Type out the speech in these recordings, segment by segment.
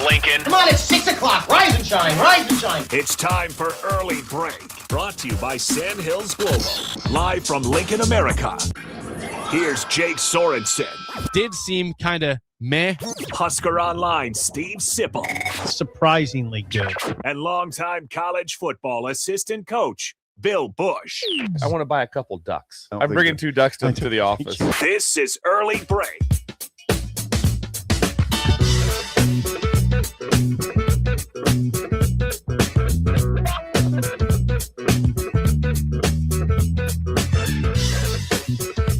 Lincoln. Come on, it's 6 o'clock. Rise and shine, rise and shine. It's time for Early Break. Brought to you by Sandhills Global. Live from Lincoln, America. Here's Jake Sorensen. Did seem kind of meh. Husker Online, Steve Sipple. Surprisingly good. And longtime college football assistant coach, Bill Busch. I want to buy a couple ducks. I'm bringing 2 ducks to the office. This is Early Break.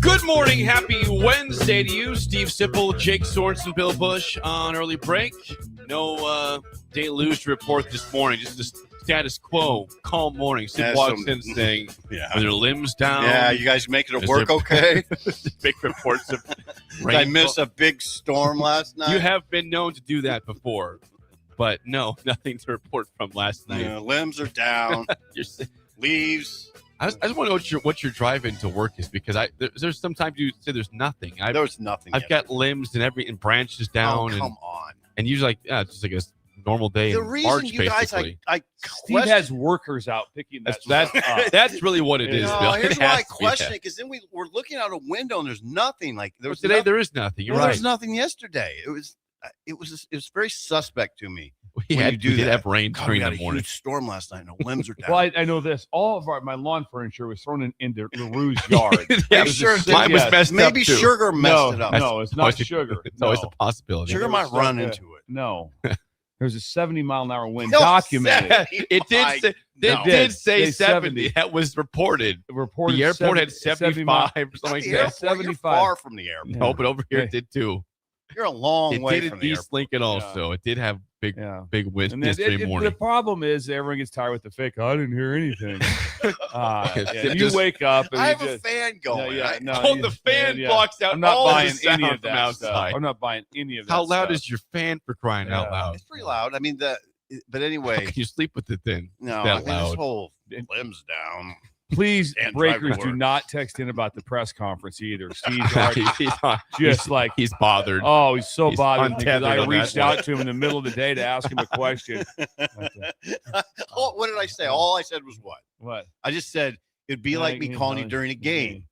Good morning. Happy Wednesday to you. Steve Sipple, Jake Sorensen, Bill Busch on Early Break. No deluge to report this morning. Just the status quo. Calm morning. Sid walks in saying, are their limbs down? Yeah, you guys making it work okay? Big reports of Did I miss a big storm last night? You have been known to do that before. But no, nothing to report from last night. Yeah, limbs are down. Leaves. I just want to know what your drive into work is, because there's sometimes you say there's nothing. There was nothing. I've got limbs and branches down. Oh, come on. And usually, it's just like a normal day. The in reason March, you guys, basically. Steve has workers out picking that stuff up. That's really what it is, No, Bill. here's It why has I to be question that. it, because then we're looking out a window and there's nothing. Like there was Today there is nothing. You're There right. was nothing yesterday. It was very suspect to me. We did have rain God, during we had the a morning. huge storm last night. No limbs are down. Well, I know this. All of my lawn furniture was thrown into LaRue's yard. Yeah, Make sure mine was messed up, maybe too. sugar messed it up. No, it's not sugar. It's always a possibility. Sugar might run into it. No. There's a 70-mile-an-hour wind No, documented. It did say 70. That was reported. Reported The airport had 75 or something The like that. airport, 75. You're far from the airport. No, but over here it did too. You're a long It way did from in the East airport. Lincoln also. It did have big wind And yesterday morning. the problem is everyone gets tired with the fake. I didn't hear anything. Yeah, you wake up and I you have a fan going. The fan blocks out I'm not all buying the sound any of from that outside. stuff. I'm not buying any of that. How loud stuff. is your fan, for crying out loud? It's pretty loud. I mean, but anyway. Can you sleep with it then? No, that I mean, this loud. whole limbs down. Please, And breakers, drive to do work. not text in about the press conference either. Steve's already he's bothered. Oh, he's so He's bothered because untethered I on that reached one. out to him in the middle of the day to ask him a question. What did I say? All I said was what? What? I just said it'd be like me calling you during a game.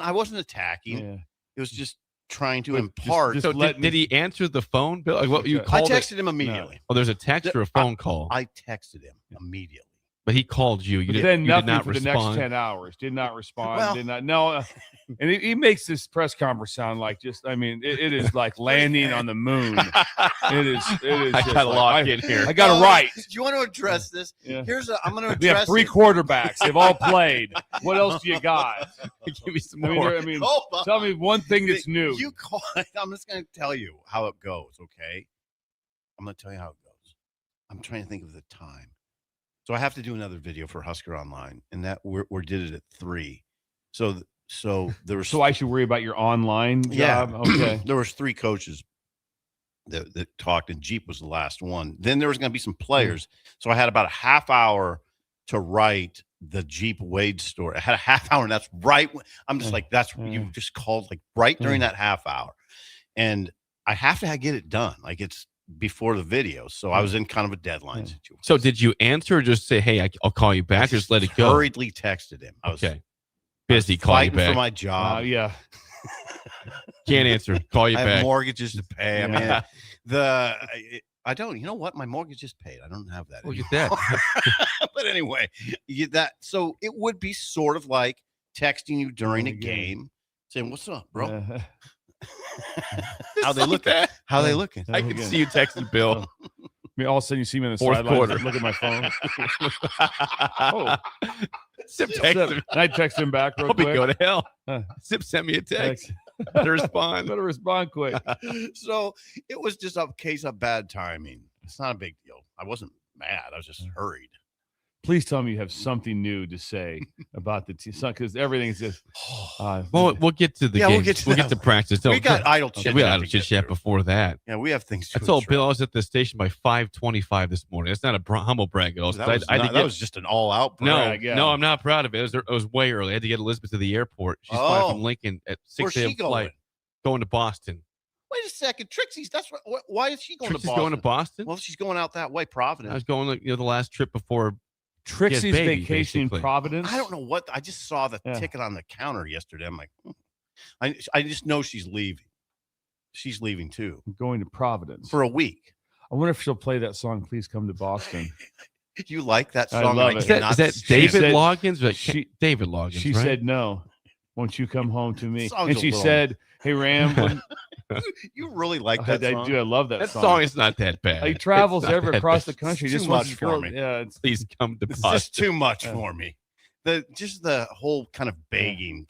I wasn't attacking. Yeah. It was just trying to impart. just So let did he answer the phone, Bill? Like what you I called it? texted him immediately. Oh, there's a text or a phone call. I texted him immediately. But he called you. You But did, then you nothing did not for the respond. next 10 hours. Did not respond. Well- Did not. No. And he makes this press conference sound like just, I mean, it is like landing on the moon. It is. I just got like, Oh, locked in here. I got it right. Do you want to address this? Yeah. I'm going to We have address 3 it. quarterbacks. They've all played. What else do you got? Give me some I mean, more. Hold on. tell me one thing that's new. You call. I'm just going to tell you how it goes. Okay. I'm going to tell you how it goes. I'm trying to think of the time. So I have to do another video for Husker Online, and that we did it at 3. So there was. So I should worry about your online job? Okay. There was 3 coaches that talked, and Jeep was the last one. Then there was going to be some players. So I had about a half hour to write the Jeep Wade story. I had a half hour, and that's right. I'm just like, that's what you just called, like right during that half hour. And I have to get it done. Like it's before the video. So I was in kind of a deadline situation. So did you answer or just say, hey, I'll call you back, or just let it go? Hurriedly texted him. I was busy. Call you fighting back. for my job. Yeah. Can't answer. Call you I back. have mortgages to pay. I mean, I don't. You know what? My mortgage is paid. I don't have that. Look at anymore. that. But anyway, you get that. So it would be sort of like texting you during a game, saying, "What's up, bro? How they looking? How they looking?" I can see you texting Bill. I mean, all of a sudden you see me in the Fourth sidelines. quarter. Look at my phone. Zip text him. I text him back real Hope he quick. go to hell. Huh. Zip sent me a text. Better respond. Better respond quick. So it was just a case of bad timing. It's not a big deal. I wasn't mad. I was just hurried. Please tell me you have something new to say about the team, because everything's just. Well, we'll get to the game. We'll get to practice. We got idle chit. We got idle chit chat before that. Yeah, we have things. I told Bill I was at the station by 5:25 this morning. That's not a humble brag at all. That was just an all-out brag. No, I'm not proud of it. It was way early. I had to get Elizabeth to the airport. She's flying from Lincoln at 6 Where's a.m. she going? flight, going to Boston. Wait a second, Trixie's. That's what. Why is she going Trixie's to Boston? going to Boston. Well, she's going out that way, I Providence. was going, the last trip before Trixie's baby, vacation basically. in Providence. I don't know what. I just saw the ticket on the counter yesterday. I'm like, I just know she's leaving. She's leaving too. I'm going to Providence For a week. I wonder if she'll play that song, Please Come to Boston. You like that I song? love and it. Is that cannot David said- Loggins? David She Loggins, she right? said no. Won't you come home to me? Song's And a she little- said, "Hey Ram, You really like I that song? do. I love that, that song. song is not that bad. He travels It's not ever that across the bad. country. It's Just too wants much to for throw- me. Yeah, it's Please come to It's Boston. just too much Yeah. for me. The whole kind of begging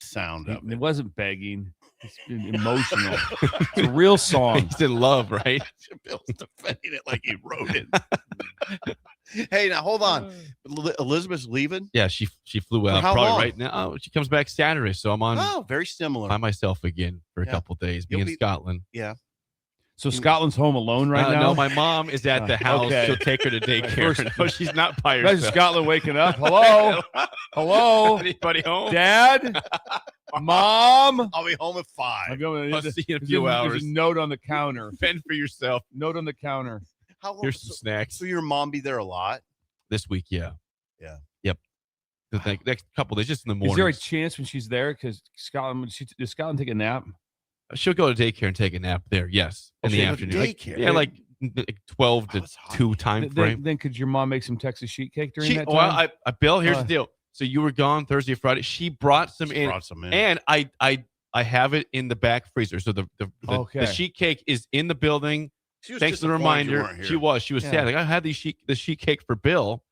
sound of it it. wasn't begging. It's been emotional. It's a real song. He's in love, right? Bill's defending it like he wrote it. Hey, now hold on. Elizabeth's leaving. Yeah, she flew out how probably long? right now. Oh, she comes back Saturday, so I'm on Oh, very similar. by myself again for a Yeah. couple days, being You'll in be- Scotland. Yeah. So Scotland's home alone right now. No, my mom is at the house. Okay. She'll take her to daycare. No, she's not by Imagine herself. Scotland waking up. Hello, hello, Anybody home? Dad, Mom. I'll be home at 5. I'm going. I'll There's see you in a few hours. a note on the counter. Fend for yourself. Note on the counter. How long? Here's some snacks. So your mom be there a lot? This week, yeah. Yeah. Yep. The next couple days, just in the morning. Is there a chance when she's there? Because Scotland, does Scotland take a nap? She'll go to daycare and take a nap there. Yes, in the she'll go to afternoon. daycare? Yeah, like 12 Oh, to it's hot. 2 time frame. Then could your mom make some Texas sheet cake during that time? Well, Bill, here's Uh, the deal. So you were gone Thursday, Friday. She brought some She in, brought some in. and I have it in the back freezer. So the Okay. sheet cake is in the building. She was Thanks for the disappointed you reminder. weren't here. She was Yeah. sad. Like I had the sheet cake for Bill,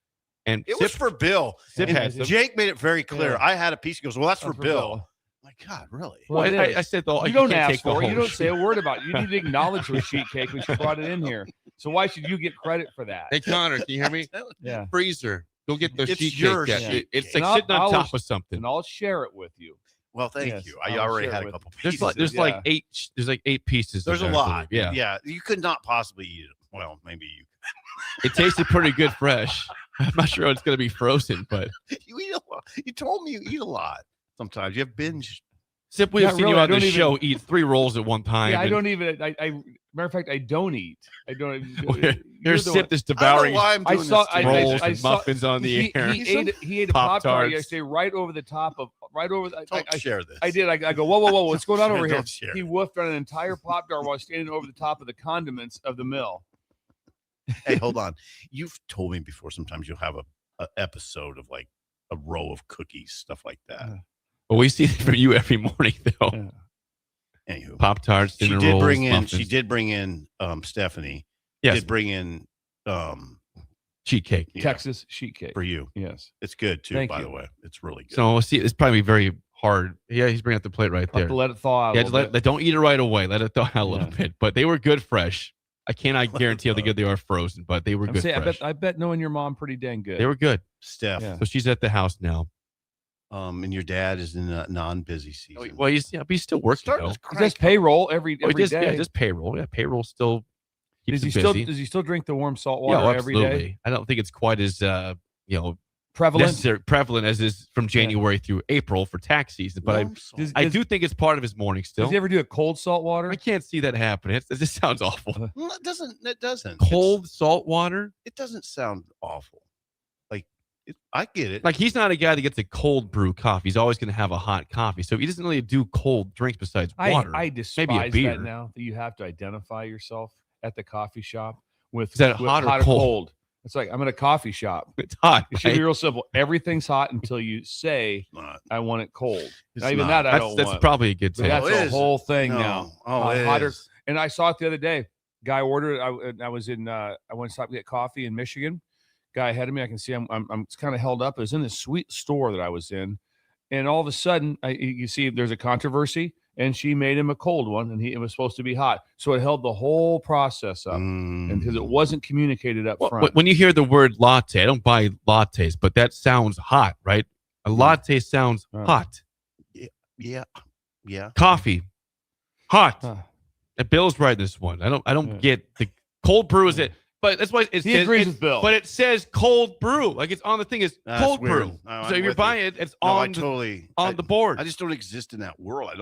and It was for Bill. Sip And had some. Jake made it very clear. Yeah. I had a piece. He goes, well, that's for For Bill. My God, really? Well, it is. I said though, You don't can't ask take the for it. You whole don't say a word about it. You need to acknowledge her sheet cake when she brought it in here. So why should you get credit for that? Hey Connor, can you hear me? Yeah. Freezer. Go get the It's sheet your cake. sheet It's cake. like And sitting on I'll- top of something. And I'll share it with you. Well, thank Yes, you. I I'll already share had a with- couple There's pieces. there's Yeah. like 8. There's like 8 pieces. There's a in there, I lot. believe. Yeah. Yeah. You could not possibly eat it. Well, maybe you. It tasted pretty good fresh. I'm not sure it's going to be frozen, but You eat a lot. You told me you eat a lot. Sometimes you have binge. Sip, we've Not seen really, you I on the don't even- show eat 3 rolls at one time. Yeah, I and don't even. Matter of fact, I don't eat. I don't. Here's you're the Sip that's devouring why I'm I doing saw- this. I- to you. rolls I and saw- muffins on the he, air. he ate a Pop-Tart Pop-Tarts. yesterday right over the top of Don't share this. I did. I go, whoa, what's going on over here? Don't share He it. woofed on an entire Pop-Tart while standing over the top of the condiments of the mill. Hey, hold on. You've told me before sometimes you'll have a episode of like a row of cookies, stuff like that. Well, we see it from you every morning, though. Yeah. Anywho, Pop tarts, she dinner did rolls, bring in. muffins. She did bring in. Stephanie Yes, did bring in. cheat cake. Yeah, Texas sheet cake. for you. Yes. It's good too. Thank by you. the way, it's really good. So we'll see. It's probably very hard. Yeah, he's bringing up the plate right Have there. to let it thaw out. Yeah, a just little bit. don't eat it right away. Let it thaw out a little Yeah. bit. But they were good fresh. I cannot guarantee how good they are frozen, but they were I'm good saying, fresh. I bet knowing your mom pretty dang good. They were good. Steph, Yeah. So she's at the house now. and your dad is in a non-busy season. Well, but he's still working Starting though. to Is this crank up. payroll every Oh, day? just payroll. Yeah, payroll still keeps Does he him still busy. does he still drink the warm salt Yeah, water every absolutely. day? I don't think it's quite as Prevalent. prevalent as is from January through April for tax season. But Warm salt. I do think it's part of his morning still. Does he ever do a cold salt water? I can't see that happening. It just sounds awful. Well, it doesn't. It doesn't. Cold salt water. It doesn't sound awful. Like I get it. Like he's not a guy that gets a cold brew coffee. He's always going to have a hot coffy. So he doesn't really do cold drinks besides water. I despise maybe a beer. that now that you have to identify yourself at the coffee shop with Is that with hot or cold? It's like I'm in a coffee shop. It's hot. It should right? be real simple. Everything's hot until you say Not. I want it cold. It's Not even not. that I don't That's want. probably a good But thing. that's it the is. whole thing No. now. Oh, it hotter. is. And I saw it the other day. Guy ordered it. I was in. I went to stop to get coffee in Michigan. Guy ahead of me. I can see I'm kind of held up. It was in this sweet store that I was in, and all of a sudden, you see there's a controversy, and she made him a cold one, and it was supposed to be hot. So it held the whole process up, and because it wasn't communicated up Well, front. when you hear the word latte, I don't buy lattes, but that sounds hot, right? A latte sounds Right. hot. Yeah. Yeah. Coffee, hot. Huh. And Bill's right this one. I don't Yeah. get the cold brew. Is it But that's why He agrees with Bill. But it says cold brew. Like it's on the thing is That's cold weird. brew. No, So I'm if you're with buying you. it, it's No, on the board. I just don't exist in that world. I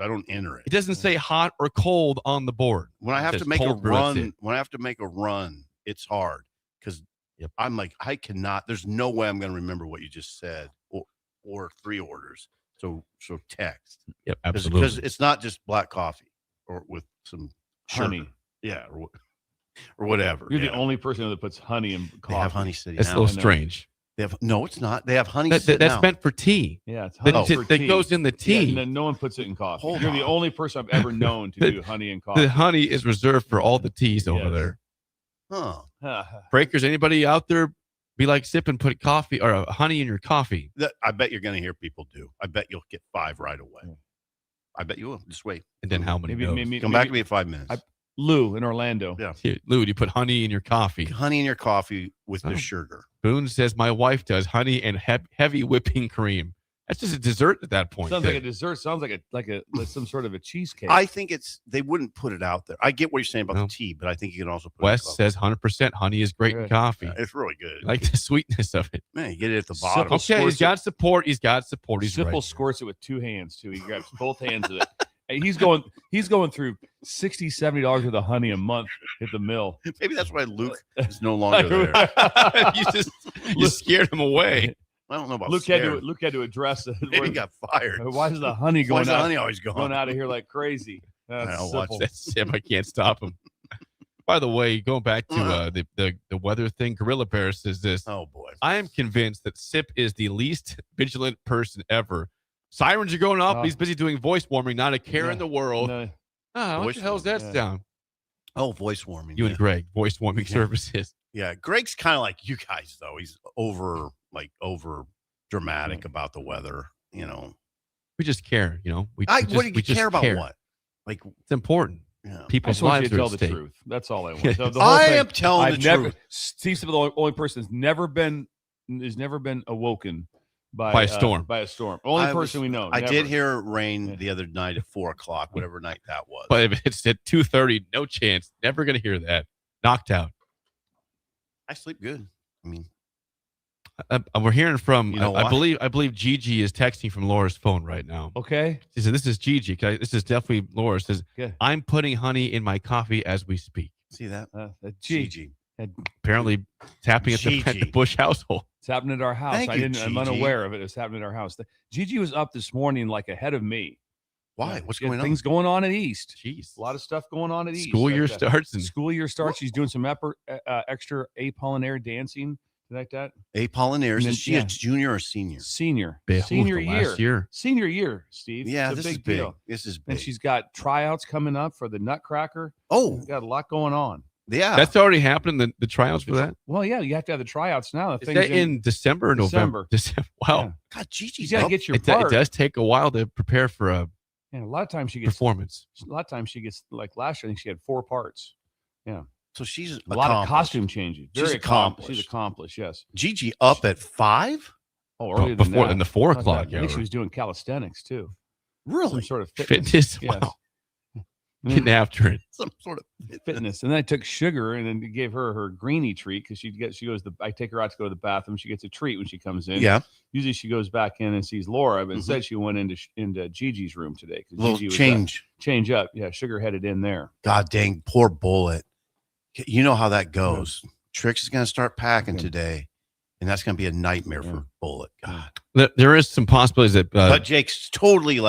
don't enter it. It doesn't say hot or cold on the board. When I have It to says make a cold brew, that's run, it. when I have to make a run, it's hard because Yep. I'm like, I cannot. There's no way I'm going to remember what you just said or 3 orders. So text. Yep, Because absolutely. it's not just black coffee or with some honey. sugar. Yeah, or whatever. You're yeah. the only person that puts honey in coffee. They have Honey City That's a now. little strange. No, it's not. They have Honey That's City now. meant for tea. Yeah, it's That, honey for that tea. goes in the Yeah, tea. no one puts it in coffee. Hold You're the on. only person I've ever known to do honey in coffee. The honey is reserved for all the teas over Yes. there. Huh. Breakers, anybody out there be like Sip and put coffee or honey in your coffee? I bet you're going to hear people do. I bet you'll get 5 right away. I bet you will. Just wait. And then how many? Come back to me in 5 minutes. Lou in Orlando. Yeah. Here, Lou, you put honey in your coffee. Honey in your coffee with the Oh. sugar. Boone says my wife does honey and heavy whipping cream. That's just a dessert at that point. Sounds like a dessert. Sounds like some sort of a cheesecake. I think they wouldn't put it out there. I get what you're saying about No. the tea, but I think you can also put Wes it in coffee. says 100% honey is great in Good. coffee. Yeah, it's really good. I like the sweetness of it. Man, you get it at the bottom. Simple. Okay, he's got support. He's got support. He's Simple right. squirts it with 2 hands too. He grabs both hands of it. And he's going through $60, $70 worth of honey a month at the mill. Maybe that's why Luke is no longer there. you scared him away. I don't know about Luke had to address it. Maybe he got fired. Why is the honey Why going is the out? honey always gone? Going out of here like crazy. That's I'll watch simple. That's Sip. I can't stop him. By the way, going back to the weather thing, Gorilla Bear says this. Oh boy. I am convinced that Sip is the least vigilant person ever. Sirens are going off. He's busy doing voice warming, not a care in the world. No. What Voice the hell's that warming, sound? Oh, voice warming. You and Greg, voice warming services. Yeah, Greg's kind of like you guys though. He's over dramatic about the weather. You know, We just care, We what do you we just care about? What? Like, It's important. yeah. I People's just want you lives to are tell at the stake. truth. That's all I want. Yeah. The whole I thing, am telling I've the never, truth. Steve's the only person that's never been awoken By a storm. By a storm. Only I person was- we know. I never. did hear rain Yeah. the other night at 4:00, whatever night that was. But if it's at 2:30, no chance. Never going to hear that. Knocked out. I sleep good. I mean, We're hearing from, You know I why? believe Gigi is texting from Laura's phone right now. Okay. She said, this is Gigi. This is definitely Laura. Says, Good. I'm putting honey in my coffee as we speak. see that? Gigi. Apparently tapping at the Busch household. It's happening at our house. Thank I'm you, Gigi. unaware of it. It's happening at our house. Gigi was up this morning like ahead of me. Why? Yeah, What's she had going on? things going on at East. Jeez. A lot of stuff going on at East. School year starts. And School year starts. She's doing some extra Apollinaire dancing like that. Apollinaires. And then- Is she yeah. a junior or senior? Senior. Ooh, Senior the year. last year. Senior year, Steve. Yeah, It's a this is big big. deal. This is big. And she's got tryouts coming up for the Nutcracker. oh, Got a lot going on. yeah. That's already happened. The tryouts for that. Well, yeah, you have to have the tryouts now. The Is thing's that in December or November? December. Wow. Yeah. God, Gigi's You got to up. get your It part. does take a while to prepare for a And a lot of times she gets performance. like last year. I think she had 4 parts. So she's A lot of accomplished. costume changes. She's Very accomplished. She's accomplished. Yes. Gigi up at 5? Oh, Oh, earlier than before that. in the 4 Not o'clock that. I think she hour. was doing calisthenics too. Some Really? sort of fitness. Fitness. Yes. Wow. Getting after it. Some sort of Fitness. And then I took sugar and then gave her greenie treat because I take her out to go to the bathroom. She gets a treat when she comes in. Yeah. Usually she goes back in and sees Laura, but instead she went into Gigi's room today. 'Cause Little Gigi was change. up. Yeah, sugar headed in there. God dang, poor Bullet. You know how that goes. Trix is going to start packing Okay. today, and that's going to be a nightmare Yeah. for Bullet. God. There is some possibilities that But Jake's totally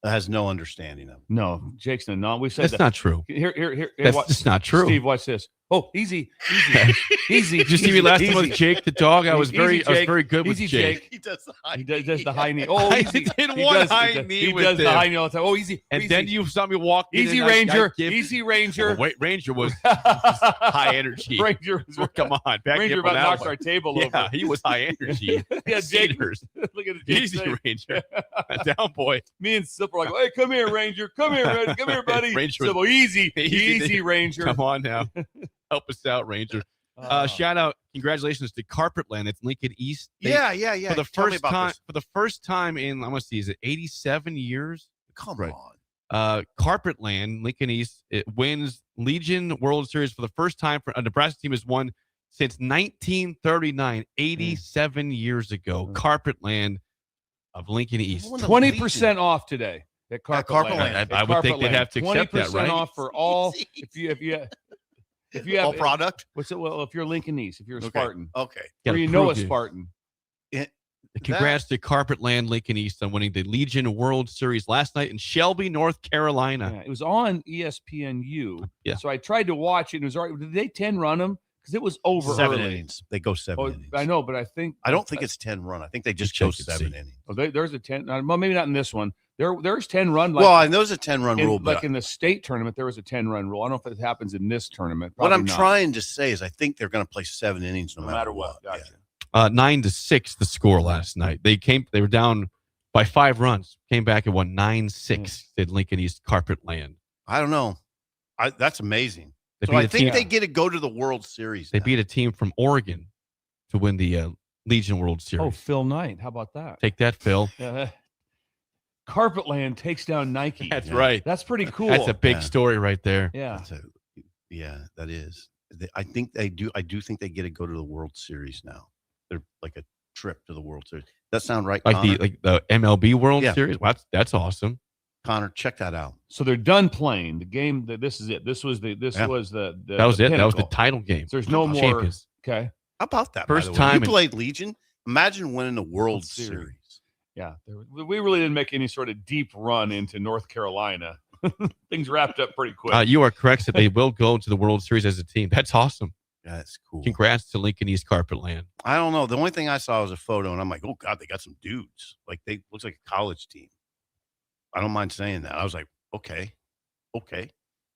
has no understanding of it. No, Jake's not. We've said that's that. not true. Here. That's watch- just not true. Steve, watch this. Oh, easy. Easy. Did you see me last time with Easy. Jake the dog? I was Easy, very Jake. good with Easy, Jake. He does the high He does the high knee. knee. Oh, I easy. did He one does- high knee He with does the him. high knee all the time. Oh, easy. And easy. then you saw me walk in. Easy and Ranger. give- Easy Ranger. Wait, Ranger was high energy. Ranger. Well, come on, back Ranger up on about that knocked one. our table Yeah, over. he was high energy. Yeah, Jake. Cedars. Look at it. Easy Ranger. Down boy. Me and Sip were like, hey, come here, Ranger. Come here, Ranger. Come here, buddy. Ranger Sip, easy. Easy. Easy, Ranger. Come on now. Help us out, Ranger. Shout out, congratulations to Carpetland. It's Lincoln East. They- Yeah. For the Tell me first about time, this. for the first time in, I want to see, is it 87 years? Come Right. on. Carpetland, Lincoln East, it wins Legion World Series for the first time. For a Nebraska team has won since 1939, 87 years ago. Carpetland of Lincoln East. 20% off today at Carpetland. I would think they'd have to accept that, right? 20% off for all. If you have all product. What's it? Well, if you're Lincoln East, if you're a Spartan, Okay. or you know a Spartan. Congrats to Carpetland Lincoln East on winning the Legion World Series last night in Shelby, North Carolina. Yeah, it was on ESPNU. Yeah. So I tried to watch it. And it was already. Did they 10 run them? Because it was over 7 early. innings. They go 7 innings. I know, but I don't think it's 10 run. I think they just go 7 innings. Oh, there's a 10. Well, maybe not in this one. There's 10 run. Well, I know there's a 10 run rule, but like in the state tournament, there was a 10 run rule. I don't know if it happens in this tournament. What I'm trying to say is, I think they're going to play 7 innings no matter what. Gotcha. Yeah. 9-6 the score last night. They were down by 5 runs, came back and won 9-6. Did Lincoln East Carpetland. I don't know. That's amazing. They So I think they get to go to the World Series. They beat a team from Oregon to win the Legion World Series. Oh, Phil Knight. How about that? Take that, Phil. Carpetland takes down Nike. That's right. That's pretty cool. That's a big story right there. Yeah. That is. I think they do. I do think they get to go to the World Series now. They're like a trip to the World Series. That sound right, Like Connor? the MLB World Series. Well, that's awesome. Connor, check that out. So they're done playing the game. This is it. This was the that was it. Pinnacle. That was the title game. So there's no more. Champions. Okay. How about that? First by the way? time you played Legion. Imagine winning the World Series. Yeah, we really didn't make any sort of deep run into North Carolina. Things wrapped up pretty quick. You are correct that they will go to the World Series as a team. That's awesome. Yeah, that's cool. Congrats to Lincoln East Carpetland. I don't know. The only thing I saw was a photo, and I'm like, oh God, they got some dudes. Like they looks like a college team. I don't mind saying that. I was like, okay.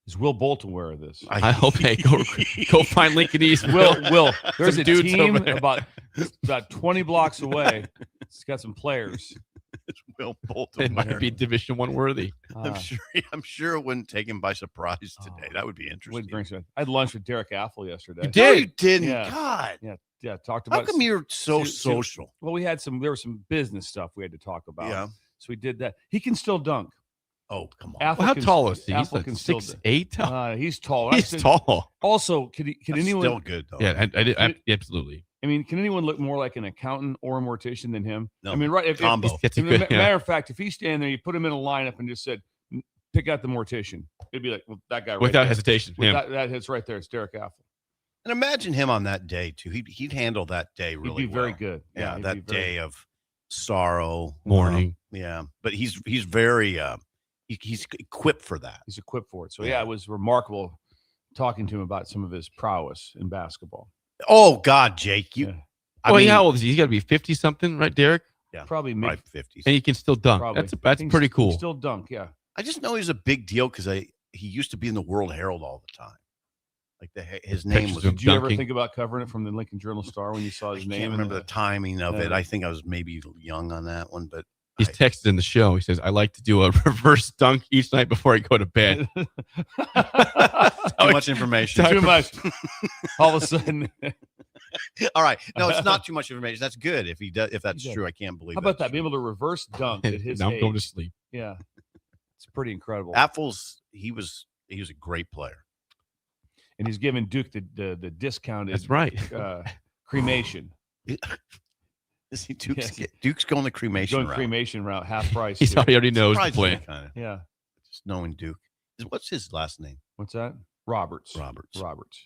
Is Will Bolton aware of this? I hope they go find Lincoln East. Will, there's Some a dudes team over there. about 20 blocks away. It's got some players. It's Will Bolton. It might be Division I worthy. I'm sure it wouldn't take him by surprise today. That would be interesting. I had lunch with Derek Apple yesterday. You did? No, you didn't. Yeah. God. Yeah. Talked about. How come you're so social? Well, there was some business stuff we had to talk about. Yeah. So we did that. He can still dunk. Oh, come on. Well, how tall is he? He's Apple like can still 6'8". He's tall. He's tall. Also, can anyone still good though? Yeah, absolutely. I mean, can anyone look more like an accountant or a mortician than him? No. I mean, right? If, Combo. It's a good, matter of fact, if he's standing there, you put him in a lineup and just said, "Pick out the mortician," it'd be like, well, that guy right without there. hesitation. That hits right there. It's Derek Apple. And imagine him on that day too. He'd handle that day really He'd be very well. good. Yeah, he'd that be very day of sorrow, Mourning. yeah, but he's very he's equipped for that. He's equipped for it. So yeah, it was remarkable talking to him about some of his prowess in basketball. Oh God, Jake, you. Yeah. I Well, mean, how old is he? He's got to be 50 something, right, Derek? Yeah, Probably mid. right 50s. And he can still dunk. Probably. That's pretty cool. Still dunk. Yeah. I just know he's a big deal because he used to be in the World Herald all the time. Like his name was. Pictures of Did you ever dunking. think about covering it from the Lincoln Journal Star when you saw his I name? can't remember the timing of it. I think I was maybe young on that one, but He's texted in the show. He says, "I like to do a reverse dunk each night before I go to bed." too much information. Too much. All of a sudden. All right, no, it's not too much information. That's good if he does. If that's true, I can't believe. How about that's that? Be able to reverse dunk at his now I'm age. going to sleep. Yeah. It's pretty incredible. Apple's he was a great player. And he's giving Duke the discounted That's right. cremation. Is he Duke's, Yes. Duke's going the cremation Going route. cremation route, half price. He too. already knows the Surprised plan. me, kinda. Yeah. Just knowing Duke. What's his last name? What's that? Roberts. Roberts.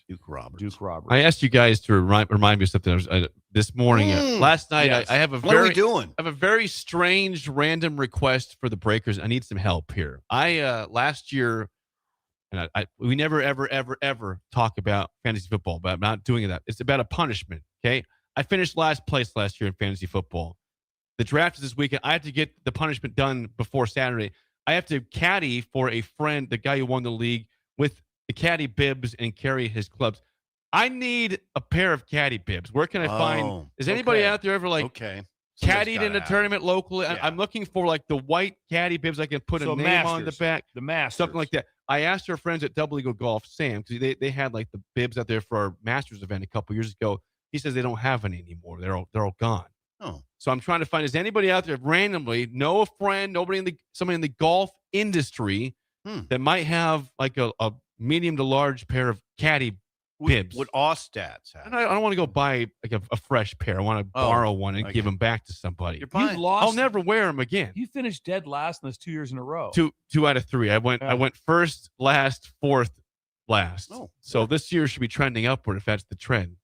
Duke Roberts. I asked you guys to remind me of something. This morning, last night, Yes. I have a What are we very doing? I have a very strange random request for the Breakers. I need some help here. I last year, and we never ever talk about fantasy football, but I'm not doing that. It's about a punishment. Okay, I finished last place last year in fantasy football. The draft is this weekend. I have to get the punishment done before Saturday. I have to caddy for a friend, the guy who won the league, with the caddy bibs and carry his clubs. I need a pair of caddy bibs. Where can I find? Is anybody out there ever caddied in a tournament locally? Yeah. I'm looking for like the white caddy bibs. I can put a name on the back. The Masters. Something like that. I asked our friends at Double Eagle Golf, Sam, because they had like the bibs out there for our Masters event a couple years ago. He says they don't have any anymore. They're all gone. Oh. So I'm trying to find, is anybody out there randomly, know a friend, somebody in the golf industry that might have like a medium to large pair of caddy bibs. Would Austats have? And I don't want to go buy like a fresh pair. I want to borrow one and give them back to somebody. You've lost. I'll never wear them again. You finished dead last in those 2 years in a row. Two out of three. I went first, last, fourth, last. Oh, so this year should be trending upward if that's the trend.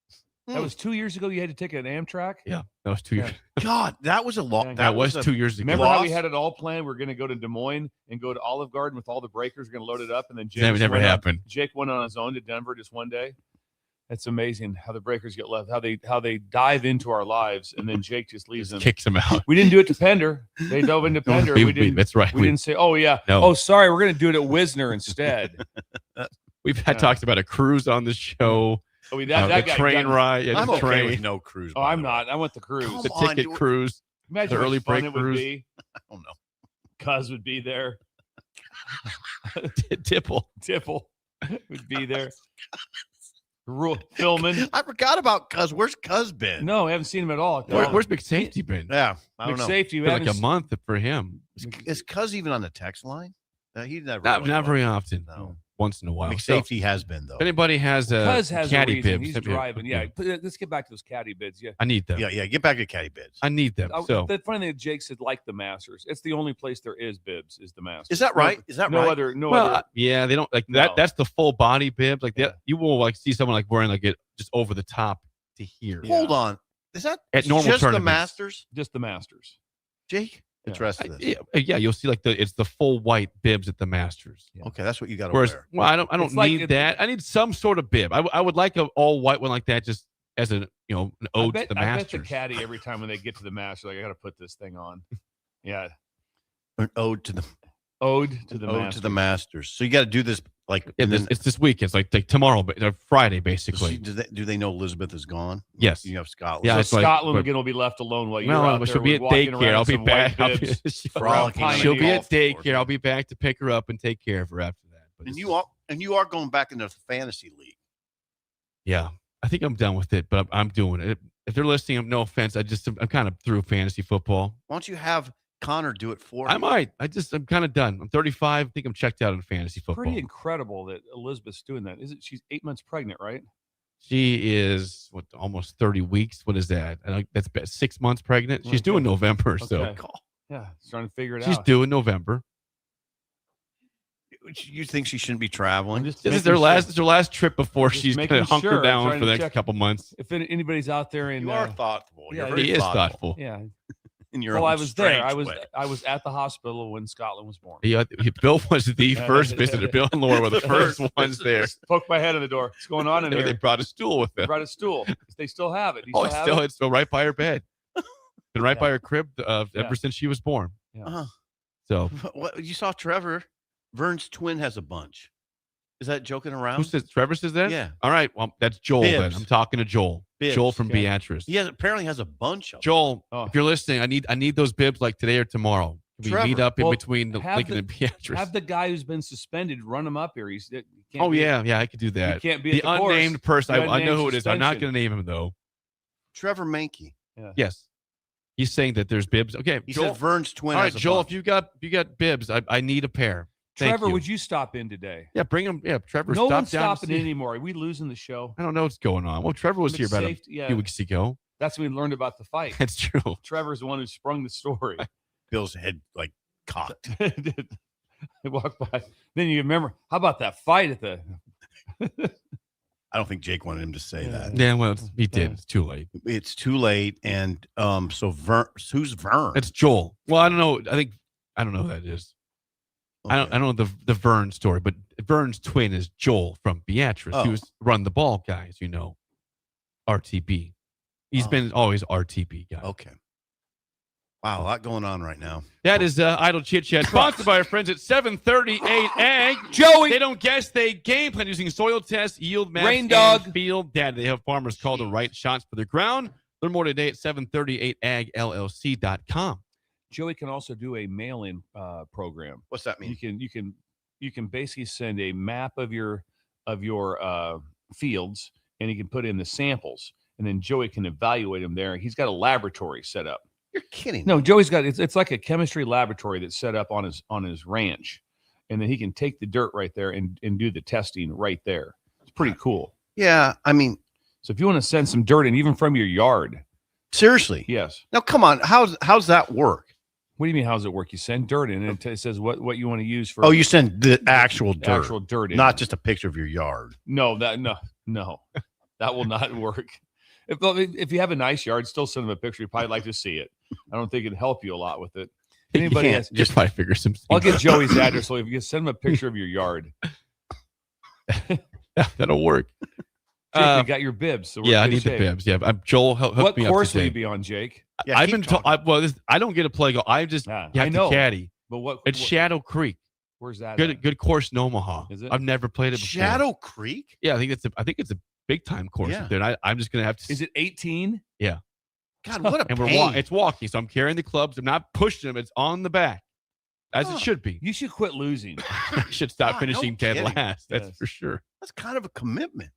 That was 2 years ago. You had to take an Amtrak. Yeah, that was 2 years. God, that was a lot. That was 2 years ago. Remember how we had it all planned? We're going to go to Des Moines and go to Olive Garden with all the breakers. We're going to load it up, and then Jake That never happened. Jake went on his own to Denver just one day. It's amazing how the breakers get left, how they dive into our lives, and then Jake just leaves them, kicks them out. We didn't do it to Pender. They dove into Pender. We didn't. That's right. We didn't say, "Oh yeah, no. Oh sorry, we're going to do it at Wisner instead." We've had talked about a cruise on the show. Oh, the train ride. I'm okay train. with no cruise. Oh, I'm not. I want the cruise. The ticket cruise. Imagine the early break it cruise. would be. I don't know. Cuz would be there. Tipple would be there. Filming. I forgot about Cuz. Where's Cuz been? No, I haven't seen him at all. Where's McSafety been? Yeah, I don't know. McSafety, Like a month for him. Is Cuz even on the text line? He never. Not very often. No. Once in a while. McSafety has been though. If anybody has a Cuz has caddy a reason. bib, He's driving. Yeah, let's get back to those caddy bids. Yeah, I need them. Yeah. Get back to caddy bids. I need them. So the funny thing, Jake said, like the Masters. It's the only place there is bibs. Is the Masters? Is that right? Is that no right? other? No well, other. yeah, they don't like that. No. That's the full body bibs. Like Yeah. that, you will like see someone like wearing like it just over the top to here. Hold on. Is that At normal just the tournaments. Masters? Just the Masters. Jake, Yeah. interested in this. Yeah, you'll see like it's the full white bibs at the Masters. Yeah. Okay, that's what you got to Whereas, wear. well, I don't It's like need that. I need some sort of bib. I would like an all white one like that, just as an an ode to the I bet Masters. the caddy every time when they get to the Masters, like I got to put this thing on. Yeah, An ode to the Masters. So you got to do this like. Yeah, and then- it's this weekend. It's like tomorrow, but Friday basically. do they know Elizabeth is gone? Yes. You have Scotland. Yeah, So it's like- Scotland but- again will be left alone while you're No, out but there she'll be at walking daycare. around I'll with be some back. white bibs. Frolicking on She'll the be at golf course. daycare. I'll be back to pick her up and take care of her after that. But And it's- you are going back into the fantasy league. Yeah, I think I'm done with it, but I'm doing it. If they're listening, no offense. I'm kind of through fantasy football. Why don't you have Connor do it for you? I might. I'm kind of done. I'm 35. I think I'm checked out in fantasy football. Pretty incredible that Elizabeth's doing that. She's 8 months pregnant, right? She is almost 30 weeks. What is that? That's 6 months pregnant. She's doing November, so Okay. Yeah, she's trying to figure it she's out. doing November. You think she shouldn't be traveling? I'm just This is making their sure. last trip before Just she's going making to hunker sure, down trying for the to next check. couple months. If anybody's out there in You are thoughtful. yeah, You're very He is thoughtful. yeah. In your Well, own I was there. strange way. I was at the hospital when Scotland was born. Bill was the first visitor. Bill and Laura were the first ones there. Poked my head in the door. What's going on in They there? brought a stool with They them. brought a stool. They still have it. Do you Oh, still have it? it's still right by her bed. Been right by her crib ever Yeah. since she was born. Uh-huh. So What you saw, Trevor? Vern's twin has a bunch. Is that joking around? who says Trevor says that? Yeah. All right. Well, that's Joel. Then Bibbs. I'm talking to Joel. Bibbs, Joel from okay. Beatrice. He apparently has a bunch of them. Joel, Oh. if you're listening, I need those bibs like today or tomorrow. Can we meet Trevor, up in well, between have Lincoln the- and Beatrice. Have the guy who's been suspended run him up here. He can't Oh be- yeah, I could do He that. can't be The at the course. unnamed person. The I know unnamed who it is. I'm not suspension. going to name him though. Trevor Mankey. Yes, he's saying that there's bibs. Okay, He Joel. said Vern's twin All right, has a Joel. bunch. If you got bibs, I need a pair. Thank Trevor, you. would you stop in today? Yeah, bring him. Yeah, Trevor. No stop one's down to stopping see- in anymore. Are we losing the show? I don't know what's going on. Well, Trevor was here about a Yeah, few weeks ago. that's when we learned about the fight. That's true. Trevor's the one who sprung the story. Bill's head like cocked. They walked by. Then you remember, how about that fight at the? I don't think Jake wanted him to say that. Yeah, well, he did. Yeah. It's too late. It's too late. And so Vern, who's Vern? It's Joel. Well, I don't know. I don't know who that is. I don't know the Vern story, but Vern's twin is Joel from Beatrice. Oh. He was run the ball guy, as you know. RTB. He's Oh. been always RTB guy. Okay. Wow, a lot going on right now. That is Idle Chit Chat, sponsored by our friends at 738 Ag. Joey. They don't guess, they game plan using soil tests, yield maps, Rain and dog. field data. They have farmers call the right shots for their ground. Learn more today at 738agllc.com. Joey can also do a mail-in program. What's that mean? You can basically send a map of your fields, and you can put in the samples, and then Joey can evaluate them there. He's got a laboratory set up. You're kidding. No, Joey's got it's like a chemistry laboratory that's set up on his ranch, and then he can take the dirt right there and do the testing right there. It's pretty cool. Yeah, I mean, So if you want to send some dirt in, even from your yard, seriously. yes. Now, come on. How's that work? What do you mean? How's it work? You send dirt in, and it says what you want to use for. Oh, you send the actual dirt, actual dirt in. not just a picture of your yard. No, that will not work. If you have a nice yard, still send them a picture. You'd probably like to see it. I don't think it'd help you a lot with it. Anybody has, Just probably figure some. I'll get Joey's address. So if you can send him a picture of your yard, That'll work. Jake, you got your bibs. So we're Yeah, I in good need shape. the bibs. Yeah, Joel hooked What me course up will you today. be on, Jake? Yeah, I've keep been told. talking. I don't get to play golf. I just Yeah, you have I know. to caddy. But what? It's Shadow Creek. Where's that? Good at? good course in Omaha. Is it? I've never played it before. Shadow Creek? Yeah, I think it's a big time course. Yeah. There. And I'm just gonna have to. Is it 18? God, what a And pain. it's walking, so I'm carrying the clubs. I'm not pushing them. It's on the back, as it should be. You should quit losing. I should stop God, finishing no dead kidding. last. That's Yes. for sure. That's kind of a commitment.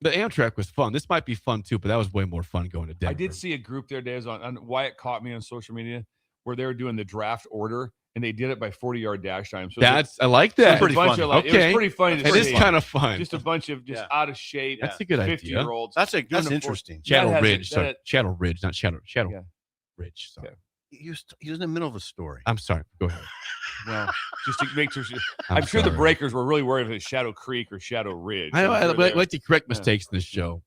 The Amtrak was fun. This might be fun too, but that was way more fun going to Denver. I did see a group there days on Wyatt caught me on social media where they were doing the draft order and they did it by 40-yard dash time. So I like it that. was a bunch of, like, it was Okay. pretty funny to It is see. kind of fun. Just a bunch of Yeah. out of shape. That's a good idea. 50-year-olds. That's the interesting. Shadow that has Ridge. it- Sorry. that- Shadow Ridge, not Shadow Yeah. Ridge. Sorry. Yeah. He was in the middle of a story. I'm sorry. Go ahead. Well, just to make sure. I'm I'm sure the sorry. breakers were really worried if it's Shadow Creek or Shadow Ridge. I I'm sure like to correct mistakes in this show.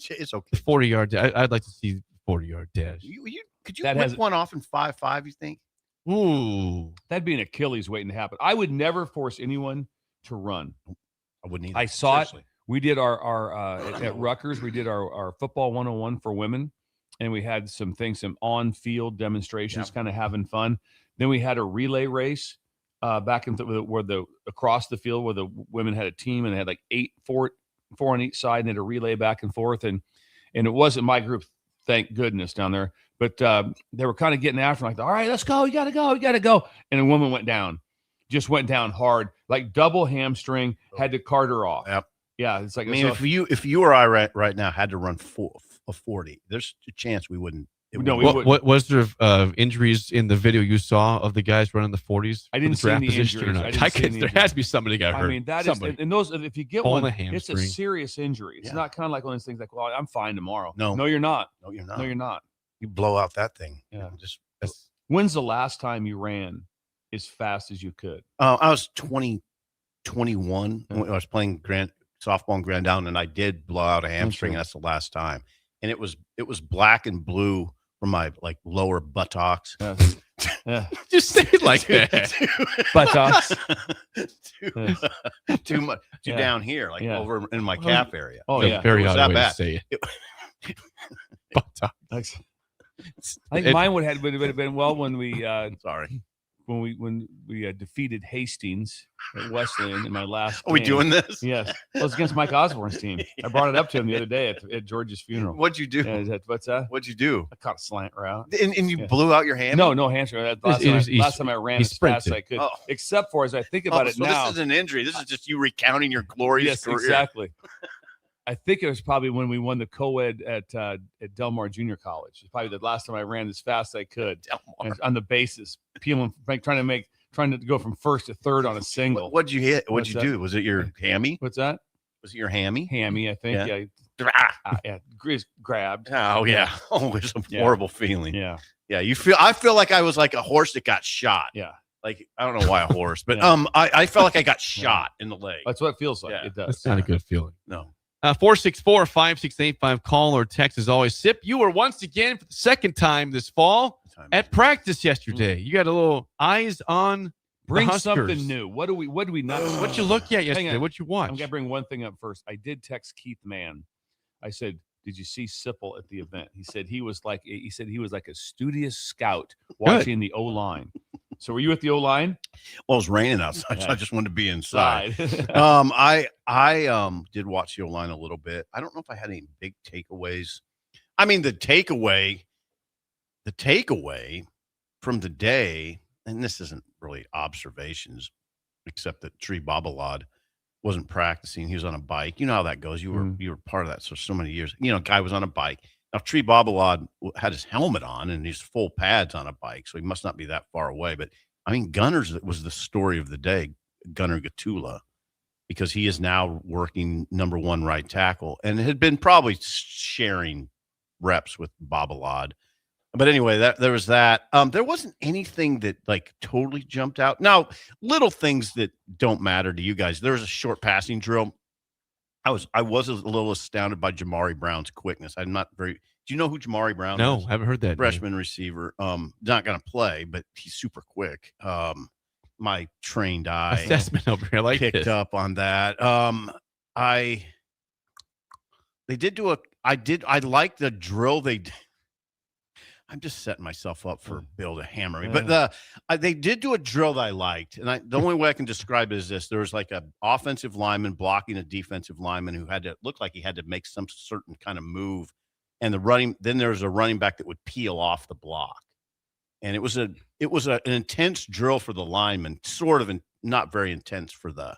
It's okay. The 40-yard. I'd like to see 40-yard dash. Could you That whip has- one off in 5.5, you think? Ooh. that'd be an Achilles waiting to happen. I would never force anyone to run. I wouldn't either. I saw Seriously. it. We did our at Rutgers. We did our football 101 for women, and we had some on-field demonstrations, kind of having fun. Then we had a relay race back in where the across the field where the women had a team and they had like four on each side and they had a relay back and forth. And it wasn't my group, thank goodness, down there. But they were kind of getting after me, like, all right, let's go. You got to go. You got to go. And a woman went down, just went down hard, like double hamstring, had to cart her off. Yep. Yeah. It's like, I mean, so- if you or I right now had to run a 40, there's a chance we wouldn't. No, we What, wouldn't. what was there injuries in the video you saw of the guys running the 40s? I didn't for the see draft any position or injuries. not? I didn't see any There has to be somebody got hurt. I mean, that is, somebody. and those, if you get Pulling one, a it's a hamstring. serious injury. It's Yeah. not kind of like one of those things like, well, I'm fine tomorrow. No. No, you're not. No, you're not. No, you're not. You blow out that thing. Yeah. Just. When's the last time you ran as fast as you could? I was 21 when I was playing softball in Grand Island, and I did blow out a hamstring. Okay. That's the last time, and it was black and blue from my like lower buttocks. Yeah. Yeah. Just say it like that. Buttocks. too much, Yeah. down here, like Yeah. over in my calf area. Oh, A yeah. very It was odd that way bad. to say it. I think mine would have been well when we Sorry. when we defeated Hastings at Wesleyan in my last. Are we game. doing this? Yes, it was against Mike Osborne's team. I brought it up to him the other day at George's funeral. What'd you do? Yeah, what's that? What'd you do? I caught a slant route. And you Yeah. blew out your hand? No hamstring. That's last time I ran he as fast as sprinted. I could. Oh. Except for as I think about it so now. this is an injury. This is just you recounting your glorious Yes, career. exactly. I think it was probably when we won the co-ed at Del Mar Junior College. It's probably the last time I ran as fast as I could Del Mar. and on the bases, trying to go from first to third on a single. What'd you hit? What'd What's you that? do? Was it your hammy? What's that? Was it your hammy? Hammy, I think. Yeah. Yeah, grabbed. Oh yeah. Oh, it's a Yeah. horrible feeling. Yeah, Yeah. I feel like I was like a horse that got shot. yeah. Like I don't know why a horse, but Yeah. I felt like I got shot in the leg. That's what it feels like. Yeah. It does. That's not a good feeling. No. 464-5685. Call or text as always. Sip, you were once again for the second time this fall at practice yesterday. You got a little eyes on Bring the Huskers. something new. What do we not? What you look at yesterday? on. What you I'm watch? gonna bring one thing up first. I did text Keith Mann. I said, "Did you see Sipple at the event?" He said he was like a studious scout watching the O line. So were you at the O line? Well, it was raining outside, so Yeah. I just wanted to be inside. Side. I did watch the O-line a little bit. I don't know if I had any big takeaways. I mean, the takeaway from the day, and this isn't really observations, except that Tree Babalad wasn't practicing. He was on a bike. You know how that goes. You were part of that so many years. You know, guy was on a bike. Now, Tree Babalad had his helmet on and his full pads on a bike, so he must not be that far away. But I mean, Gunner's was the story of the day, Gunner Gottula, because he is now working number 1 right tackle and had been probably sharing reps with Babalad. But anyway, there was that. There wasn't anything that like totally jumped out. Now, little things that don't matter to you guys. There was a short passing drill. I was a little astounded by Jamari Brown's quickness. I'm not very. Do you know who Jamari Brown is? No, I haven't heard that. Freshman receiver. Not going to play, but he's super quick. My trained eye Assessment over here, like picked this. up on that. I like the drill they did. I'm just setting myself up for Bill to hammer me. But they did do a drill that I liked. And the only way I can describe it is this. There was like an offensive lineman blocking a defensive lineman who had to look like he had to make some certain kind of move. And then there was a running back that would peel off the block. And it was an intense drill for the lineman, sort of not very intense for the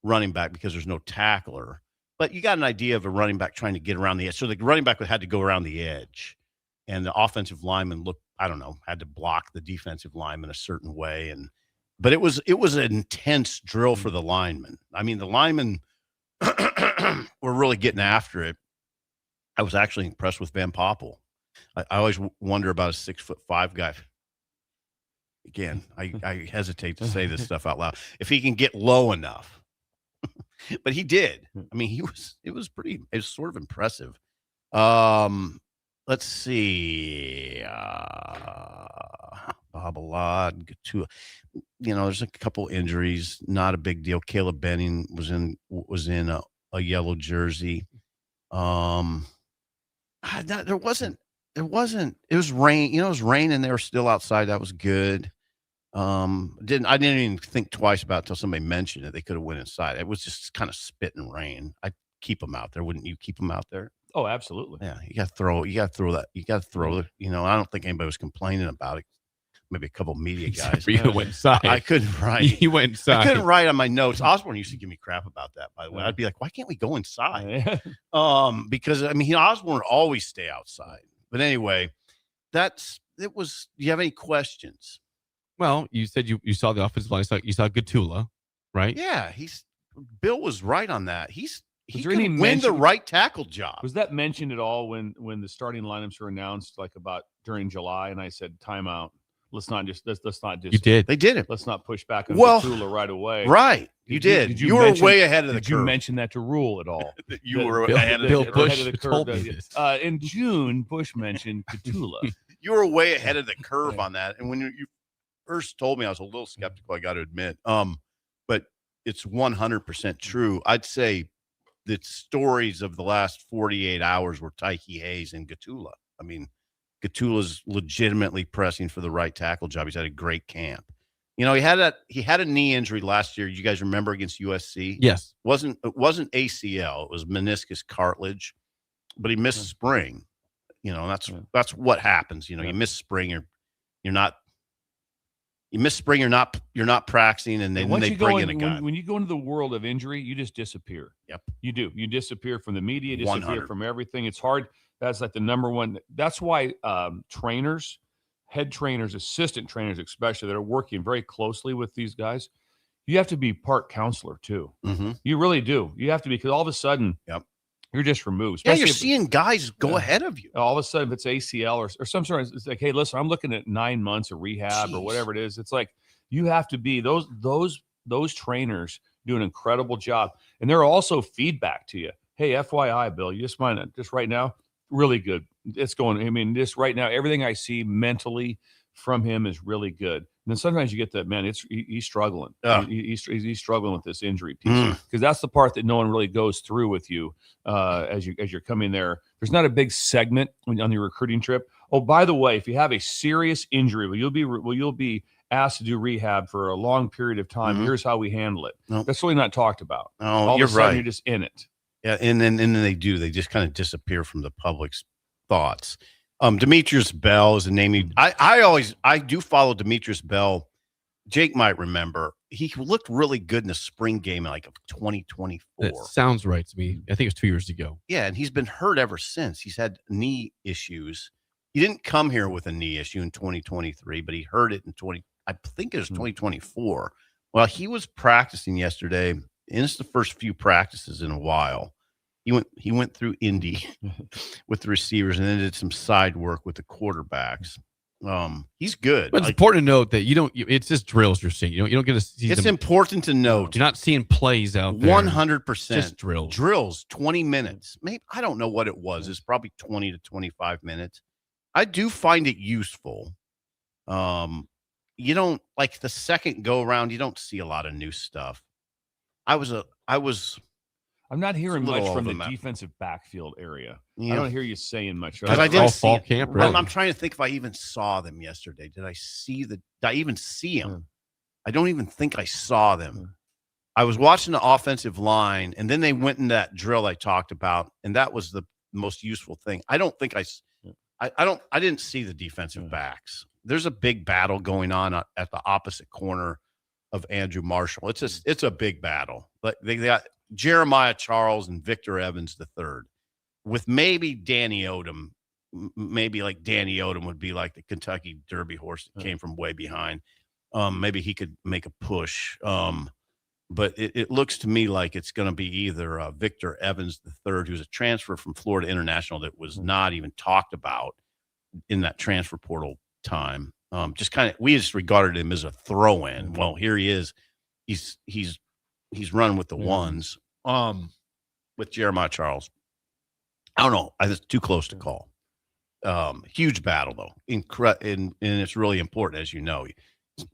running back because there's no tackler. But you got an idea of a running back trying to get around the edge. So the running back had to go around the edge. And the offensive lineman had to block the defensive lineman a certain way. But it was an intense drill for the linemen. I mean, the linemen were really getting after it. I was actually impressed with Van Poppel. I always wonder about a 6'5" guy. Again, I hesitate to say this stuff out loud. If he can get low enough. But he did. I mean, it was sort of impressive. Let's see. Babalad, Gottula. There's a couple injuries. Not a big deal. Caleb Benning was in a yellow jersey. It was rain. It was rain and they were still outside. That was good. I didn't even think twice about it until somebody mentioned it. They could have went inside. It was just kind of spit and rain. I'd keep them out there. Wouldn't you keep them out there? Oh, absolutely. Yeah, you got to throw that. You got to throw it. I don't think anybody was complaining about it. Maybe a couple of media guys. You went inside. I couldn't write. You went inside. I couldn't write on my notes. Osborne used to give me crap about that, by the way. I'd be like, why can't we go inside? Because Osborne would always stay outside. But anyway, do you have any questions? Well, you said you saw the offensive line. You saw Gottula, right? Yeah, Bill was right on that. He could any win the right tackle job. Was that mentioned at all when the starting lineups were announced, like about during July? And I said, timeout. Let's not just. You did. They did it. Let's not push back on Gottula right away. Right. You did. You were way ahead of the curve. Did you mention that to Rule at all? You were ahead of the curve. Busch told me this. In June, Busch mentioned Gottula. You were way ahead of the curve on that. And when you first told me, I was a little skeptical, I got to admit. But it's 100% true. I'd say the stories of the last 48 hours were Tyke Hayes and Gottula. I mean, Gottula's legitimately pressing for the right tackle job. He's had a great camp. He had a knee injury last year. You guys remember against USC? Yes. It wasn't ACL. It was meniscus cartilage, but he missed spring. That's what happens. You miss spring. You're not practicing, and then they bring in a guy. When you go into the world of injury, you just disappear. Yep. You do. You disappear from the media, disappear 100. from everything. It's hard. That's like the number one. That's why trainers, head trainers, assistant trainers, especially that are working very closely with these guys, you have to be part counselor too. Mm-hmm. You really do. You have to be, because all of a sudden, yep, you're just removed. Yeah, you're seeing guys go ahead of you. All of a sudden, if it's ACL or some sort of, it's like, hey, listen, I'm looking at 9 months of rehab or whatever it is. It's like you have to be those trainers do an incredible job, and they're also feedback to you. Hey, FYI, Bill, you just mind it just right now. Really good. It's going. Just right now, everything I see mentally from him is really good. And then sometimes you get that, man, he's struggling. He's struggling with this injury piece, because that's the part that no one really goes through with you as you're coming there. There's not a big segment on your recruiting trip. Oh, by the way, if you have a serious injury, you'll be asked to do rehab for a long period of time. Here's how we handle it. Nope. That's really not talked about. Oh, all you're of a sudden, right. You're just in it. Yeah, and then they just kind of disappear from the public's thoughts. Demetrius Bell is a name. I do follow Demetrius Bell. Jake might remember. He looked really good in the spring game of 2024. That sounds right to me. I think it was 2 years ago. Yeah, and he's been hurt ever since. He's had knee issues. He didn't come here with a knee issue in 2023, but he hurt it in I think it was 2024. Well, he was practicing yesterday, and it's the first few practices in a while. He went through Indy with the receivers and then did some side work with the quarterbacks. He's good. But it's important to note that it's just drills you're seeing. You don't get to see It's them. important to note. You're not seeing plays out there. 100%. Just drills. Drills, 20 minutes. Maybe I don't know what it was. It's probably 20 to 25 minutes. I do find it useful. You don't like the second go around, you don't see a lot of new stuff. I'm not hearing much from the map. defensive backfield area. Yeah. I don't hear you saying much. Because I didn't see fall it. camp. Well, Really. I'm trying to think if I even saw them yesterday. Did I even see them? I don't even think I saw them. I was watching the offensive line, and then they went in that drill I talked about, and that was the most useful thing. I don't think I didn't see the defensive backs. There's a big battle going on at the opposite corner of Andrew Marshall. It's a big battle. But they got Jeremiah Charles and Victor Evans III, with maybe Danny Odom. Maybe like Danny Odom would be like the Kentucky Derby horse that came from way behind. Maybe he could make a push. But it looks to me like it's going to be either Victor Evans III, who's a transfer from Florida International that was not even talked about in that transfer portal time. We just regarded him as a throw-in. Well, here he is. He's running with the ones. With Jeremiah Charles. I don't know. It's too close to call. Huge battle though. And it's really important, as you know.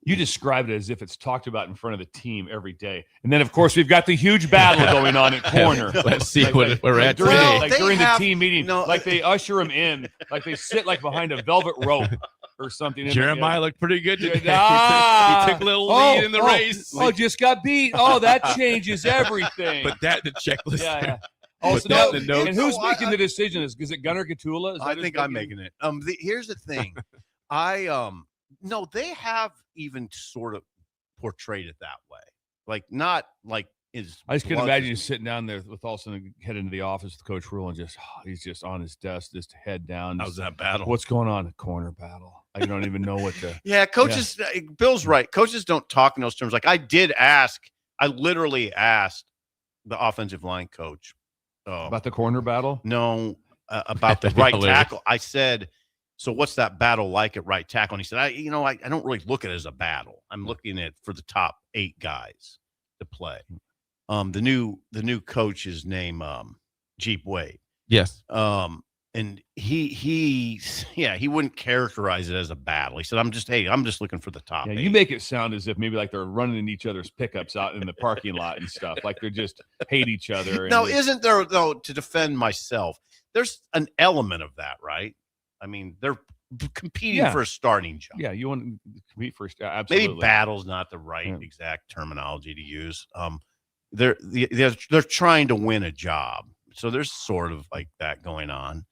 You described it as if it's talked about in front of the team every day. And then, of course, we've got the huge battle going on at corner. Let's see what we're at during, today. During the team meeting, like they usher him in, like they sit like behind a velvet rope or something. Jeremiah looked pretty good today. He took a little lead in the race. Just got beat. Oh, that changes everything. But that the checklist. Yeah. Also, and who's making the decision? Is it Gunnar Gottula? I think I'm making it. Here's the thing. No, they have even sort of portrayed it that way. Like, not like I just couldn't imagine you sitting down there with all of a sudden head into the office with Coach Rule and he's just on his desk, just head down. How's that battle? What's going on? A corner battle. I don't even know what to. Yeah, coaches. Yeah. Bill's right. Coaches don't talk in those terms. Like I literally asked the offensive line coach about the corner battle. No, about the right tackle. I said, so what's that battle like at right tackle? And he said, I don't really look at it as a battle. I'm looking at for the top 8 guys to play. The new coach's name, Jeep Wade. Yes. And he wouldn't characterize it as a battle. He said, I'm just looking for the top 8. You make it sound as if maybe like they're running in each other's pickups out in the parking lot and stuff. Like they just hate each other. No, isn't there though, to defend myself, there's an element of that, right? I mean, they're competing for a starting job. Yeah, you want to compete for absolutely. Maybe battle's not the right exact terminology to use. They're trying to win a job, so there's sort of like that going on.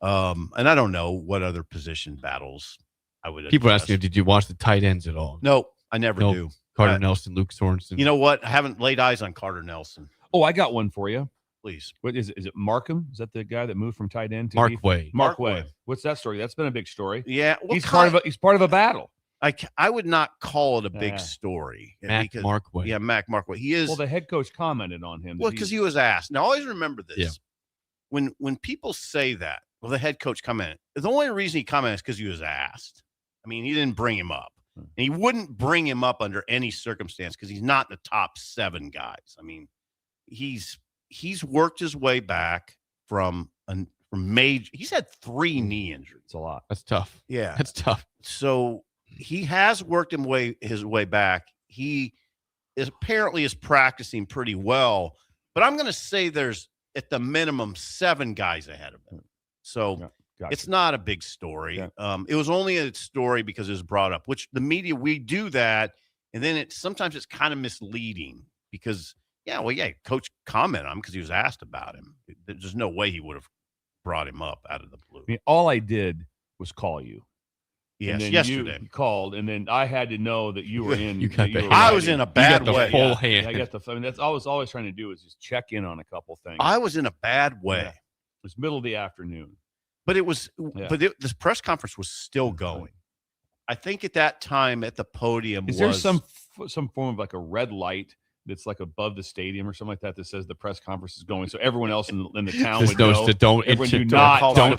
And I don't know what other position battles I would. People ask you, did you watch the tight ends at all? No, I never do. Carter Nelson, Luke Sorensen. You know what? I haven't laid eyes on Carter Nelson. Oh, I got one for you. Please. What is it? Is it Markham? Is that the guy that moved from tight end to Mark Way? Mark Way. What's that story? That's been a big story. Yeah, he's part of a battle. I would not call it a big story. Mark Way. Yeah, Mark Way. He is. Well, the head coach commented on him. Well, because he was asked. Now, always remember this. Yeah. When people say that, well, the head coach commented. The only reason he commented is because he was asked. I mean, he didn't bring him up. And he wouldn't bring him up under any circumstance because he's not the top 7 guys. I mean, he's worked his way back from major. He's had 3 knee injuries. It's a lot. That's tough. Yeah, that's tough. So he has worked his way back. He apparently is practicing pretty well. But I'm going to say there's at the minimum 7 guys ahead of him. So it's not a big story. Yeah. It was only a story because it was brought up. Which the media, we do that, and then sometimes it's kind of misleading because. Yeah, coach commented on him because he was asked about him. There's no way he would have brought him up out of the blue. I mean, all I did was call you. Yes, yesterday. You called, and then I had to know that you were in. I was in a bad way. Full hand. I got the. I mean, that's all I was always trying to do is just check in on a couple things. I was in a bad way. Yeah. It was middle of the afternoon. But it was. Yeah. But this press conference was still going. I think at that time at the podium Is there some form of like a red light that's like above the stadium or something like that says the press conference is going, so everyone else in the town would know. Don't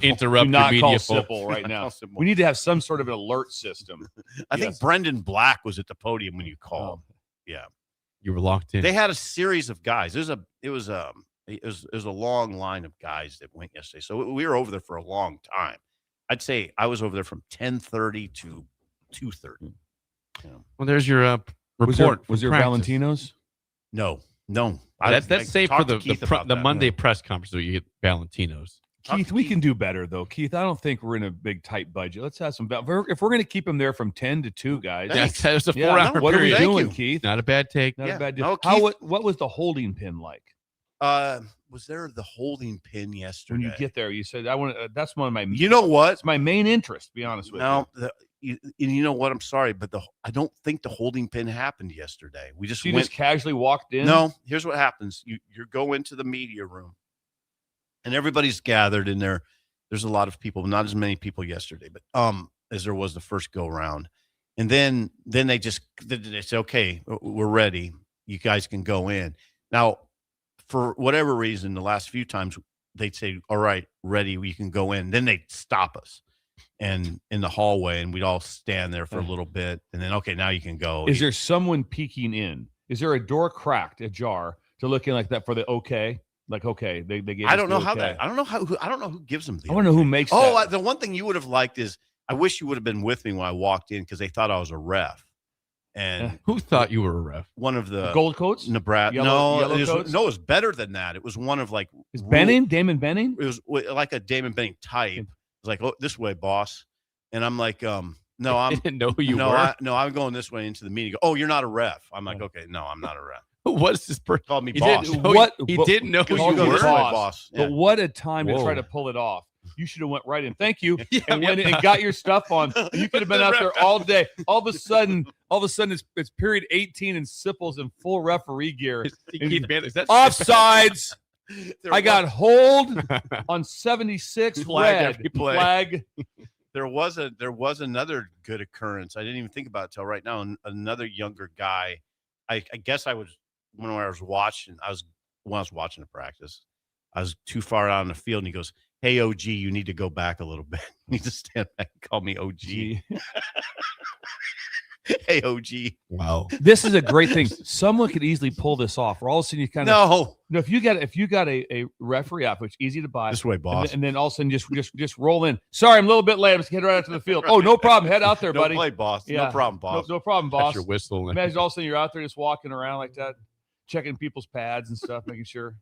interrupt your media. Sipple right now. We need to have some sort of an alert system. I think Brendan Black was at the podium when you called. Yeah, you were locked in. They had a series of guys. It was a long line of guys that went yesterday. So we were over there for a long time. I'd say I was over there from 10:30 to 2:30. Yeah. Well, there's your report. Was there Valentino's? No. That's safe for the Monday press conference where you get Valentino's. Keith, we can do better though. Keith, I don't think we're in a big tight budget. Let's have some. If we're going to keep them there from 10 to 2, guys. That's a 4-hour period. What are we doing, Keith? Not a bad take. Not a bad deal. No, Keith, what was the holding pin like? Was there the holding pin yesterday? When you get there, you said I want. That's one of my. You know what? It's my main interest. To be honest with you. You know what? I'm sorry, but I don't think the holding pin happened yesterday. We just just casually walked in. No, here's what happens: you go into the media room, and everybody's gathered in there. There's a lot of people, not as many people yesterday, but as there was the first go round, and then they say, "Okay, we're ready. You guys can go in." Now, for whatever reason, the last few times they'd say, "All right, ready, we can go in." Then they'd stop us. And in the hallway, and we'd all stand there for a little bit, and then now you can go. Is there someone peeking in? Is there a door cracked, ajar, to look in like that for the okay? Like okay, they gave. I don't know how that. I don't know who gives them. I want to know who makes. that. The one thing you would have liked is I wish you would have been with me when I walked in because they thought I was a ref. And who thought you were a ref? One of the gold coats, Nebraska. Yellow It was better than that. It was one of like Damon Benning. It was like a Damon Benning type. It's like, oh, this way, boss. And I'm like, no, I didn't know who you were. I'm going this way into the meeting. Oh, you're not a ref. I'm like, okay, no, I'm not a ref. What is this person? Called me boss. He didn't know who you were. Boss. Yeah. But what a time to try to pull it off. You should have went right in. Thank you. And went in and got your stuff on. You could have been out there all day. All of a sudden, it's period 18 and Sipple's in full referee gear. Offsides. I got hold on 76 flag. There was another good occurrence. I didn't even think about it till right now. Another younger guy. I guess I was when I was watching the practice. I was too far out in the field, and he goes, "Hey, OG, you need to go back a little bit." You need to stand back and call me OG. Hey, OG. Wow. This is a great thing. Someone could easily pull this off. Or all of a sudden you kind of no. If you got a referee app, which is easy to buy. This way, boss. And then all of a sudden just roll in. Sorry, I'm a little bit late. I'm just heading right out to the field. Oh, no problem. Head out there, buddy. No play, boss. Yeah. No problem, boss. No problem, boss. That's your whistle. Imagine all of a sudden you're out there just walking around like that, checking people's pads and stuff, making sure.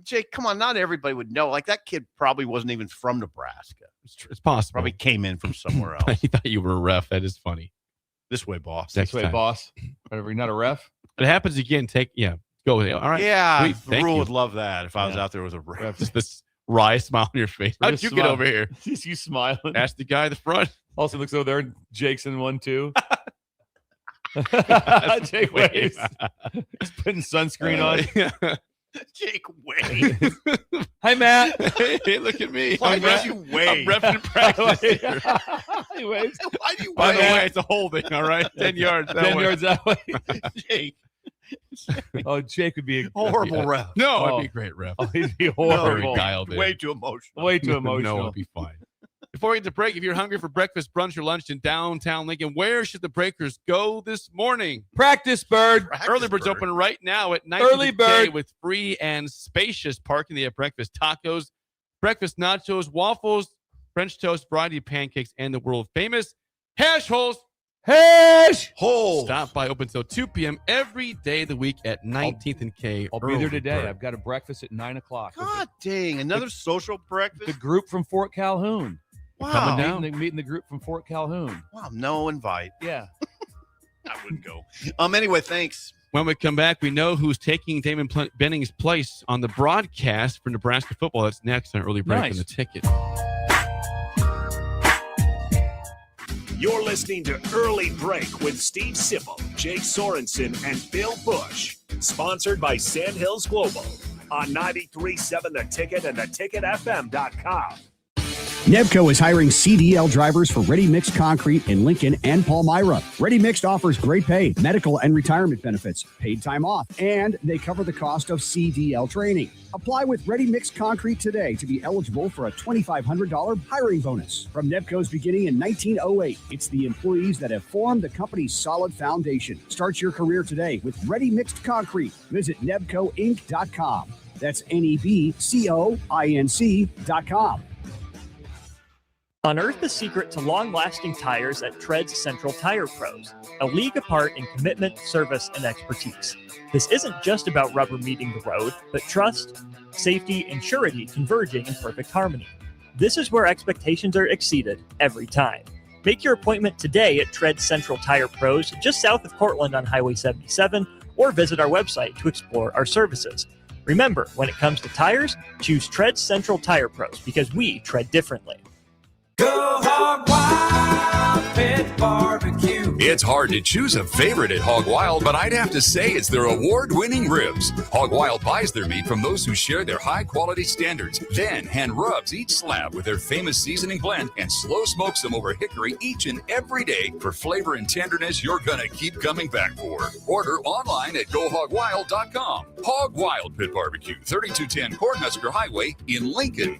Jake, come on. Not everybody would know. Like that kid probably wasn't even from Nebraska. It's possible. Probably came in from somewhere else. He thought you were a ref. That is funny. This way, boss. This way, boss. Whatever, you're not a ref. It happens again. Go with it. All right. Yeah, the rule would love that if I was out there with a ref. Just this wry smile on your face. How'd you get over here? You smiling. Ask the guy at the front. Also looks over there. Jake's in one too. Jake waves. He's putting sunscreen on. Jake waves. Hi, Matt. Hey, look at me. Why do you wave? I'm repping practice. He waves. Why do you wave? By the way, it's a holding. All right, 10 yards. 10 yards that way. Jake. Oh, Jake would be a horrible ref. No, it'd be a great ref. Oh, he'd be horrible. Way too emotional. Way too emotional. No, it'd be fine. Before we get to break, if you're hungry for breakfast, brunch, or lunch in downtown Lincoln, where should the Breakers go this morning? Practice Bird. Early Bird's open right now at 9 Early Bird with free and spacious parking. They have breakfast tacos, breakfast nachos, waffles, French toast, variety of pancakes, and the world famous hash holes. Hash holes. Stop by open till 2 p.m. every day of the week at 19th and K. I'll be there today. I've got a breakfast at 9 o'clock. God dang, another social breakfast? The group from Fort Calhoun. Wow. Coming down. Meeting the group from Fort Calhoun. Wow, no invite. Yeah. I wouldn't go. Anyway, thanks. When we come back, we know who's taking Damon Benning's place on the broadcast for Nebraska football. That's next on Early Break on the Ticket. You're listening to Early Break with Steve Sipple, Jake Sorensen, and Bill Busch. Sponsored by Sandhills Global on 93.7 The Ticket and theticketfm.com. Nebco is hiring CDL drivers for Ready Mixed Concrete in Lincoln and Palmyra. Ready Mixed offers great pay, medical and retirement benefits, paid time off, and they cover the cost of CDL training. Apply with Ready Mixed Concrete today to be eligible for a $2,500 hiring bonus. From Nebco's beginning in 1908, it's the employees that have formed the company's solid foundation. Start your career today with Ready Mixed Concrete. Visit nebcoinc.com. That's NEBCOINC.com. Unearth the secret to long-lasting tires at Tread's Central Tire Pros, a league apart in commitment, service, and expertise. This isn't just about rubber meeting the road, but trust, safety, and surety converging in perfect harmony. This is where expectations are exceeded every time. Make your appointment today at Tread's Central Tire Pros, just south of Cortland on Highway 77, or visit our website to explore our services. Remember, when it comes to tires, choose Tread's Central Tire Pros because we tread differently. Go Hog Wild Pit Barbecue. It's hard to choose a favorite at Hog Wild, but I'd have to say it's their award-winning ribs. Hog Wild buys their meat from those who share their high-quality standards, then hand rubs each slab with their famous seasoning blend and slow smokes them over hickory each and every day for flavor and tenderness you're gonna keep coming back for. Order online at GoHogWild.com. Hog Wild Pit Barbecue, 3210 Cornhusker Highway in Lincoln.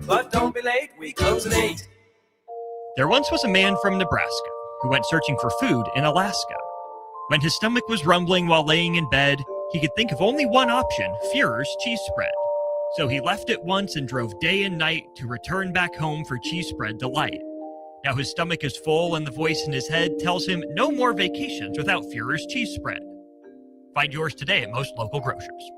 But don't be late, we close at 8. There once was a man from Nebraska who went searching for food in Alaska. When his stomach was rumbling while laying in bed, he could think of only one option, Führer's cheese spread. So he left it once and drove day and night to return back home for cheese spread delight. Now his stomach is full and the voice in his head tells him no more vacations without Führer's cheese spread. Find yours today at most local grocers.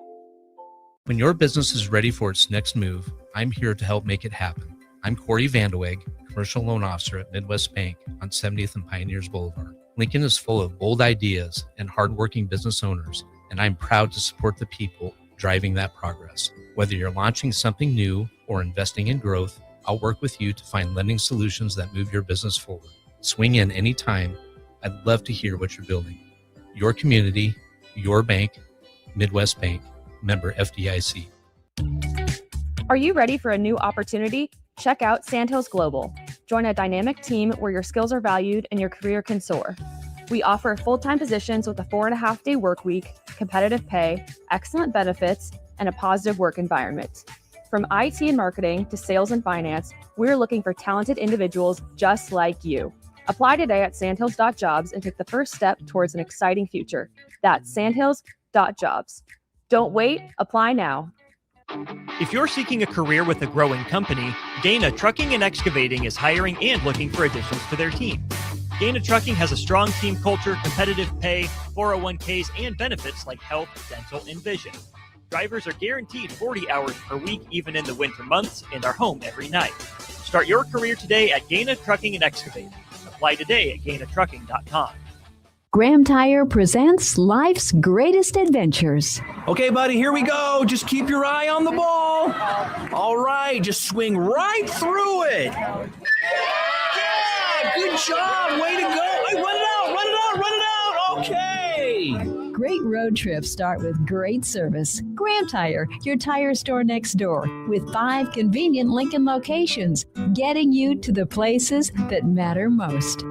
When your business is ready for its next move, I'm here to help make it happen. I'm Corey Vandeweghe, Commercial Loan Officer at Midwest Bank on 70th and Pioneers Boulevard. Lincoln is full of bold ideas and hardworking business owners, and I'm proud to support the people driving that progress. Whether you're launching something new or investing in growth, I'll work with you to find lending solutions that move your business forward. Swing in anytime. I'd love to hear what you're building. Your community, your bank, Midwest Bank, member FDIC. Are you ready for a new opportunity? Check out Sandhills Global. Join a dynamic team where your skills are valued and your career can soar. We offer full-time positions with a 4.5-day work week, competitive pay, excellent benefits, and a positive work environment. From IT and marketing to sales and finance, we're looking for talented individuals just like you. Apply today at sandhills.jobs and take the first step towards an exciting future. That's sandhills.jobs. Don't wait, apply now. If you're seeking a career with a growing company, Gaina Trucking and Excavating is hiring and looking for additions to their team. Gaina Trucking has a strong team culture, competitive pay, 401ks, and benefits like health, dental, and vision. Drivers are guaranteed 40 hours per week, even in the winter months, and are home every night. Start your career today at Gaina Trucking and Excavating. Apply today at GainaTrucking.com. Graham Tire presents life's greatest adventures. Okay, buddy, here we go. Just keep your eye on the ball. All right, just swing right through it. Yeah, good job. Way to go. Hey, run it out. Okay. Great road trips start with great service. Graham Tire, your tire store next door, with 5 convenient Lincoln locations, getting you to the places that matter most.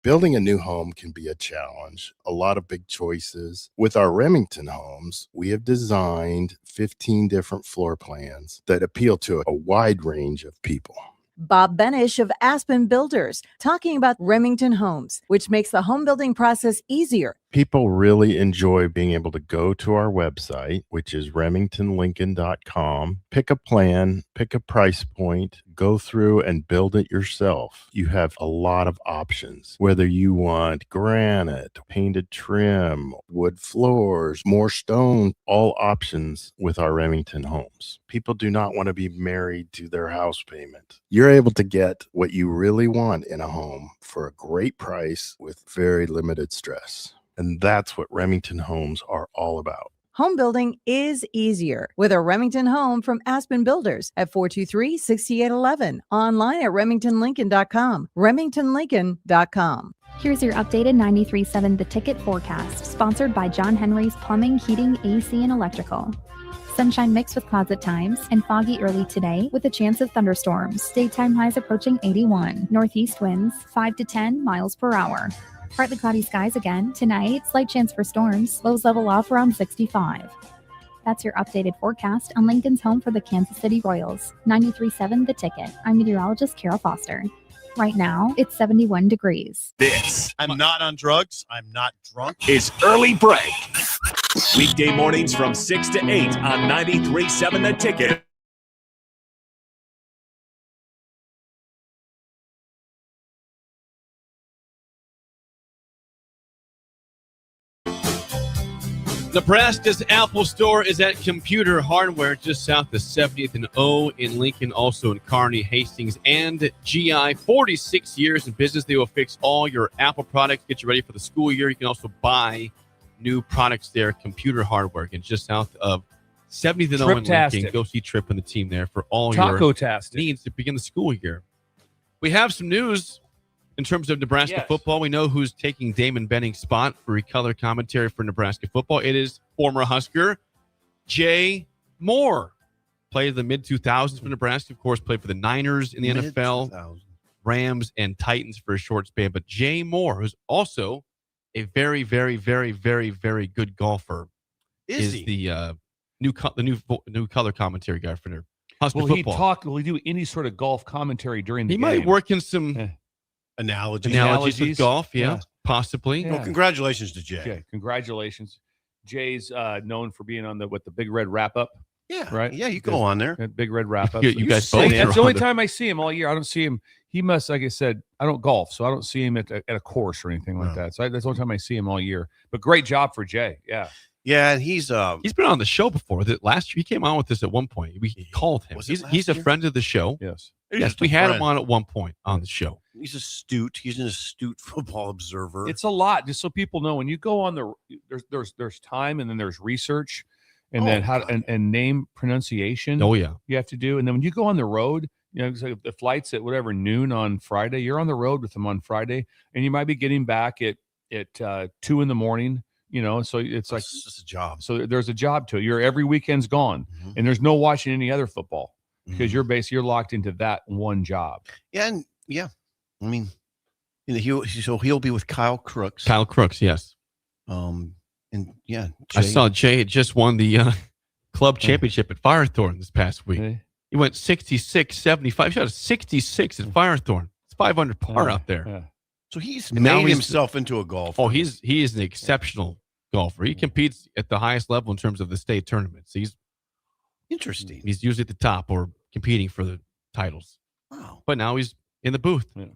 Building a new home can be a challenge, a lot of big choices. With our Remington homes, we have designed 15 different floor plans that appeal to a wide range of people. Bob Benish of Aspen Builders, talking about Remington Homes, which makes the home building process easier. People really enjoy being able to go to our website, which is remingtonlincoln.com, pick a plan, pick a price point, go through and build it yourself. You have a lot of options, whether you want granite, painted trim, wood floors, more stone, all options with our Remington homes. People do not want to be married to their house payment. You're able to get what you really want in a home for a great price with very limited stress. And that's what Remington homes are all about. Home building is easier with a Remington home from Aspen Builders at 423-6811. Online at remingtonlincoln.com. remingtonlincoln.com. Here's your updated 93.7 The Ticket forecast, sponsored by John Henry's Plumbing, Heating, AC, and Electrical. Sunshine mixed with cloud times and foggy early today with a chance of thunderstorms. Daytime highs approaching 81. Northeast winds 5 to 10 miles per hour. Partly cloudy skies again. Tonight, slight chance for storms. Lows level off around 65. That's your updated forecast on Lincoln's home for the Kansas City Royals. 93.7 The Ticket. I'm meteorologist Carol Foster. Right now, it's 71 degrees. This I'm not on drugs. I'm not drunk. is Early Break. Weekday mornings from 6 to 8 on 93.7 The Ticket. Nebraska's Apple Store is at Computer Hardware just south of 70th and O in Lincoln, also in Kearney, Hastings, and GI. 46 years in business. They will fix all your Apple products, get you ready for the school year. You can also buy new products there. Computer Hardware, again, just south of 70th and O in Lincoln. Go see Trip and the team there for all your needs to begin the school year. We have some news. In terms of Nebraska football, we know who's taking Damon Benning's spot for color commentary for Nebraska football. It is former Husker Jay Moore. Played the mid-2000s for Nebraska. Of course, played for the Niners in the NFL, Rams, and Titans for a short span. But Jay Moore, who's also a very, very, very, very, very good golfer, is the new color commentary guy for Husker football. Will he do any sort of golf commentary during the game? He might work in some... Analogies with golf, possibly. Well, congratulations to Jay. Okay, congratulations. Jay's known for being on the big red wrap up. Yeah, right. Yeah, you go on there. That big red wrap up. You guys both. That's the only time I see him all year. I don't see him. He must, like I said, I don't golf, so I don't see him at a course or anything like that. So that's the only time I see him all year. But great job for Jay. Yeah. Yeah, and he's been on the show before. Last year he came on with us at one point. We called him. He's a friend of the show. Yes. Yes, we had him on at one point on the show. He's astute. He's an astute football observer. It's a lot, just so people know. When you go on there's time, and then there's research, and then and name pronunciation. Oh yeah, you have to do. And then when you go on the road, so the flight's at whatever noon on Friday. You're on the road with them on Friday, and you might be getting back at 2 in the morning. So it's like it's just a job. So there's a job to it. Every weekend's gone, and there's no watching any other football because you're locked into that one job. Yeah, and I mean, he'll be with Kyle Crooks. Kyle Crooks, yes. And Jay. I saw Jay had just won the club championship at Firethorn this past week. Hey. He went 66-75. He shot a 66 at Firethorn. It's 500 par out there. Yeah. So he's made himself into a golfer. Oh, he is an exceptional golfer. He competes at the highest level in terms of the state tournaments. He's interesting. He's usually at the top or competing for the titles. Wow. But now he's in the booth. Yeah.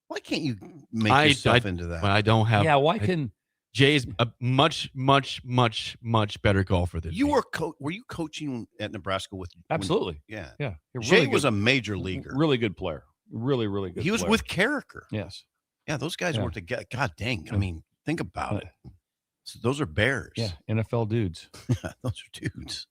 Why can't you make yourself into that? I don't have. Yeah, why can Jay's a much, much, much, much better golfer than you me. were you coaching at Nebraska with? Absolutely. Yeah. Jay was a major leaguer. Really good player. Really, really good. He was with Carricker. Yes. Yeah, those guys were together. God dang. I mean, think about it. So those are Bears. Yeah, NFL dudes. Those are dudes.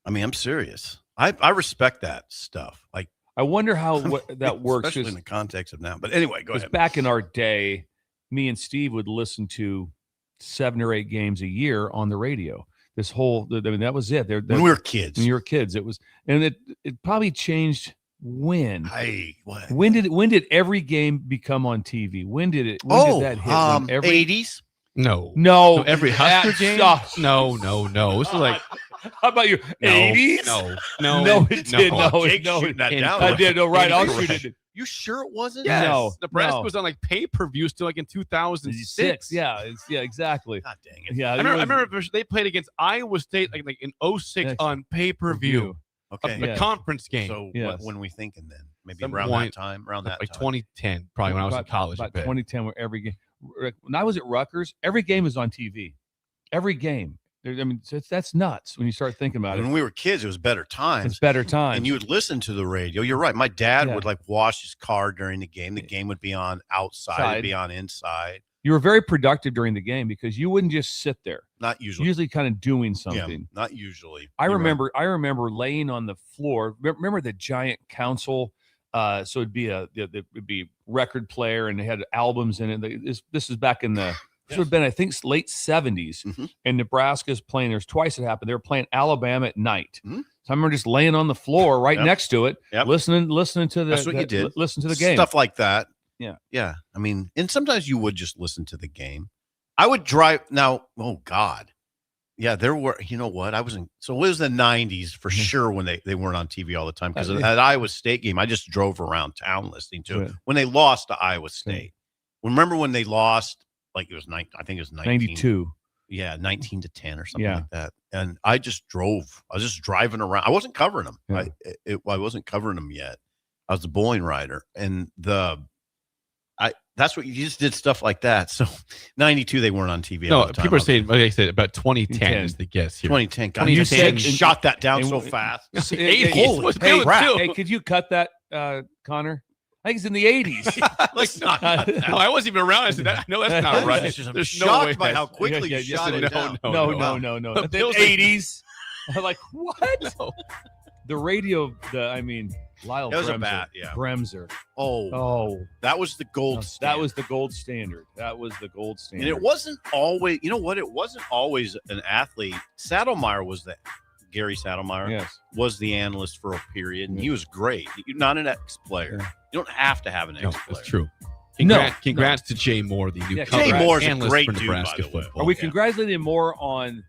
I mean, I'm serious. I respect that stuff. Like, I wonder how that works, especially in the context of now. But anyway, go ahead. Back in our day, me and Steve would listen to 7 or 8 games a year on the radio. That was it. When we were kids. When you were kids, it was, and it probably changed. When? What? When did every game become on TV? When did that hit? 80s? No. So every Husker game? No. This is like. How about you? 80s? No, it did. I did. No, right. I'll shoot it. You sure it wasn't? Yes. No. Nebraska was on like pay-per-view still like in 2006. Yeah, exactly. God dang it. Yeah, I remember they played against Iowa State like in 06 on pay-per-view. Okay. A conference game. So when are we thinking then? Maybe Some around point, that time? Around that like time? 2010, probably when I was in college. About 2010, where every game. When I was at Rutgers, every game was on TV. Every game. I mean, that's nuts when you start thinking about it. When we were kids, it was better times. It's better times. And you would listen to the radio. You're right. My dad would like wash his car during the game. The game would be on outside, it'd be on inside. You were very productive during the game because you wouldn't just sit there. Not usually. Usually kind of doing something. Yeah, not usually. I remember laying on the floor. Remember the giant console? So it'd be record player and they had albums in it. This is back in the This would have been, I think, late 70s, and Nebraska's playing. There's twice it happened. They were playing Alabama at night. So I remember just laying on the floor right next to it, listening to the. That's what you did. Listen to the game. Stuff like that. Yeah. Yeah. I mean, and sometimes you would just listen to the game. I would drive now. Oh God. Yeah, there were, you know what? So it was the 90s for sure when they weren't on TV all the time, because at Iowa State game, I just drove around town listening to it when they lost to Iowa State. Remember when they lost, like it was I think it was 92. Yeah, 19-10 or something like that. And I just drove. I was just driving around. I wasn't covering them. Yeah. I wasn't covering them yet. I was the bowling rider. And that's what you just did, stuff like that. So 92, they weren't on TV. No, all the time. people are saying, like I said, about 2010 is the guess here. 2010. God, you said shot that down so fast. 80s. Hey, could you cut that, Connor? I think it's in the 80s. Let's not. No, I wasn't even around. I said, no, that's not right. I'm shocked by how quickly you shot it down. No. The 80s. I'm like, what? No. The radio, Lyle That was Bremser. a bat, Bremser. Oh, that was the gold standard. That was the gold standard. And it wasn't always, you know what? It wasn't always an athlete. Saddlemeyer was Gary Saddlemeyer was the analyst for a period, and he was great. You're not an ex-player. Yeah. You don't have to have an ex-player. That's true. Congrats to Jay Moore, the new Jay Moore's a analyst great for dude, Nebraska by the way. football. Are we congratulating him more on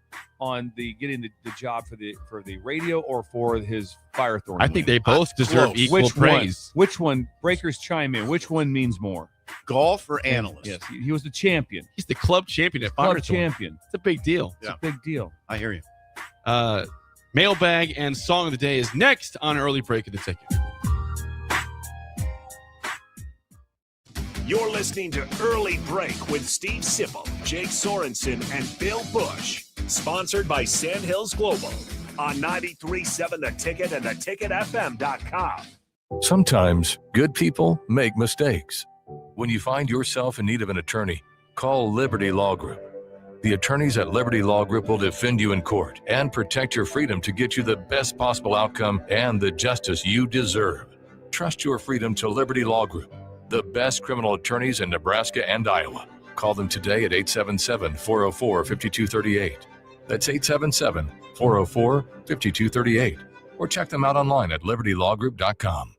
getting the job for the radio or for his Firethorn? I think they both deserve equal praise. Which one? Breakers chime in. Which one means more? Golf or analyst? Yes, he was the champion. He's the club champion at Club Firethorn. champion. It's a big deal. It's a big deal. I hear you. Mailbag and song of the day is next on Early Break of the Ticket. You're listening to Early Break with Steve Sipple, Jake Sorensen, and Bill Busch. Sponsored by Sandhills Global on 93.7 The Ticket and theticketfm.com. Sometimes good people make mistakes. When you find yourself in need of an attorney, call Liberty Law Group. The attorneys at Liberty Law Group will defend you in court and protect your freedom to get you the best possible outcome and the justice you deserve. Trust your freedom to Liberty Law Group, the best criminal attorneys in Nebraska and Iowa. Call them today at 877-404-5238. That's 877-404-5238. Or check them out online at libertylawgroup.com.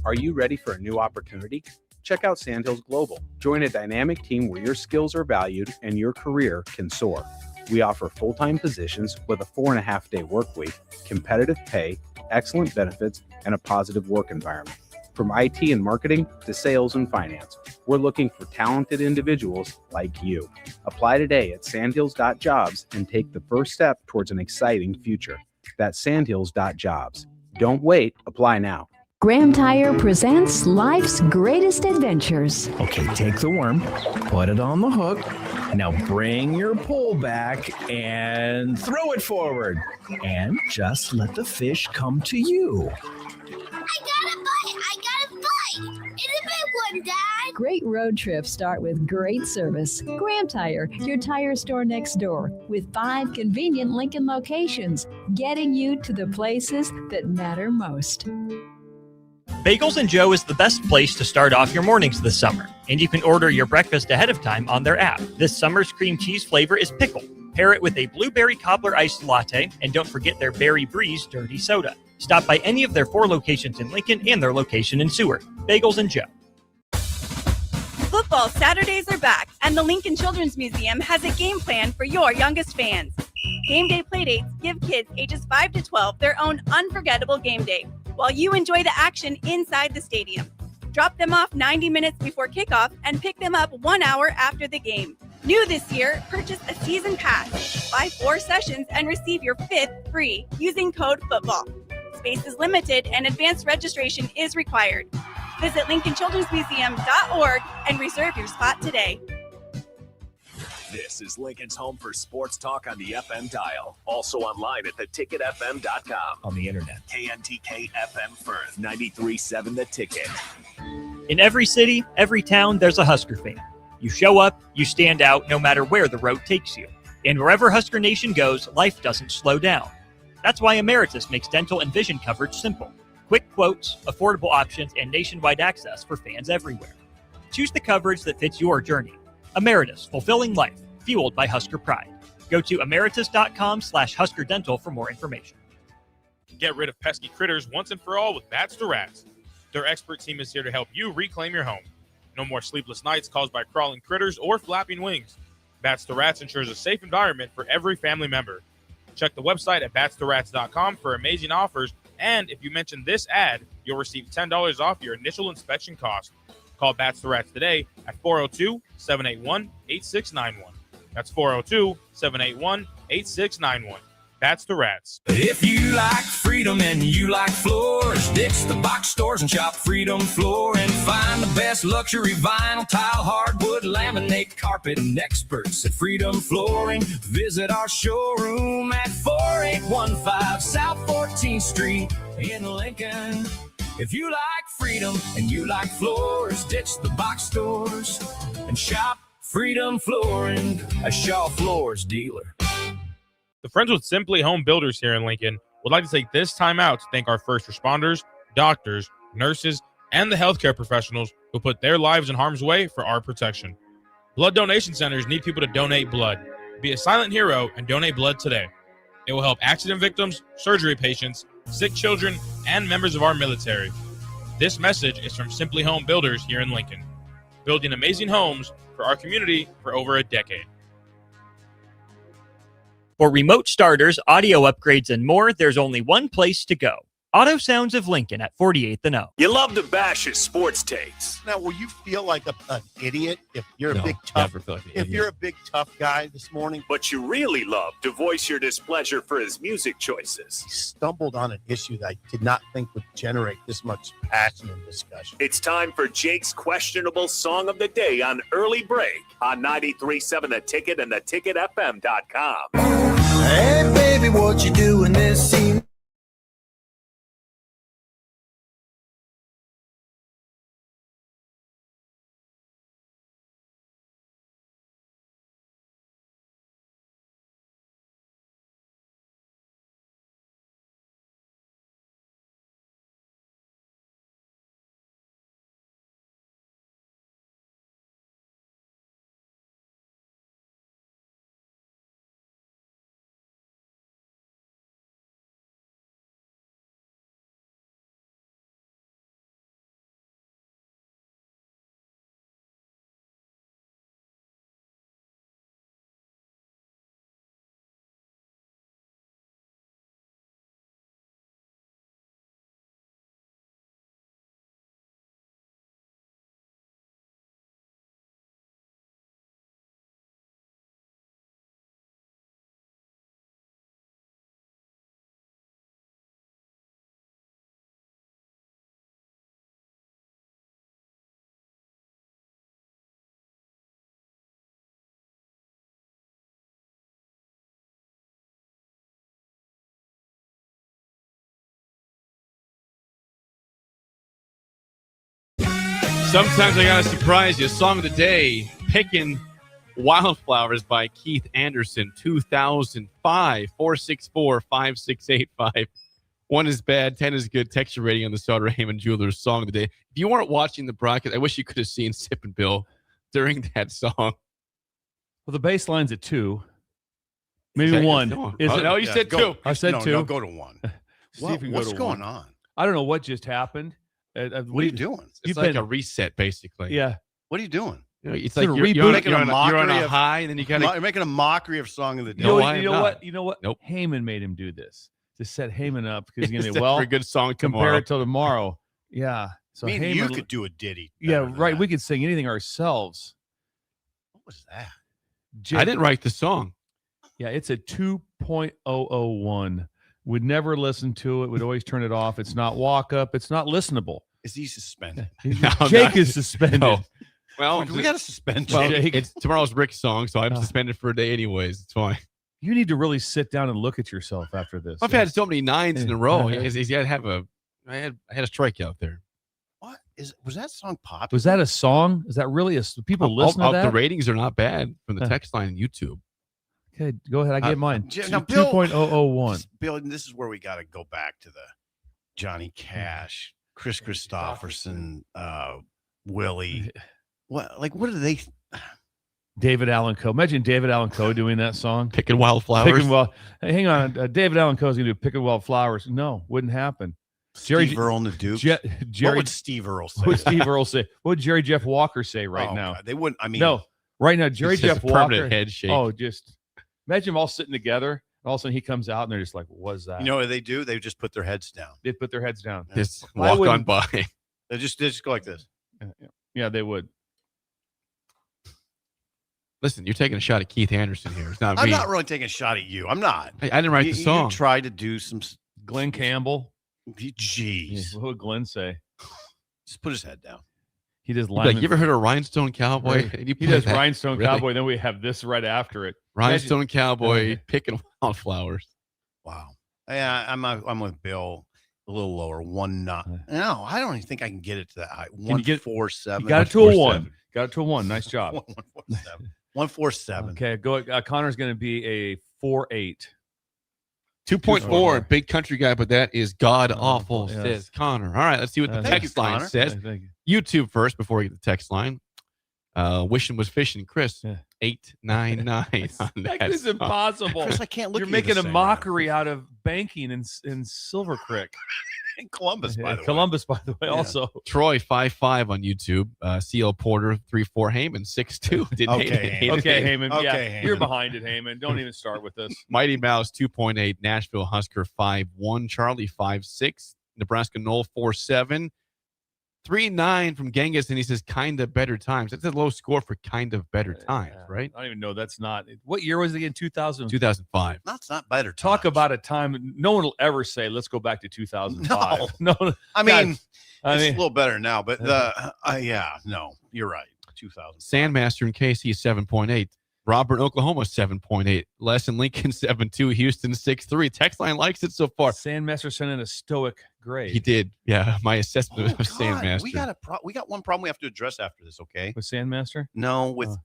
Are you ready for a new opportunity? Check out Sandhills Global. Join a dynamic team where your skills are valued and your career can soar. We offer full-time positions with a 4.5-day work week, competitive pay, excellent benefits, and a positive work environment. From IT and marketing to sales and finance, we're looking for talented individuals like you. Apply today at sandhills.jobs and take the first step towards an exciting future. That's sandhills.jobs. Don't wait. Apply now. Graham Tire presents life's greatest adventures. Okay, take the worm, put it on the hook. Now bring your pole back and throw it forward. And just let the fish come to you. I got a bite! It's a big one, Dad! Great road trips start with great service. Graham Tire, your tire store next door, with 5 convenient Lincoln locations, getting you to the places that matter most. Bagels and Joe is the best place to start off your mornings this summer, and you can order your breakfast ahead of time on their app. This summer's cream cheese flavor is pickle. Pair it with a blueberry cobbler iced latte, and don't forget their Berry Breeze dirty soda. Stop by any of their 4 locations in Lincoln and their location in Seward. Bagels and Joe. Football Saturdays are back, and the Lincoln Children's Museum has a game plan for your youngest fans. Game day playdates give kids ages 5 to 12 their own unforgettable game day, while you enjoy the action inside the stadium. Drop them off 90 minutes before kickoff and pick them up 1 hour after the game. New this year, purchase a season pass. Buy 4 sessions and receive your 5th free using code FOOTBALL. Space is limited and advanced registration is required. Visit LincolnChildren'sMuseum.org and reserve your spot today. This is Lincoln's home for sports talk on the FM dial. Also online at theticketfm.com. On the internet. KNTK FM Firth, 93.7 The Ticket. In every city, every town, there's a Husker fan. You show up, you stand out no matter where the road takes you. And wherever Husker Nation goes, life doesn't slow down. That's why Emeritus makes dental and vision coverage simple. Quick quotes, affordable options, and nationwide access for fans everywhere. Choose the coverage that fits your journey. Emeritus, fulfilling life, fueled by Husker pride. Go to emeritus.com/Husker Dental for more information. Get rid of pesky critters once and for all with Bats to Rats. Their expert team is here to help you reclaim your home. No more sleepless nights caused by crawling critters or flapping wings. Bats to Rats ensures a safe environment for every family member. Check the website at batstoRats.com for amazing offers, and if you mention this ad, you'll receive $10 off your initial inspection cost. Call Bats to Rats today at 402-781-8691. That's 402-781-8691. Bats to Rats. If you like freedom and you like floors, ditch the box stores and shop Freedom Floor and find the best luxury vinyl, tile, hardwood, laminate, carpet, and experts at Freedom Flooring. Visit our showroom at 4815 South 14th Street in Lincoln. If you like freedom and you like floors, ditch the box stores and shop Freedom Flooring, a Shaw Floors dealer. The Friends with Simply Home Builders here in Lincoln would like to take this time out to thank our first responders, doctors, nurses, and the healthcare professionals who put their lives in harm's way for our protection. Blood donation centers need people to donate blood. Be a silent hero and donate blood today. It will help accident victims, surgery patients, sick children, and members of our military. This message is from Simply Home Builders here in Lincoln, building amazing homes for our community for over a decade. For remote starters, audio upgrades, and more, there's only one place to go. Auto Sounds of Lincoln at 48th and O. You love to bash his sports takes. Now, will you feel like an idiot if you're No, a big tough? never feel like an if idiot. you're a big tough guy this morning, But you really love to voice your displeasure for his music choices. he stumbled on an issue that I did not think would generate this much passion and discussion. It's time for Jake's questionable song of the day on Early Break on 93.7 The Ticket and theticketfm.com. Hey, baby, what you doing this scene? Sometimes I gotta surprise you. Song of the day, Picking Wildflowers by Keith Anderson, 2005, 464-5685. 1 is bad, 10 is good. Texture rating on the Sauter Heyman Jewelers Song of the Day. If you weren't watching the broadcast, I wish you could have seen Sip and Bill during that song. Well, the bass line's at 2. Maybe Okay, 1. no. Is Oh, it? no, you said 2. I said no, 2. No, go to 1. See if we can go What's to going 1. on? I don't know what just happened. What are you doing? It's like a reset, basically. Yeah. What are you doing? You know, it's Sort like of you're making a on mockery you're on a of- high, and then you kind You're of making a mockery of Song of the Day. No, I am not. You know what? Nope. Heyman made him do this to set Heyman up because he's It's gonna a good song compare tomorrow. it till tomorrow. Yeah. So Me and Heyman, you could do a ditty. yeah, better than right. that. We could sing anything ourselves. What was that? I didn't write the song. Yeah, it's a 2.001. Would never listen to it. Would always turn it off. It's not walk up. It's not listenable. Is he suspended? No, Jake no. is suspended. No. Well, we got to suspend well, Jake. it's tomorrow's Rick's song, so I'm suspended for a day anyways. It's fine. You need to really sit down and look at yourself after this. I've had so many 9s in a row. I had a strikeout there. What was that song popular? Was that a song? Is that really a people listen to that? The ratings are not bad from the text line on YouTube. Okay, go ahead. I get mine. Now, Bill, 2.001. Bill, and this is where we got to go back to the Johnny Cash, Chris Christopherson, Willie. What do they? David Allan Coe. Imagine David Allan Coe doing that song. Picking Wildflowers. Hey, hang on. David Allan Coe is going to do Picking Wildflowers. No, wouldn't happen. Steve Earle and the Dukes. What would Steve Earle say? What would Steve Earle say? What would Jerry Jeff Walker say right now? God, they wouldn't. I mean, no. Right now, Jerry Jeff Walker. Permanent head shake. Oh, just imagine them all sitting together. All of a sudden, he comes out and they're just like, "What was that?" You know what they do? They just put their heads down. They put their heads down. Just walk on by. They just go like this. Yeah, they would. Listen, you're taking a shot at Keith Anderson here. It's not me. I'm not really taking a shot at you. I'm not. I didn't write the song. You tried to do some. Glenn Campbell. Jeez. What would Glenn say? Just put his head down. He does. Like, you ever heard of Rhinestone Cowboy? He does Rhinestone Cowboy. Then we have this right after it. Rhinestone Cowboy picking wildflowers. Wow. Yeah, I'm with Bill. A little lower. 1 knot. No, I don't even think I can get it to that high. 147. You got it to a 1. Got it to a 1. Nice job. 147. 147. Okay, go. Connor's going to be a 4.8. 2.4, big country guy, but that is god awful, says Connor. All right, let's see what the text line says. YouTube first before we get the text line. Wishing was fishing, Chris. 899. That is impossible. Chris, I can't look. You're at making you a mockery out of banking in Silver Creek. In Columbus, by the way. Columbus, by the way, also. Troy 5.5 on YouTube. CL Porter 3.4. Heyman 6.2. Okay, Heyman. Okay, Yeah, Heyman. you're behind it, Heyman. Don't even start with this. Mighty Mouse 2.8. Nashville Husker 5.1. Charlie 5.6. Nebraska Knoll 4.7. 3.9 from Genghis, and he says kind of better times. That's a low score for kind of better times, right? I don't even know. That's not. What year was it again? 2005. That's not better. Talk about a time. No one will ever say, "Let's go back to 2005." No. I mean, it's a little better now, but no, you're right. 2000. Sandmaster in KC 7.8. Robert, Oklahoma 7.8. Les in Lincoln 7.2. Houston 6.3. Text line likes it so far. Sandmaster sent in a stoic grade. He did. Yeah, my assessment of Sandmaster. We got one problem we have to address after this. Okay, with Sandmaster? No, with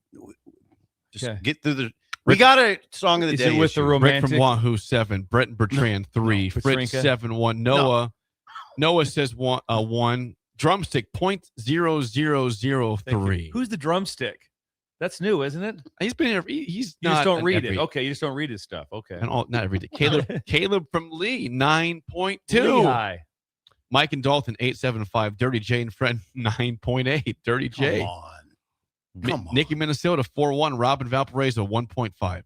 just get through the. We got a song of the day with the romantic. Rick from Wahoo 7. Brett and Bertrand 3. Fritz 7.1. Noah says 1. Drumstick 0.0003. Who's the drumstick? That's new, isn't it? He's been here. He's you not just don't read it. Okay, you just don't read his stuff. Okay, and not every day. Caleb from Lee 9.2. Lehigh. Mike and Dalton 8.75. Dirty J and Friend 9.8. Dirty J. Come on. Nikki Minnesota 4.1. Robin Valparaiso 1.5.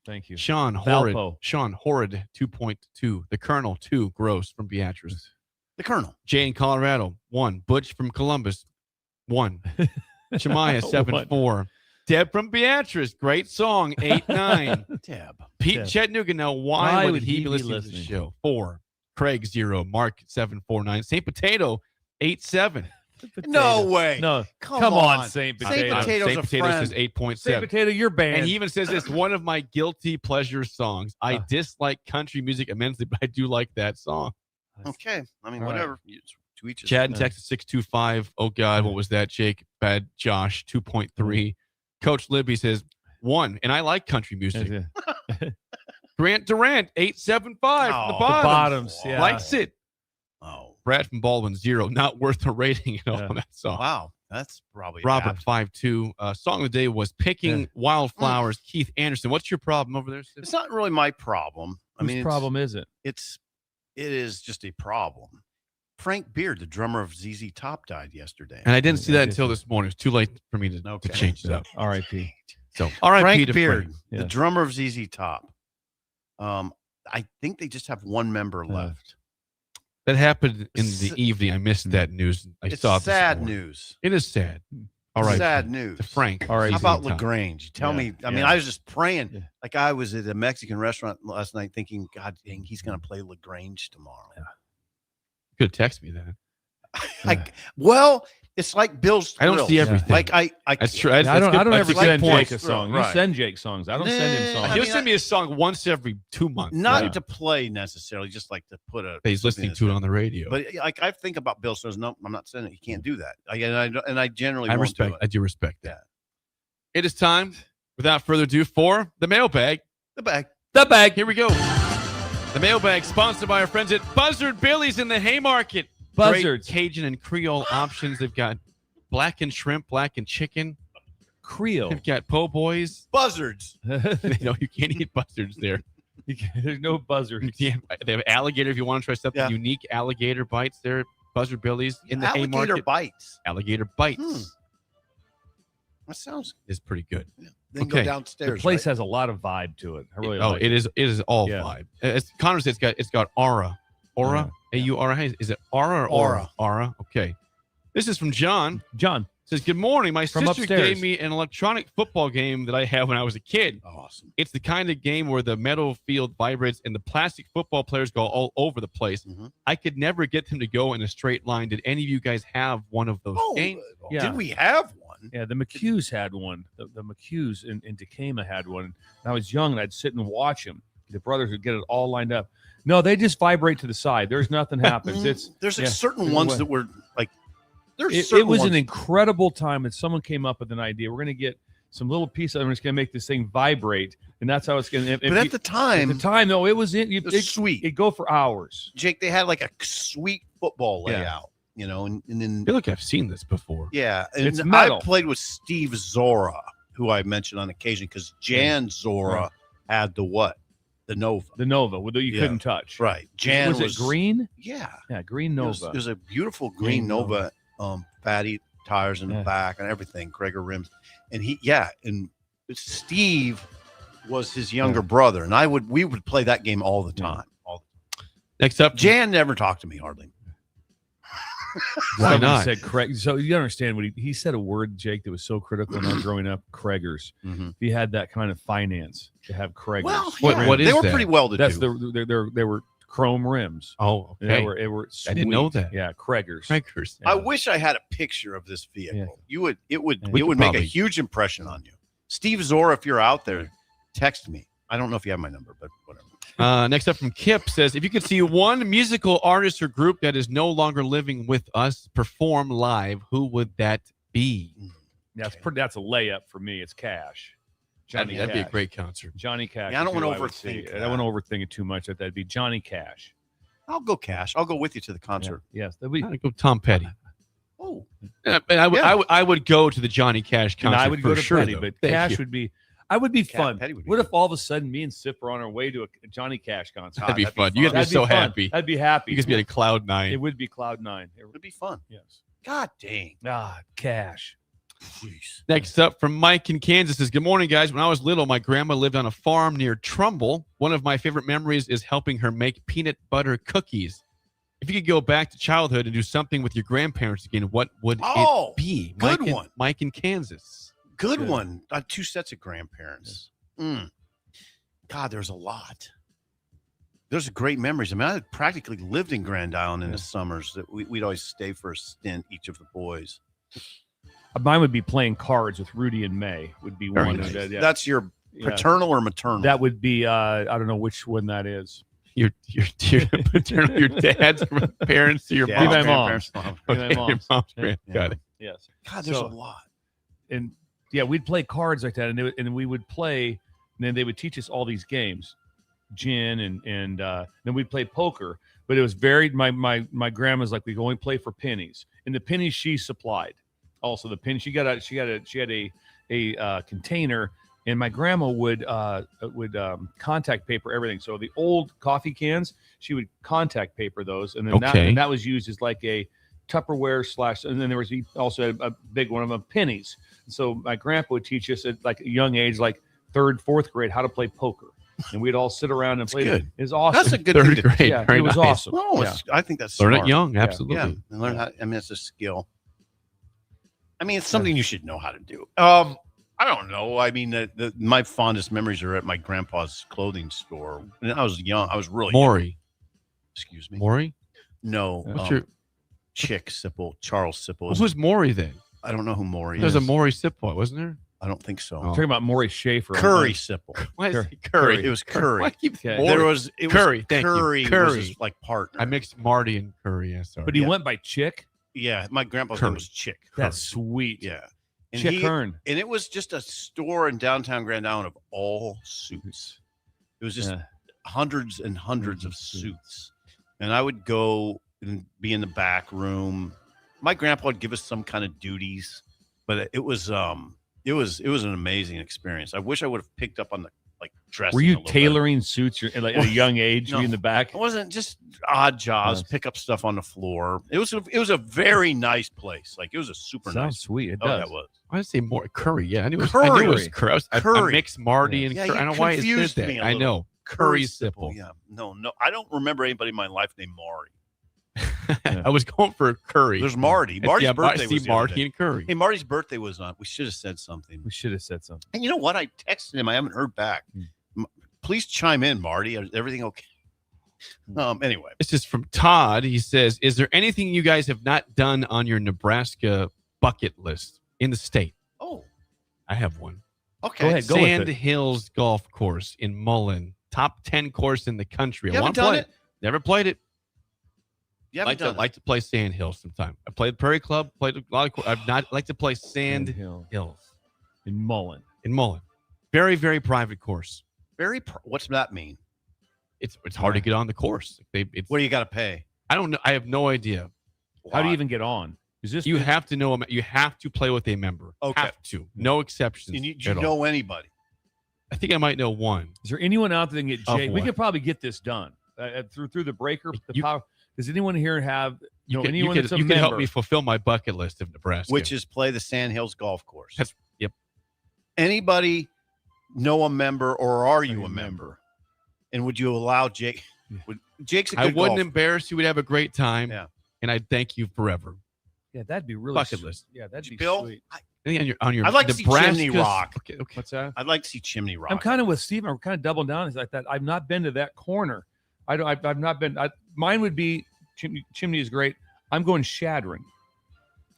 Thank you. Sean Horrid 2.2. The Colonel 2. Gross from Beatrice. The Colonel. Jay in Colorado 1. Butch from Columbus 1. Shemaiah 7.4. Deb from Beatrice, great song, 8.9. Deb. Pete Chattanooga, now why would he be listening to the show? 4. Craig 0. Mark 7.49. Saint Potato 8.7. No way. No, come on, Saint Potato. Saint Potato says 8.7. Saint Potato, you're banned. And he even says it's one of my guilty pleasure songs. I dislike country music immensely, but I do like that song. Okay, I mean whatever. Chad in Texas 6.25. Oh God, what was that? Jake, bad. Josh 2.3. Coach Libby says 1, and I like country music. Grant Durant 8.75 from the bottoms. Yeah. Likes it. Oh, Brad from Baldwin 0, not worth a rating at all on that song. Wow, that's probably Robert 5.2. Song of the day was Picking Wildflowers. Keith Anderson. What's your problem over there, Sid? It's not really my problem. Whose problem is it? It is just a problem. Frank Beard, the drummer of ZZ Top, died yesterday. And I didn't see that until this morning. It's too late for me to change it up. R.I.P. So, R.I.P. Frank to Beard, Frank. the drummer of ZZ Top. I think they just have one member left. That happened in the evening. I missed that news. I saw it. Sad news. It is sad. All right. Sad news. To Frank. How about LaGrange? Tell me. I mean, I was just praying. Like I was at a Mexican restaurant last night thinking, God dang, he's going to play LaGrange tomorrow. Yeah. You could text me that. Well, it's like Bill's. I don't see everything. Like that's true. I don't ever send point. Jake a song. Right. You send Jake songs. I don't send him songs. He'll send me a song once every 2 months. Not to play necessarily, just like to put a. He's listening to it on the radio. But like I think about Bill says, no, I'm not sending it. He can't do that. And I generally I won't do it. I do respect that. It is time, without further ado, for the mailbag. The bag. Here we go. The mailbag, sponsored by our friends at Buzzard Billy's in the Haymarket. Buzzards. Great Cajun and Creole options. They've got blackened shrimp, blackened chicken, Creole. They've got po' boys. Buzzards. No, you can't eat buzzards there. There's no buzzards. They have alligator if you want to try something unique. Alligator bites there. Buzzard billies in the Alligator Haymarket. bites. Alligator bites. That sounds is pretty good. Then go downstairs. The place has a lot of vibe to it. I really like it is all vibe. As Connor said, it's got aura. Aura? A-U-R-A. Is it aura or aura? Aura. Okay. This is from John. John says, good morning. My From sister upstairs. gave me an electronic football game that I had when I was a kid. Awesome. It's the kind of game where the metal field vibrates and the plastic football players go all over the place. I could never get them to go in a straight line. Did any of you guys have one of those games? Did we have one? Yeah, the McHughes had one. The McHughes in Tacoma had one. And I was young, and I'd sit and watch them. The brothers would get it all lined up. No, they just vibrate to the side. There's nothing happens. There's certain ones that were like. It was an incredible time that someone came up with an idea. We're going to get some little piece of it. We're just going to make this thing vibrate, and that's how it's going to. But at the time, no, it was sweet. It'd go for hours. Jake, they had like a sweet football layout, you know, and then I feel like I've seen this before. Yeah, and It's metal. I played with Steve Zora, who I mentioned on occasion, because Jan Zora had the what? The Nova. The Nova, you couldn't touch. Right. Jan was it green? Yeah. Yeah, green Nova. It was a beautiful green Nova, fatty tires in the back and everything, Krager rims. And and Steve was his younger brother, and we would play that game all the time. Next up, Jan never talked to me hardly. Why not? Said Craig. So you understand what he said a word, Jake, that was so critical when I was growing up. Craigers. He had that kind of finance to have Craigers. Well, what is they were that? Pretty well to That's do. They were chrome rims. Oh, okay. They were I didn't know sweet. that. Yeah, Craigers. Craigers. I wish I had a picture of this vehicle. Yeah. It would We could make a probably- huge impression on you. Steve Zora, if you're out there, text me. I don't know if you have my number, but whatever. Next up from Kip says, if you could see one musical artist or group that is no longer living with us perform live, who would that be? That's a layup for me. It's Cash. Johnny That'd be a Cash. great concert. Johnny Cash. Yeah, I don't is who want to would see. overthink I that. don't want to overthink it too much. That'd be Johnny Cash. I'll go Cash. I'll go with you to the concert. Yes, that'd be. I'd go Tom Petty. Oh, And I would go to the Johnny Cash concert. And I would for go to sure, Petty, though. but Thank Cash you. would be. I would be fun. Petty would be What if all of a sudden me and Sip are on our way to a Johnny Cash concert? That'd be fun. You guys That'd be so fun. happy. I'd be happy. You guys be at cloud nine. It would be cloud nine. It'd be fun. Yes. God dang. Cash. Jeez. Next up from Mike in Kansas says, good morning, guys. When I was little, my grandma lived on a farm near Trumbull. One of my favorite memories is helping her make peanut butter cookies. If you could go back to childhood and do something with your grandparents again, what would it be? Good one. Mike in Kansas. Good one. 2 sets of grandparents. God, there's a lot. There's great memories. I mean, I practically lived in Grand Island in the summers. That we'd always stay for a stint, each of the boys. Mine would be playing cards with Rudy and May. Would be Very one. nice. Yeah. That's your paternal or maternal? That would be. I don't know which one that is. Your paternal, your dad's parents to your Yeah, my mom's mom's. grandparents. Be my Okay, your mom's. mom's Yeah. grand- Got it. Yes. God, there's a lot. And yeah, we'd play cards like that, and we would play. And then they would teach us all these games, gin, and then we'd play poker. But it was varied. My grandma's like, we could only play for pennies, and the pennies she supplied. Also, the penny she had a container, and my grandma would contact paper everything. So the old coffee cans, she would contact paper those, and then that was used as like a Tupperware / and then there was also a big one of them pennies. So my grandpa would teach us at like a young age, like 3rd, 4th grade, how to play poker, and we'd all sit around and play. Good. It was awesome. That's a good 3rd thing to grade. Yeah, Very it was nice. awesome. No, Yeah. I think that's Learn smart. it young. Yeah. Absolutely. Yeah, and learn how. I mean, it's a skill. I mean, it's something you should know how to do. I don't know. I mean, my fondest memories are at my grandpa's clothing store. And I was young. I was really Maury. young. Excuse me. Maury? No. What's your Chick Sipple? Charles Sipple. who's Maury then? I don't know who Maury There's is. a Maury Sipple, wasn't there? I don't think so. Talking about Maury Schaefer. Curry Sipple. Why is it Curry. Curry? It was Curry. Why keep Okay. Maury? There was Curry. Thank you. Curry. Curry. Was his, like partner. I mixed Marty and Curry. Yeah, sorry. But he went by Chick. Yeah, my grandpa's Curry. name was Chick. That's sweet. Yeah. And Chick Hearn. And it was just a store in downtown Grand Island of all suits. It was just hundreds and hundreds of suits. And I would go and be in the back room. My grandpa would give us some kind of duties, but it was It was an amazing experience. I wish I would have picked up on the dressing. Were a you little tailoring suits at a young age? No. Were you in the back? It wasn't just odd jobs, pick up stuff on the floor. It was a very nice place. Like it was a super Sounds nice. sweet. It Oh, does. that was. I would say more curry. Yeah, I knew it was Curry. I knew it was curry. I Curry. mixed Marty and Yeah, curry. you I don't know why it confused said me that. a I little. know. Curry Sipple. Yeah. No. I don't remember anybody in my life named Marty. I was going for curry. There's Marty. Marty's birthday was the other Marty day. and curry. Hey, Marty's birthday was on. We should have said something. We should have said something. And you know what? I texted him. I haven't heard back. Please chime in, Marty. Is everything okay? Anyway. This is from Todd. He says, is there anything you guys have not done on your Nebraska bucket list in the state? Oh. I have one. Okay. Go ahead. Go with Sand it. Hills Golf Course in Mullen. Top 10 course in the country. You I haven't want to play done it. Never played it. You haven't done like to play Sand Hills sometime. I played Prairie Club. Played a lot of. I've not like to play Sand Hills in Mullen. Very, very private course. What's that mean? It's hard to get on the course. What do you got to pay? I don't know. I have no idea. How do you even get on? Is this you have to know? You have to play with a member. Okay. Have to. No exceptions. Do you know anybody? I think I might know one. Is there anyone out there that can get Of Jake? We one. could probably get this done through the breaker. Power. Does anyone here have anyone that's a you can member? help me fulfill my bucket list of Nebraska, Which is play the Sand Hills Golf Course. Yep. Anybody know a member, or are you a member? And would you allow Jake? Jake's a good I wouldn't golfer. embarrass you. We'd have a great time. Yeah. And I'd thank you forever. Yeah, that'd be really Bucket sweet. list. Yeah, that'd be Bill, sweet. On your I'd like to see Nebraska- Chimney Rock. Okay. What's that? I'd like to see Chimney Rock. I'm kind of with Steve. I'm kind of doubling down. Is like that. I've not been to that corner. I've not been. Mine would be Chimney is great. I'm going Shadron.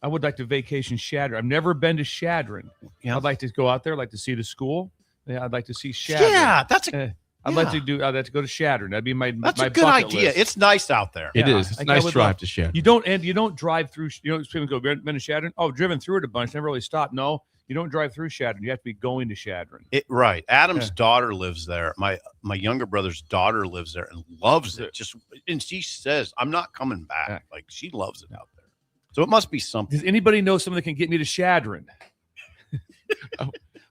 I would like to vacation Shadron. I've never been to Shadron. Yeah. I'd like to go out there. I'd like to see the school. Yeah, I'd like to see Shadron. Yeah, that's a. I'd like to do. I'd like to go to Shadron. That'd be my. That's my a good bucket idea. list. It's nice out there. It is. It's a nice drive to Shadron. You don't drive through. People go, been to Shadron? Oh, driven through it a bunch. Never really stopped. No, you don't drive through Shadron. You have to be going to Shadron. Right. Adam's daughter lives there. My younger brother's daughter lives there and loves it. And she says, "I'm not coming back." Like she loves it out there. So it must be something. Does anybody know someone that can get me to Shadron?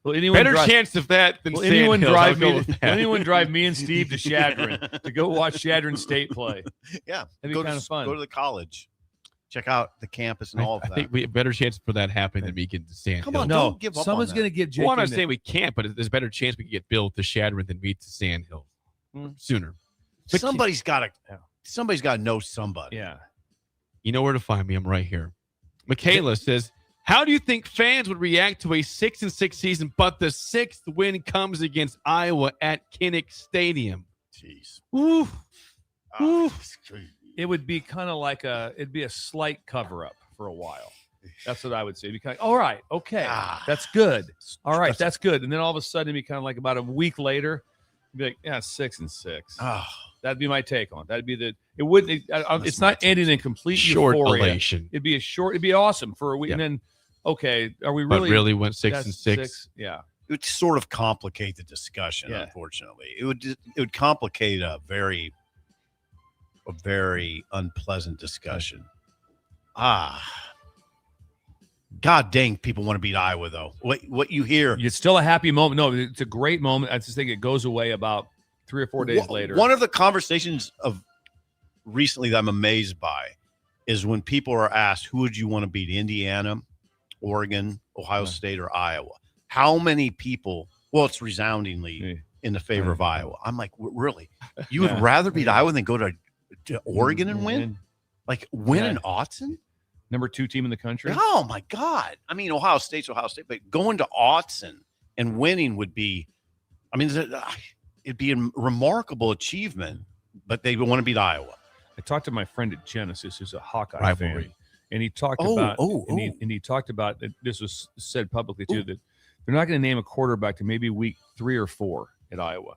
Will anyone Better chance of that than will Sand anyone Hills. drive I'll go me? with Will that. anyone drive me and Steve to Shadron to go watch Shadron State play? Yeah, That'd be go kind to, of fun. Go to the college, check out the campus and all of I that. think we have better chance for that happening than we can to Sand Come Hills. on, No, don't give up. someone's on going to that. get Jake. Well, I'm not in there. saying we can't, but there's a better chance we can get Bill to Shadron than me to Sand Hills sooner. Somebody's got to know somebody. Yeah. You know where to find me. I'm right here. Michaela says, how do you think fans would react to a 6-6 season, but the 6th win comes against Iowa at Kinnick Stadium? Jeez. Ooh. Oh, It would be kind of like it'd be a slight cover up for a while. That's what I would say. It'd be kind of, all right, okay, that's good. All right, that's good. And then all of a sudden, it'd be kind of like about a week later, it'd be like, yeah, 6-6. Oh. That'd be my take on it. That'd be it wouldn't. It's not ending in complete Short euphoria. elation. It'd be it'd be awesome for a week, and then okay, are we But really? really went 6 that's and 6? Yeah. It would sort of complicate the discussion. Yeah. Unfortunately, it would complicate a very unpleasant discussion. God dang, people want to beat Iowa though. What you hear? It's still a happy moment. No, it's a great moment. I just think it goes away about 3 or 4 days later. One of the conversations of recently that I'm amazed by is when people are asked, who would you want to beat, Indiana, Oregon, Ohio State, or Iowa? How many people, well, it's resoundingly in the favor of Iowa. I'm like, really? You would rather beat Iowa than go to Oregon and win? Like win in Autzen? Number 2 team in the country. Oh, my God. I mean, Ohio State's Ohio State, but going to Autzen and winning would be, I mean, it'd be a remarkable achievement, but they would want to beat Iowa. I talked to my friend at Genesis, who's a Hawkeye Rivalry. fan, and he talked he talked about that. This was said publicly too, that they're not going to name a quarterback to maybe week 3 or 4 at Iowa.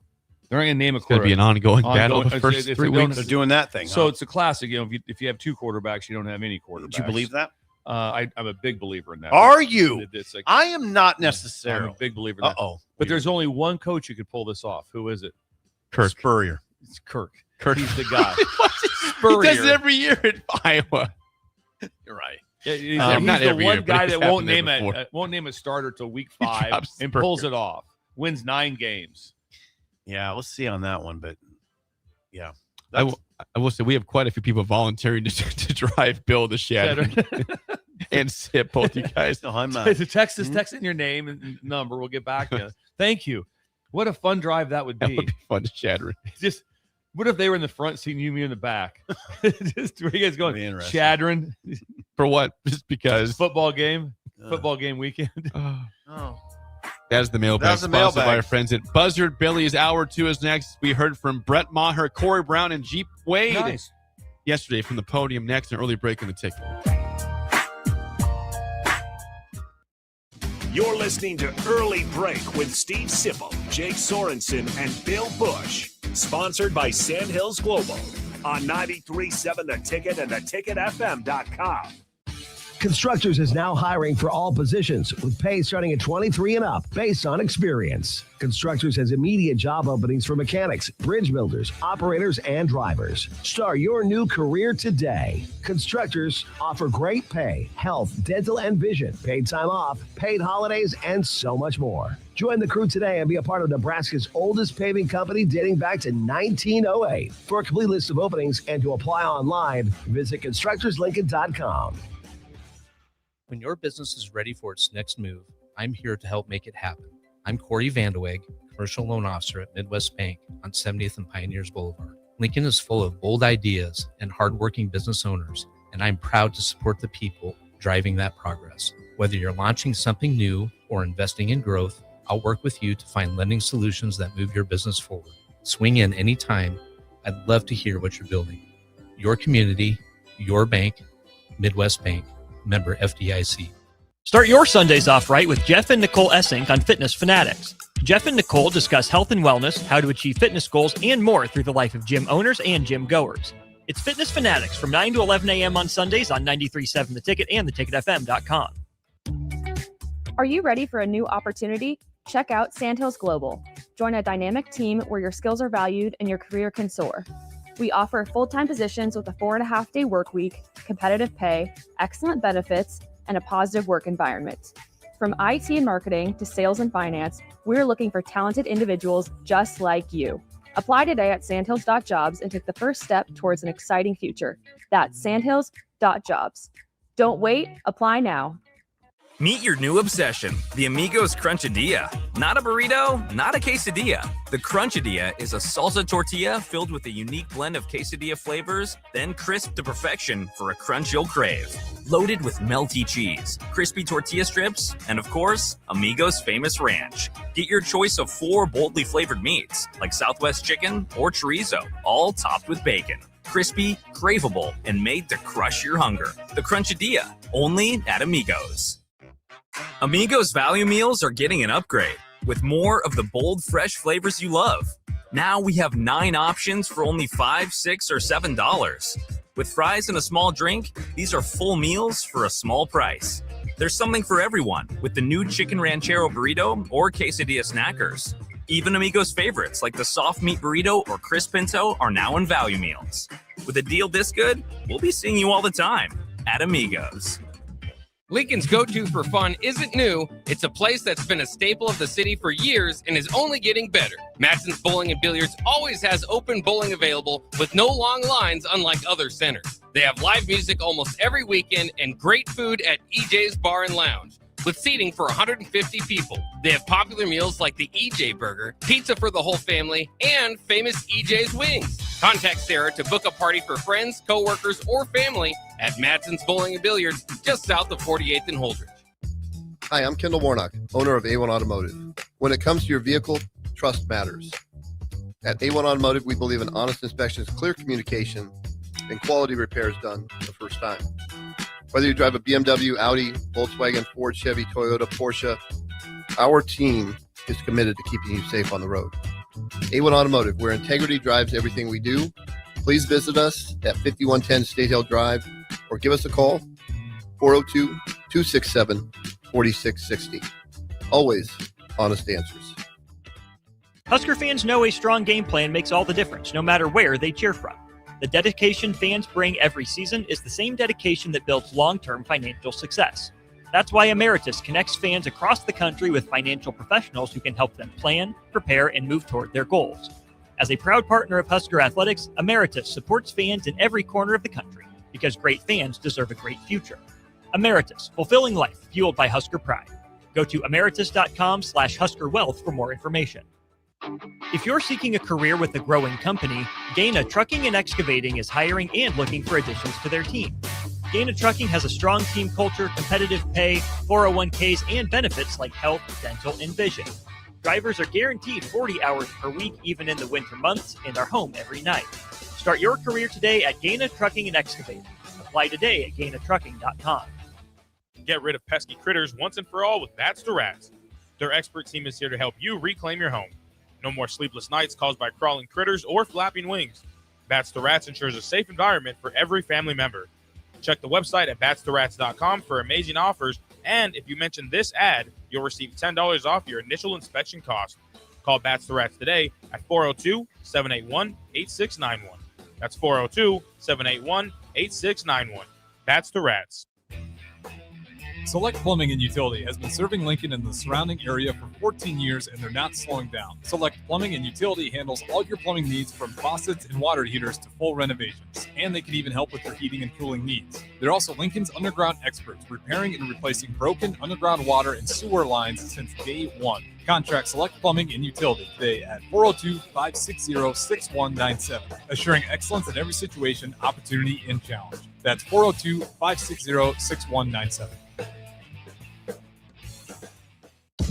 They're not going to name a It's going to be quarterback. an ongoing battle the first If 3 they don't- weeks. They're doing that thing. So huh? it's a classic. You know, if you have 2 quarterbacks, you don't have any quarterbacks. Do you believe that? I'm a big believer in that. Are you? It's like, I am not I'm necessarily. a big believer in that. Uh-oh. But there's only one coach who could pull this off. Who is it? Kirk Spurrier. It's Kirk. Kirk. He's the guy. He does it every year at Iowa. You're right. He's not the every one year, but guy it's that won't happened there name before. won't name a starter till week 5 drops and Burger. pulls it off. Wins 9 games. Yeah, let's see on that one, but yeah. I will say we have quite a few people volunteering to drive Bill to Shadron and Sip, both you guys. No, I'm To text in your name and number. We'll get back to you. Thank you. What a fun drive that would be. That would be fun to Shadron. Just what if they were in the front seat and you me in the back? Just where you guys going? Interesting. Shadron For what? Just because. football game weekend. Oh. That is the mailbag. That's the Sponsored by mailbag. our friends at Buzzard Billy's. Hour 2 is next. We heard from Brett Maher, Corey Brown, and Jeep Wade yesterday from the podium. Next, an early break in the ticket. You're listening to Early Break with Steve Sipple, Jake Sorensen, and Bill Busch. Sponsored by Sandhills Global on 93.7 The Ticket and theticketfm.com. Constructors is now hiring for all positions with pay starting at 23 and up based on experience. Constructors has immediate job openings for mechanics, bridge builders, operators, and drivers. Start your new career today. Constructors offer great pay, health, dental, and vision, paid time off, paid holidays, and so much more. Join the crew today and be a part of Nebraska's oldest paving company dating back to 1908. For a complete list of openings and to apply online, visit constructorslincoln.com. When your business is ready for its next move, I'm here to help make it happen. I'm Corey Vandeweghe, Commercial Loan Officer at Midwest Bank on 70th and Pioneers Boulevard. Lincoln is full of bold ideas and hardworking business owners, and I'm proud to support the people driving that progress. Whether you're launching something new or investing in growth, I'll work with you to find lending solutions that move your business forward. Swing in anytime. I'd love to hear what you're building. Your community, your bank, Midwest Bank. Member FDIC. Start your Sundays off right with Jeff and Nicole Essink on Fitness Fanatics. Jeff and Nicole discuss health and wellness, how to achieve fitness goals, and more through the life of gym owners and gym goers. It's Fitness Fanatics from 9 to 11 a.m. on Sundays on 93.7 The Ticket and theticketfm.com. Are you ready for a new opportunity? Check out Sandhills Global. Join a dynamic team where your skills are valued and your career can soar. We offer full-time positions with a 4.5-day work week, competitive pay, excellent benefits, and a positive work environment. From IT and marketing to sales and finance, we're looking for talented individuals just like you. Apply today at sandhills.jobs and take the first step towards an exciting future. That's sandhills.jobs. Don't wait, apply now. Meet your new obsession, the Amigos Crunchadilla. Not a burrito, not a quesadilla. The Crunchadilla is a salsa tortilla filled with a unique blend of quesadilla flavors, then crisped to perfection for a crunch you'll crave. Loaded with melty cheese, crispy tortilla strips, and of course, Amigos' famous ranch. Get your choice of 4 boldly flavored meats, like Southwest chicken or chorizo, all topped with bacon. Crispy, craveable, and made to crush your hunger. The Crunchadilla, only at Amigos. Amigos value meals are getting an upgrade with more of the bold, fresh flavors you love. Now we have 9 options for only $5, $6, or $7. With fries and a small drink, these are full meals for a small price. There's something for everyone with the new Chicken Ranchero Burrito or Quesadilla Snackers. Even Amigos favorites like the soft meat burrito or crisp pinto are now in value meals. With a deal this good, we'll be seeing you all the time at Amigos. Lincoln's go-to for fun isn't new. It's a place that's been a staple of the city for years and is only getting better. Matson's Bowling and Billiards always has open bowling available with no long lines unlike other centers. They have live music almost every weekend and great food at EJ's Bar and Lounge with seating for 150 people. They have popular meals like the EJ Burger, pizza for the whole family, and famous EJ's Wings. Contact Sarah to book a party for friends, coworkers, or family at Matson's Bowling and Billiards, just south of 48th and Holdridge. Hi, I'm Kendall Warnock, owner of A1 Automotive. When it comes to your vehicle, trust matters. At A1 Automotive, we believe in honest inspections, clear communication, and quality repairs done the first time. Whether you drive a BMW, Audi, Volkswagen, Ford, Chevy, Toyota, Porsche, our team is committed to keeping you safe on the road. A1 Automotive, where integrity drives everything we do. Please visit us at 5110 State Hill Drive or give us a call, 402-267-4660. Always honest answers. Husker fans know a strong game plan makes all the difference, no matter where they cheer from. The dedication fans bring every season is the same dedication that builds long-term financial success. That's why Emeritus connects fans across the country with financial professionals who can help them plan, prepare, and move toward their goals. As a proud partner of Husker Athletics, Emeritus supports fans in every corner of the country because great fans deserve a great future. Emeritus, fulfilling life, fueled by Husker pride. Go to emeritus.com/Husker Wealth for more information. If you're seeking a career with a growing company, Gaina Trucking and Excavating is hiring and looking for additions to their team. Gaina Trucking has a strong team culture, competitive pay, 401ks, and benefits like health, dental, and vision. Drivers are guaranteed 40 hours per week, even in the winter months, and are home every night. Start your career today at Gaina Trucking and Excavating. Apply today at GainaTrucking.com. Get rid of pesky critters once and for all with Bats to Rats. Their expert team is here to help you reclaim your home. No more sleepless nights caused by crawling critters or flapping wings. Bats to Rats ensures a safe environment for every family member. Check the website at batstoRats.com for amazing offers, and if you mention this ad, you'll receive $10 off your initial inspection cost. Call Bats to Rats today at 402-781-8691. That's 402-781-8691. Bats to Rats. Select Plumbing and Utility has been serving Lincoln and the surrounding area for 14 years, and they're not slowing down. Select Plumbing and Utility handles all your plumbing needs, from faucets and water heaters to full renovations, and they can even help with your heating and cooling needs. They're also Lincoln's underground experts, repairing and replacing broken underground water and sewer lines since day one. Contact Select Plumbing and Utility today at 402-560-6197, assuring excellence in every situation, opportunity, and challenge. That's 402-560-6197.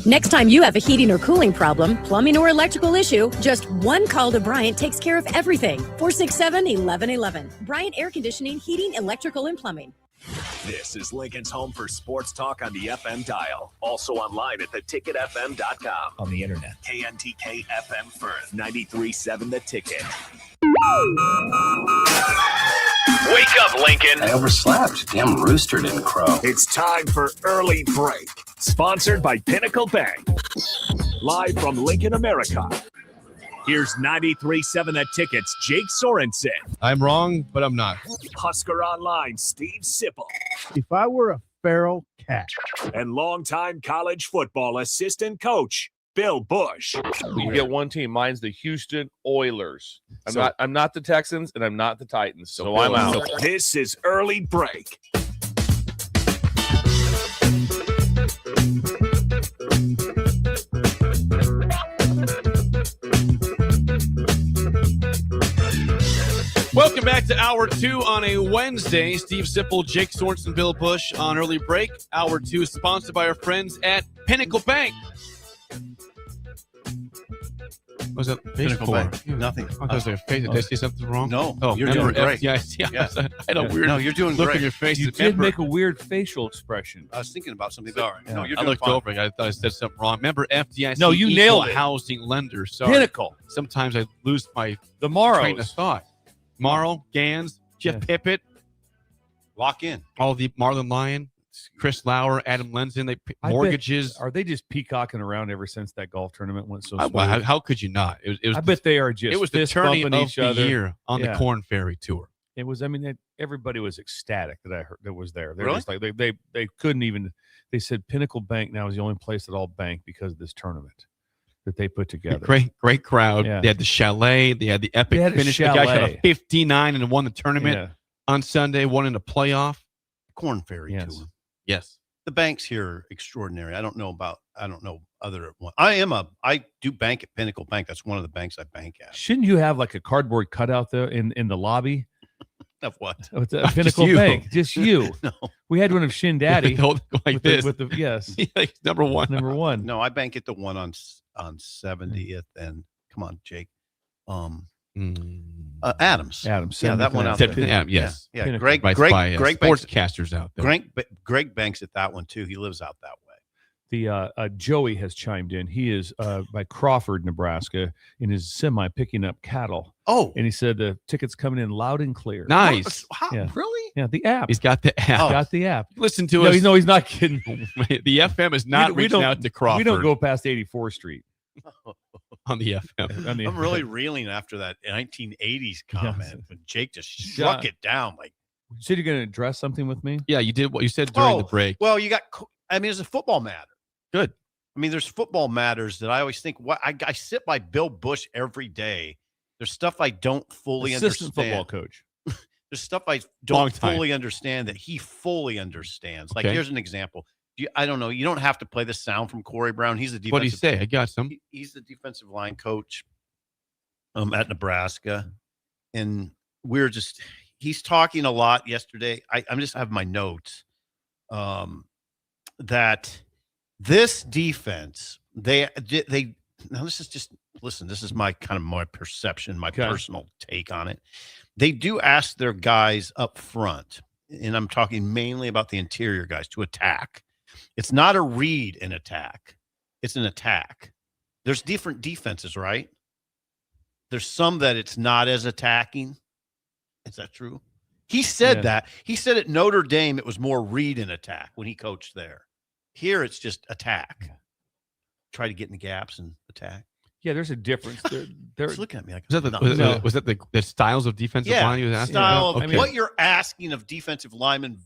Next time you have a heating or cooling problem, plumbing or electrical issue, just one call to Bryant takes care of everything. 467-1111. Bryant Air Conditioning, Heating, Electrical, and Plumbing. This is Lincoln's home for sports talk on the FM dial. Also online at theticketfm.com. On the internet. KNTK FM Firth, 93.7 The Ticket. Wake up, Lincoln. I overslept. Damn rooster didn't crow. It's time for Early Break, sponsored by Pinnacle Bank. Live from Lincoln, America. Here's 93.7 The Ticket's Jake Sorensen. I'm wrong, but I'm not. Husker Online, Steve Sipple. If I were a feral cat. And longtime college football assistant coach, Bill Busch. You get one team. Mine's the Houston Oilers. I'm not the Texans, and I'm not the Titans, so I'm out. This is Early Break. Welcome back to Hour 2 on a Wednesday. Steve Sipple, Jake Sorensen, Bill Busch on Early Break. Hour 2 is sponsored by our friends at Pinnacle Bank. Was that Pinnacle Bank? Nothing. I was like, did I say something wrong? No. Oh, you're doing great. FDIC. Yes. I had a weird No, you're doing look great. on your face. You did make a weird facial expression. I was thinking about something. Sorry. Yeah. No, you're I doing looked fine. over. I thought I said something wrong. Remember FDIC? No, you nailed it. Housing lender. Sorry. Pinnacle. Sometimes I lose my The Morrows. train of thought. Morrow, Gans, Jeff Pippett, Lock in. all the Marlon Lyon, Chris Lauer, Adam Lenzen. They mortgages. Are they just peacocking around ever since that golf tournament went so smooth? How could you not? It was I bet they are just. It was the fist tourney bumping of each the other. year on the Corn Ferry Tour. It was. I mean, everybody was ecstatic that I heard that was there. They're Really? just like they couldn't even. They said Pinnacle Bank now is the only place that all bank because of this tournament that they put together. Great crowd. Yeah. They had the chalet. They had the epic They had a finish. The guy shot chalet. a 59 and won the tournament Yeah. on Sunday. Won in the playoff. Corn Ferry Yes. Tour. Yes. The banks here are extraordinary. I don't know other one. I do bank at Pinnacle Bank. That's one of the banks I bank at. Shouldn't you have like a cardboard cutout there in the lobby? Of what? With the Pinnacle you. Bank, just you. No. We had one of Shin Daddy like with this. The yes, Like number one. number one. No, I bank at the one on 70th and come on, Jake. Adams. Yeah, that one out there. Yes. Yeah. Pinnacle. Greg By banks, sportscasters out there. Greg banks at that one too. He lives out that way. The Joey has chimed in. He is by Crawford, Nebraska, in his semi picking up cattle. Oh, and he said the ticket's coming in loud and clear. Nice. Yeah. Really? Yeah, the app. He's got the app. Got the app. Listen to No, us. no, he's not kidding. The FM is not reaching out to Crawford. We don't go past 84th Street. on the FM. I'm really reeling after that 1980s comment when Jake just struck it down. Like, you said you're going to address something with me? Yeah, you did what you said during the break. Well, there's a football matter. Good. I mean, there's football matters that I always think, I sit by Bill Busch every day. There's stuff I don't fully Assistant understand. football coach. There's stuff I don't fully understand that he fully understands. Like, here's an example. I don't know. You don't have to play the sound from Corey Brown. He's the defensive. What do you say? I got some. He's the defensive line coach at Nebraska. And he's talking a lot yesterday. I'm just have my notes that this defense, now this is just, listen, this is my perception, my personal take on it. They do ask their guys up front, and I'm talking mainly about the interior guys, to attack. It's not a read and attack. It's an attack. There's different defenses, right? There's some that it's not as attacking. Is that true? He said that. He said at Notre Dame it was more read and attack when he coached there. Here it's just attack. Try to get in the gaps and attack. Yeah, there's a difference. They're Just looking at me like, was that the styles of defensive line you was asking about? What you're asking of defensive linemen.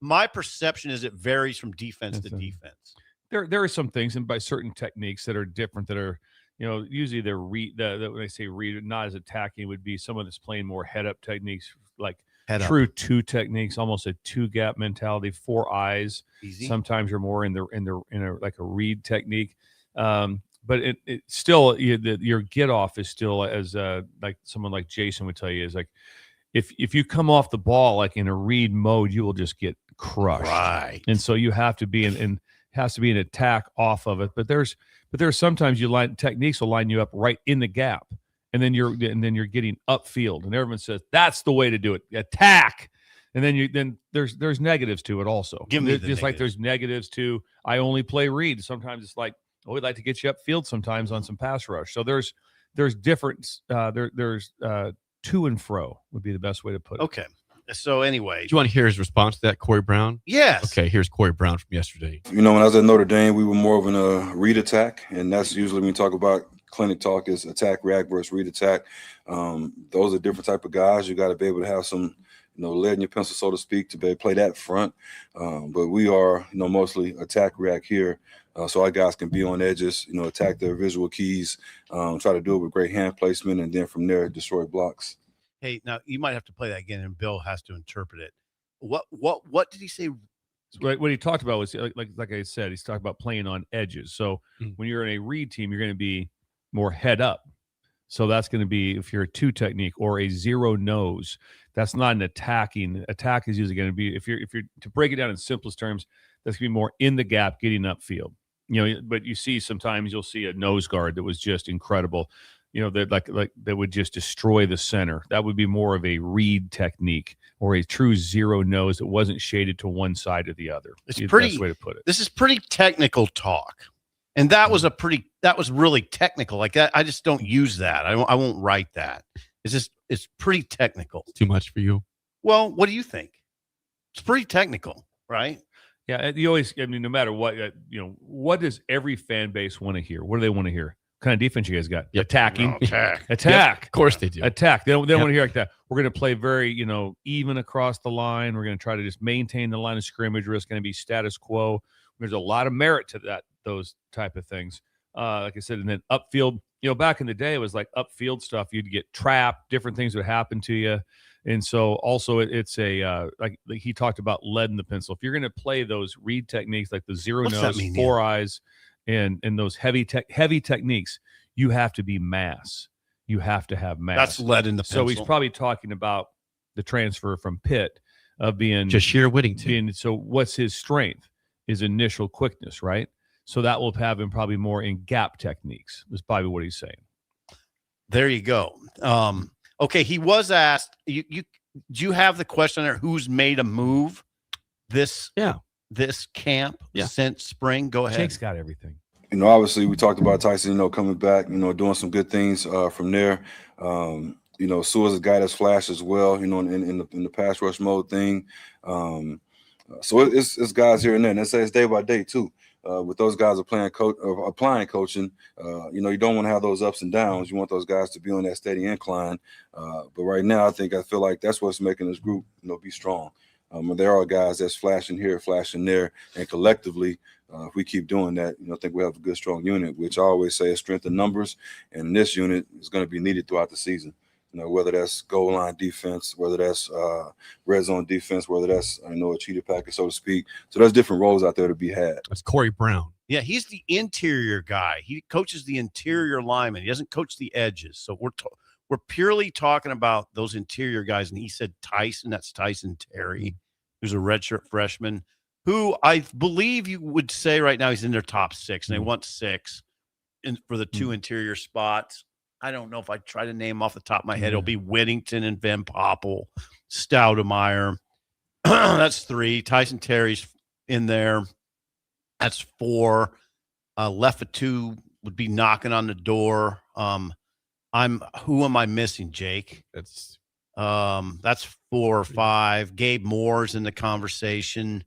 My perception is it varies from defense to defense. There are some things, and by certain techniques that are different, that are, usually they're when I say read, not as attacking, would be someone that's playing more head up techniques, like true two techniques, almost a two gap mentality, 4 eyes. Easy. Sometimes you're more in a like a read technique. But it still, your get off is still, as like someone like Jason would tell you, is like, if you come off the ball like in a read mode, you will just get crushed. Right. And so you have to be has to be an attack off of it. But there's sometimes techniques will line you up right in the gap, and then you're getting upfield, and everyone says that's the way to do it. Attack. And then there's negatives to it also. Give me just like there's negatives to I only play read. Sometimes it's like, we'd like to get you upfield sometimes on some pass rush. So there's different there's to and fro would be the best way to put it. Okay. So anyway, do you want to hear his response to that, Corey Brown? Yes. Okay, here's Corey Brown from yesterday. When I was at Notre Dame, we were more of a read attack, and that's usually when we talk about clinic talk is attack react versus read attack. Those are different type of guys. You got to be able to have some lead in your pencil, so to speak, to be able to play that front. But we are, mostly attack react here. So our guys can be on edges, attack their visual keys, try to do it with great hand placement, and then from there, destroy blocks. Hey, now you might have to play that again, and Bill has to interpret it. What did he say? What he talked about was, like I said, he's talking about playing on edges. So when you're in a read team, you're going to be more head up. So that's going to be, if you're a two technique or a zero nose, that's not an attacking. Attack is usually going to be, if you're to break it down in simplest terms, that's going to be more in the gap, getting upfield. But you see sometimes you'll see a nose guard that was just incredible. That like that would just destroy the center. That would be more of a read technique or a true zero nose that wasn't shaded to one side or the other. It's the pretty best way to put it. This is pretty technical talk, and that was really technical. Like that, I just don't use that. I won't write that. It's pretty technical. Too much for you. Well, what do you think? It's pretty technical, right? Yeah, you always. I mean, no matter what, what does every fan base want to hear? What do they want to hear? What kind of defense you guys got? Yep. Attacking, attack. Yep, of course they do. Attack. They don't want to hear like that. We're going to play very, even across the line. We're going to try to just maintain the line of scrimmage. It's going to be status quo. There's a lot of merit to those type of things. Like I said, and then upfield. Back in the day, it was like upfield stuff. You'd get trapped. Different things would happen to you. And so also it's a like he talked about lead in the pencil. If you're going to play those read techniques like the zero nose, 4 eyes, and those heavy techniques, you have to be mass. You have to have mass. That's lead in the pencil. So he's probably talking about the transfer from Pitt of being just sheer Whittington. So what's his strength? His initial quickness, right? So that will have him probably more in gap techniques. Is probably what he's saying. There you go. Okay, he was asked. Do you have the question there? Who's made a move this camp since spring? Go ahead. Jake's got everything. Obviously we talked about Tyson, coming back, doing some good things from there. Sue is a guy that's flashed as well, in the pass rush mode thing. So it's guys here and there. And it's day by day too. with those guys applying coaching, you don't want to have those ups and downs. You want those guys to be on that steady incline. But right now, I feel like that's what's making this group, be strong. There are guys that's flashing here, flashing there, and collectively, if we keep doing that, I think we have a good, strong unit, which I always say is strength in numbers. And this unit is going to be needed throughout the season. Whether that's goal line defense, whether that's red zone defense, whether that's, a cheater package, so to speak. So there's different roles out there to be had. That's Corey Brown. Yeah, he's the interior guy. He coaches the interior linemen. He doesn't coach the edges. So we're purely talking about those interior guys. And he said Tyson, that's Tyson Terry, who's a redshirt freshman, who I believe you would say right now he's in their top 6, and they want 6 for the 2 interior spots. I don't know if I try to name off the top of my head. It'll be Whittington and Van Poppel, Stoudemeyer. That's 3. Tyson Terry's in there. That's 4. Lefatu would be knocking on the door. Who am I missing, Jake? That's 4 or 5. Gabe Moore's in the conversation.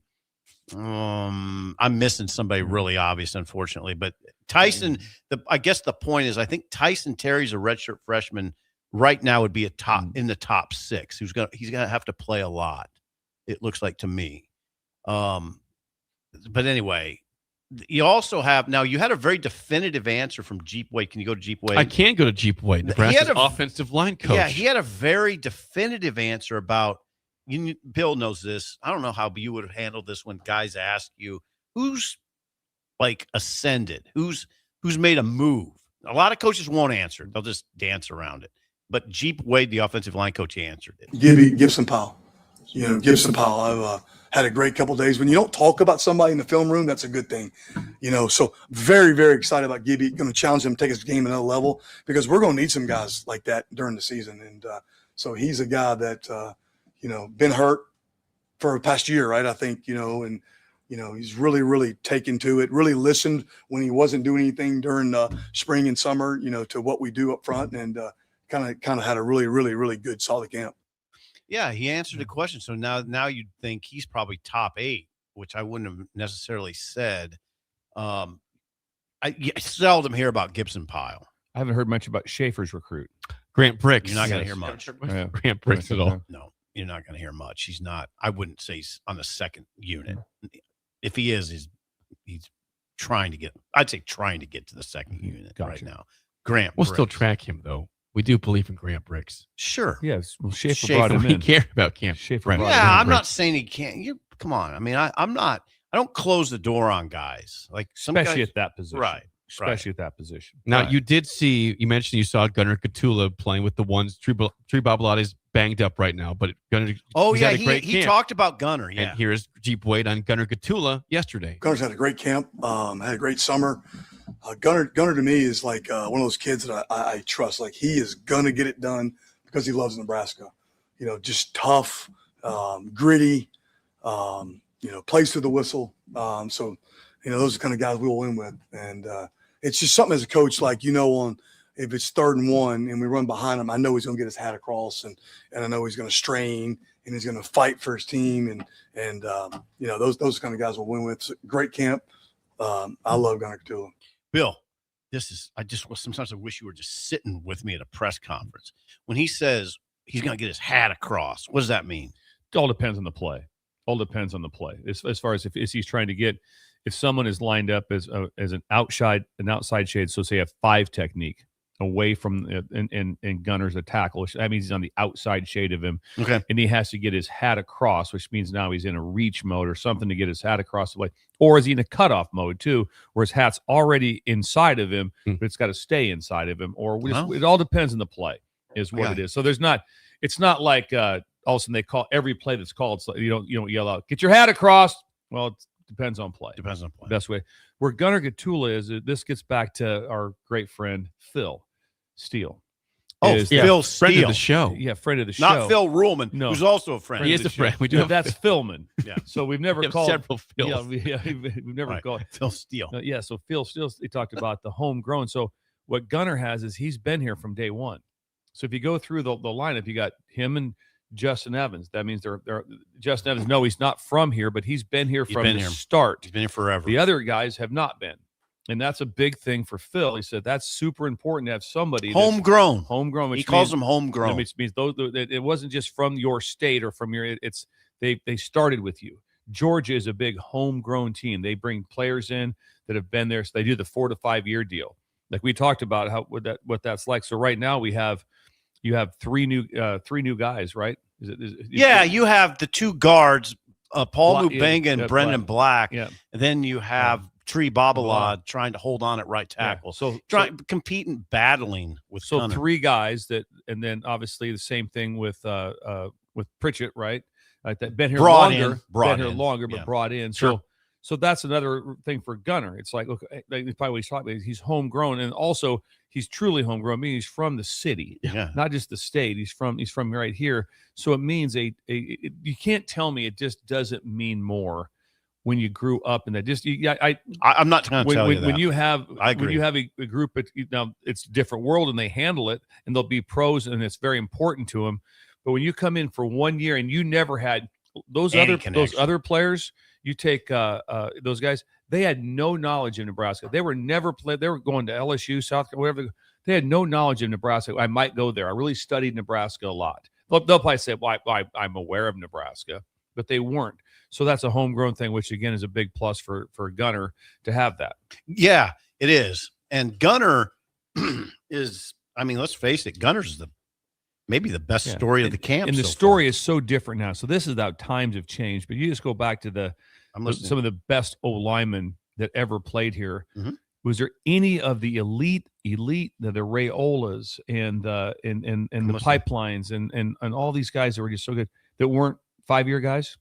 I'm missing somebody really obvious, unfortunately, but Tyson, I guess the point is, I think Tyson Terry's a redshirt freshman right now would be in the top 6. He's gonna have to play a lot. It looks like to me. But anyway, you also have now. You had a very definitive answer from Jeep Wade. Can you go to Jeep Wade? I can go to Jeep Wade, Nebraska's offensive line coach. Yeah, he had a very definitive answer about. Bill knows this. I don't know how you would have handled this when guys ask you who's like ascended, who's made a move. A lot of coaches won't answer; they'll just dance around it. But Jeep Wade, the offensive line coach, answered it. Gibson Powell. Gibson Powell. I've had a great couple of days. When you don't talk about somebody in the film room, that's a good thing. So very, very excited about Gibby. Going to challenge him to take his game another level because we're going to need some guys like that during the season. And so he's a guy that. Been hurt for the past year, right? I think, he's really, really taken to it, really listened when he wasn't doing anything during the spring and summer, to what we do up front, and kind of had a really, really, really good, solid camp. Yeah, he answered the question. So now you'd think he's probably top 8, which I wouldn't have necessarily said. I seldom hear about Gibson Powell. I haven't heard much about Schaefer's recruit. Grant Bricks. You're not going to hear much. Grant Bricks at all. No. You're not going to hear much. He's not. I wouldn't say he's on the second unit. If he is, he's trying to get. I'd say trying to get to the second unit right now. Grant. We'll still track him though. We do believe in Grant Bricks. Sure. Yes. Well, Schaefer brought him in. We care about Camp Schaefer. Yeah, I'm not saying he can't. Come on. I mean, I'm not. I don't close the door on guys like especially at that position. Right. Especially at that position. Now, you did see, you mentioned you saw Gunnar Gottula playing with the ones. Tree Babalati's banged up right now, but Gunnar. He talked about Gunnar. Yeah. And here's Jeep Wade on Gunnar Gottula yesterday. Gunner's had a great camp, had a great summer. Gunnar to me is like one of those kids that I trust. Like he is going to get it done because he loves Nebraska. Just tough, gritty, plays through the whistle. Those are the kind of guys we will win with. And, it's just something as a coach, like, if it's 3rd and 1 and we run behind him, I know he's going to get his hat across and I know he's going to strain and he's going to fight for his team. And those kind of guys we'll win with. So, great camp. I love Gunnar Gottula. Bill, sometimes I wish you were just sitting with me at a press conference. When he says he's going to get his hat across, what does that mean? It all depends on the play. As far as if he's trying to get, if someone is lined up as an outside shade, so say a 5 technique away from and Gunner's a tackle, which that means he's on the outside shade of him. Okay. And he has to get his hat across, which means now he's in a reach mode or something to get his hat across the way. Or is he in a cutoff mode too, where his hat's already inside of him, but it's got to stay inside of him? Or it all depends on the play, is what it is. So it's not like all of a sudden they call every play that's called. So you don't yell out, "Get your hat across." Well, it depends on play. Best way. Where Gunnar Gottula is, this gets back to our great friend Phil Steele. Phil Steele. Friend of the show. Yeah, friend of the show. Not Phil Ruhlman, who's also a friend. He is a friend. We do have that's Philman. Yeah. So we've never called several Phils. We've never called Phil Steele. So Phil Steele, he talked about the homegrown. So what Gunnar has is he's been here from day one. So if you go through the lineup, you got him and Justin Evans. That means they're Justin Evans. No, he's not from here, but he's been here from the start. He's been here forever. The other guys have not been. And that's a big thing for Phil. He said that's super important to have somebody homegrown. Homegrown. He calls them homegrown. Which means those. It wasn't just from your state or from your. It's they started with you. Georgia is a big homegrown team. They bring players in that have been there. So they do the 4 to 5 year deal. Like we talked about what that's like. So right now you have three new guys, right? You have the 2 guards, Paul Mubenga and Brendan Black. Yeah. And then you have Tree Babalad trying to hold on at right tackle. Yeah. So competing, battling with Gunner. 3 guys and then obviously the same thing with Pritchett, right? That been here longer, but brought in. Sure. So that's another thing for Gunner. It's like, look, probably what he's talking about. He's homegrown, and also he's truly homegrown. I mean, he's from the city, not just the state. He's from right here. So it means you can't tell me it just doesn't mean more when you grew up in that. I'm not going to tell you that. When you have I agree. when you have a group, now it's a different world, and they handle it, and they'll be pros, and it's very important to them. But when you come in for 1 year and you never had those other players. You take those guys, they had no knowledge of Nebraska. They were never played. They were going to LSU, South Carolina, whatever. They had no knowledge of Nebraska. I might go there. I really studied Nebraska a lot. They'll probably say, well, I'm aware of Nebraska, but they weren't. So that's a homegrown thing, which, again, is a big plus for Gunner to have that. Yeah, it is. And Gunner is, I mean, let's face it, Gunner's maybe the best story of the camp. And the story is so different now. So this is how times have changed. But you just go back to some of the best O-linemen that ever played here. Mm-hmm. Was there any of the elite, the Rayolas and the Pipelines and all these guys that were just so good that weren't 5-year guys?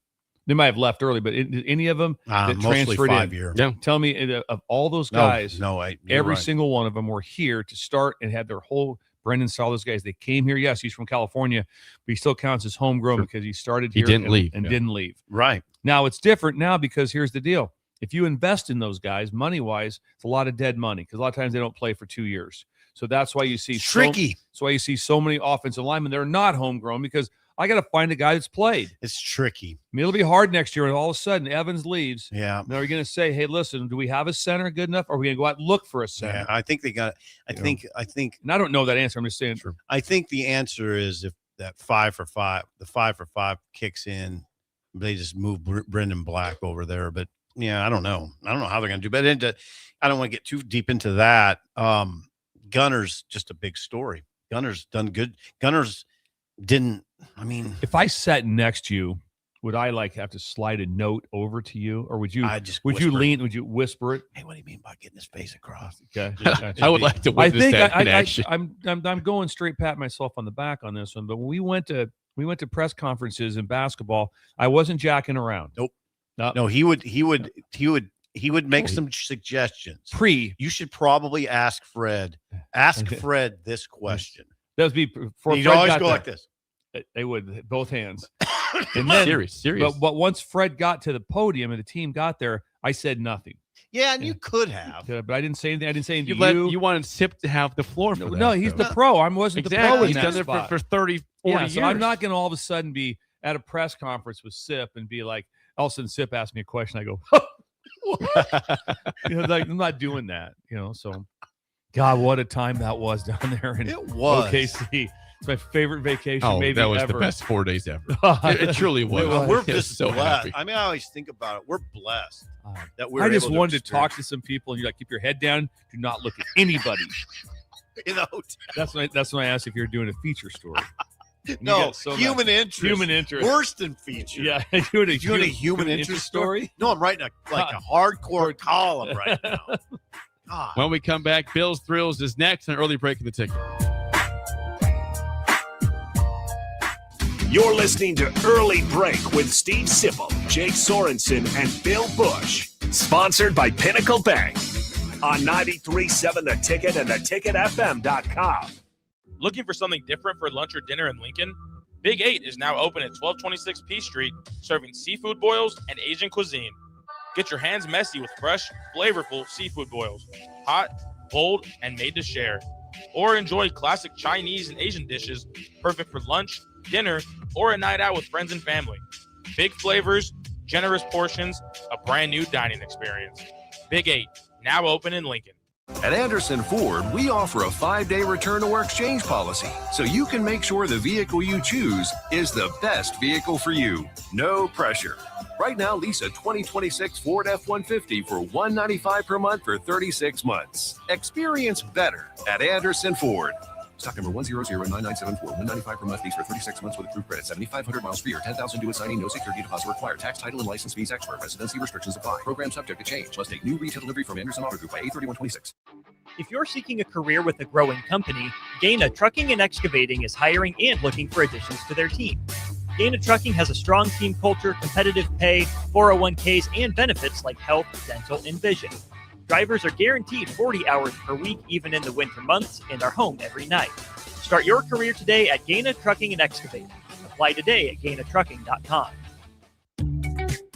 They might have left early, but any of them that mostly transferred 5-year. in? Tell me, of all those guys, every right. single one of them were here to start and had their whole. Brendan saw those guys. They came here. Yes, he's from California, but he still counts as homegrown because he started here didn't leave. Didn't leave. Right. Now it's different now because here's the deal. If you invest in those guys money-wise, it's a lot of dead money because a lot of times they don't play for 2 years. So that's why you see tricky. That's why you see so many offensive linemen. They're not homegrown because I got to find a guy that's played. It's tricky. I mean, it'll be hard next year, and all of a sudden Evans leaves. Yeah. Now we're going to say, hey, listen, do we have a center good enough? Or are we going to go out and look for a center? Yeah, I think they got. I think. And I don't know that answer. I'm just saying. True. I think the answer is if that 5 for 5, the 5 for 5 kicks in, they just move Brendan Black over there. But yeah, I don't know. I don't know how they're going to do. But I don't want to get too deep into that. Gunner's just a big story. Gunner's done good. Gunner's didn't. I mean, if I sat next to you, would I have to slide a note over to you, or would you? Would you lean? Would you whisper it? Hey, what do you mean by getting his face across? Okay, I would like to witness that in action. I'm going straight pat myself on the back on this one. But when we went to press conferences in basketball, I wasn't jacking around. Nope. No, he would make some suggestions. You should probably ask Fred. Ask Fred this question. That would be for He'd always go like this. They would both hands. And then, serious. But once Fred got to the podium and the team got there, I said nothing. Yeah, and you could have. But I didn't say anything. I didn't say anything to you. You wanted Sip to have the floor for that. No, he's the pro. I wasn't the pro in He's that done spot. it for 30, 40 years. So I'm not going to all of a sudden be at a press conference with Sip and be like, all of a sudden Sip asked me a question. I go, I'm not doing that. So God, what a time that was down there in OKC. It's my favorite vacation maybe that was ever. The best 4 days ever. It truly was. We're just so blessed. happy. I mean, I always think about it. We're blessed that we're I just able wanted to talk to some people, and you're like, keep your head down. Do not look at anybody. That's when I asked if you're doing a feature story. No, human interest. Human interest. Worse than feature. Yeah, you're doing a human interest story. No, I'm writing a hardcore column right now. God. When we come back, Bills Thrills is next. An early break in the ticket. You're listening to Early Break with Steve Sipple, Jake Sorensen, and Bill Busch. Sponsored by Pinnacle Bank on 93.7 The Ticket and theticketfm.com. Looking for something different for lunch or dinner in Lincoln? Big 8 is now open at 1226 P Street, serving seafood boils and Asian cuisine. Get your hands messy with fresh, flavorful seafood boils. Hot, bold, and made to share. Or enjoy classic Chinese and Asian dishes, perfect for lunch, dinner, or a night out with friends and family. Big flavors, generous portions, a brand new dining experience. Big 8, now open in Lincoln. At Anderson Ford, we offer a 5-day return or exchange policy, so you can make sure the vehicle you choose is the best vehicle for you. No pressure. Right now, lease a 2026 Ford F-150 for $195 per month for 36 months. Experience better at Anderson Ford. Stock number 1009974, $195 per month, lease for 36 months with approved credit, 7,500 miles per year, 10,000 due at signing, no security deposit required. Tax, title, and license fees expert. Residency restrictions apply. Program subject to change. Must take new retail delivery from Anderson Auto Group by 8/31/26. If you're seeking a career with a growing company, Gaina Trucking and Excavating is hiring and looking for additions to their team. Gaina Trucking has a strong team culture, competitive pay, 401ks, and benefits like health, dental, and vision. Drivers are guaranteed 40 hours per week, even in the winter months, and are home every night. Start your career today at Gaina Trucking and Excavating. Apply today at GainaTrucking.com.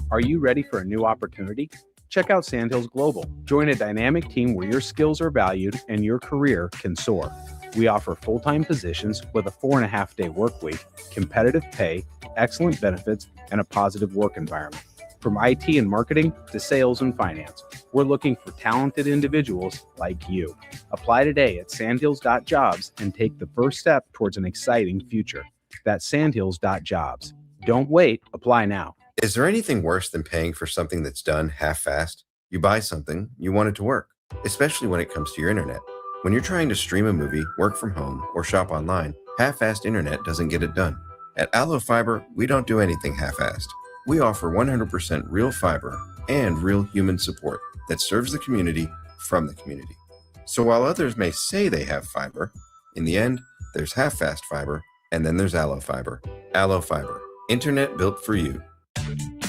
Are you ready for a new opportunity? Check out Sandhills Global. Join a dynamic team where your skills are valued and your career can soar. We offer full-time positions with a 4.5-day work week, competitive pay, excellent benefits, and a positive work environment. From IT and marketing to sales and finance, we're looking for talented individuals like you. Apply today at sandhills.jobs and take the first step towards an exciting future. That's sandhills.jobs. Don't wait, apply now. Is there anything worse than paying for something that's done half-assed? You buy something, you want it to work, especially when it comes to your internet. When you're trying to stream a movie, work from home, or shop online, half-assed internet doesn't get it done. At Allo Fiber, we don't do anything half-assed. We offer 100% real fiber and real human support that serves the community from the community. So while others may say they have fiber, in the end, there's half-fast fiber, and then there's Allo Fiber. Allo Fiber, internet built for you.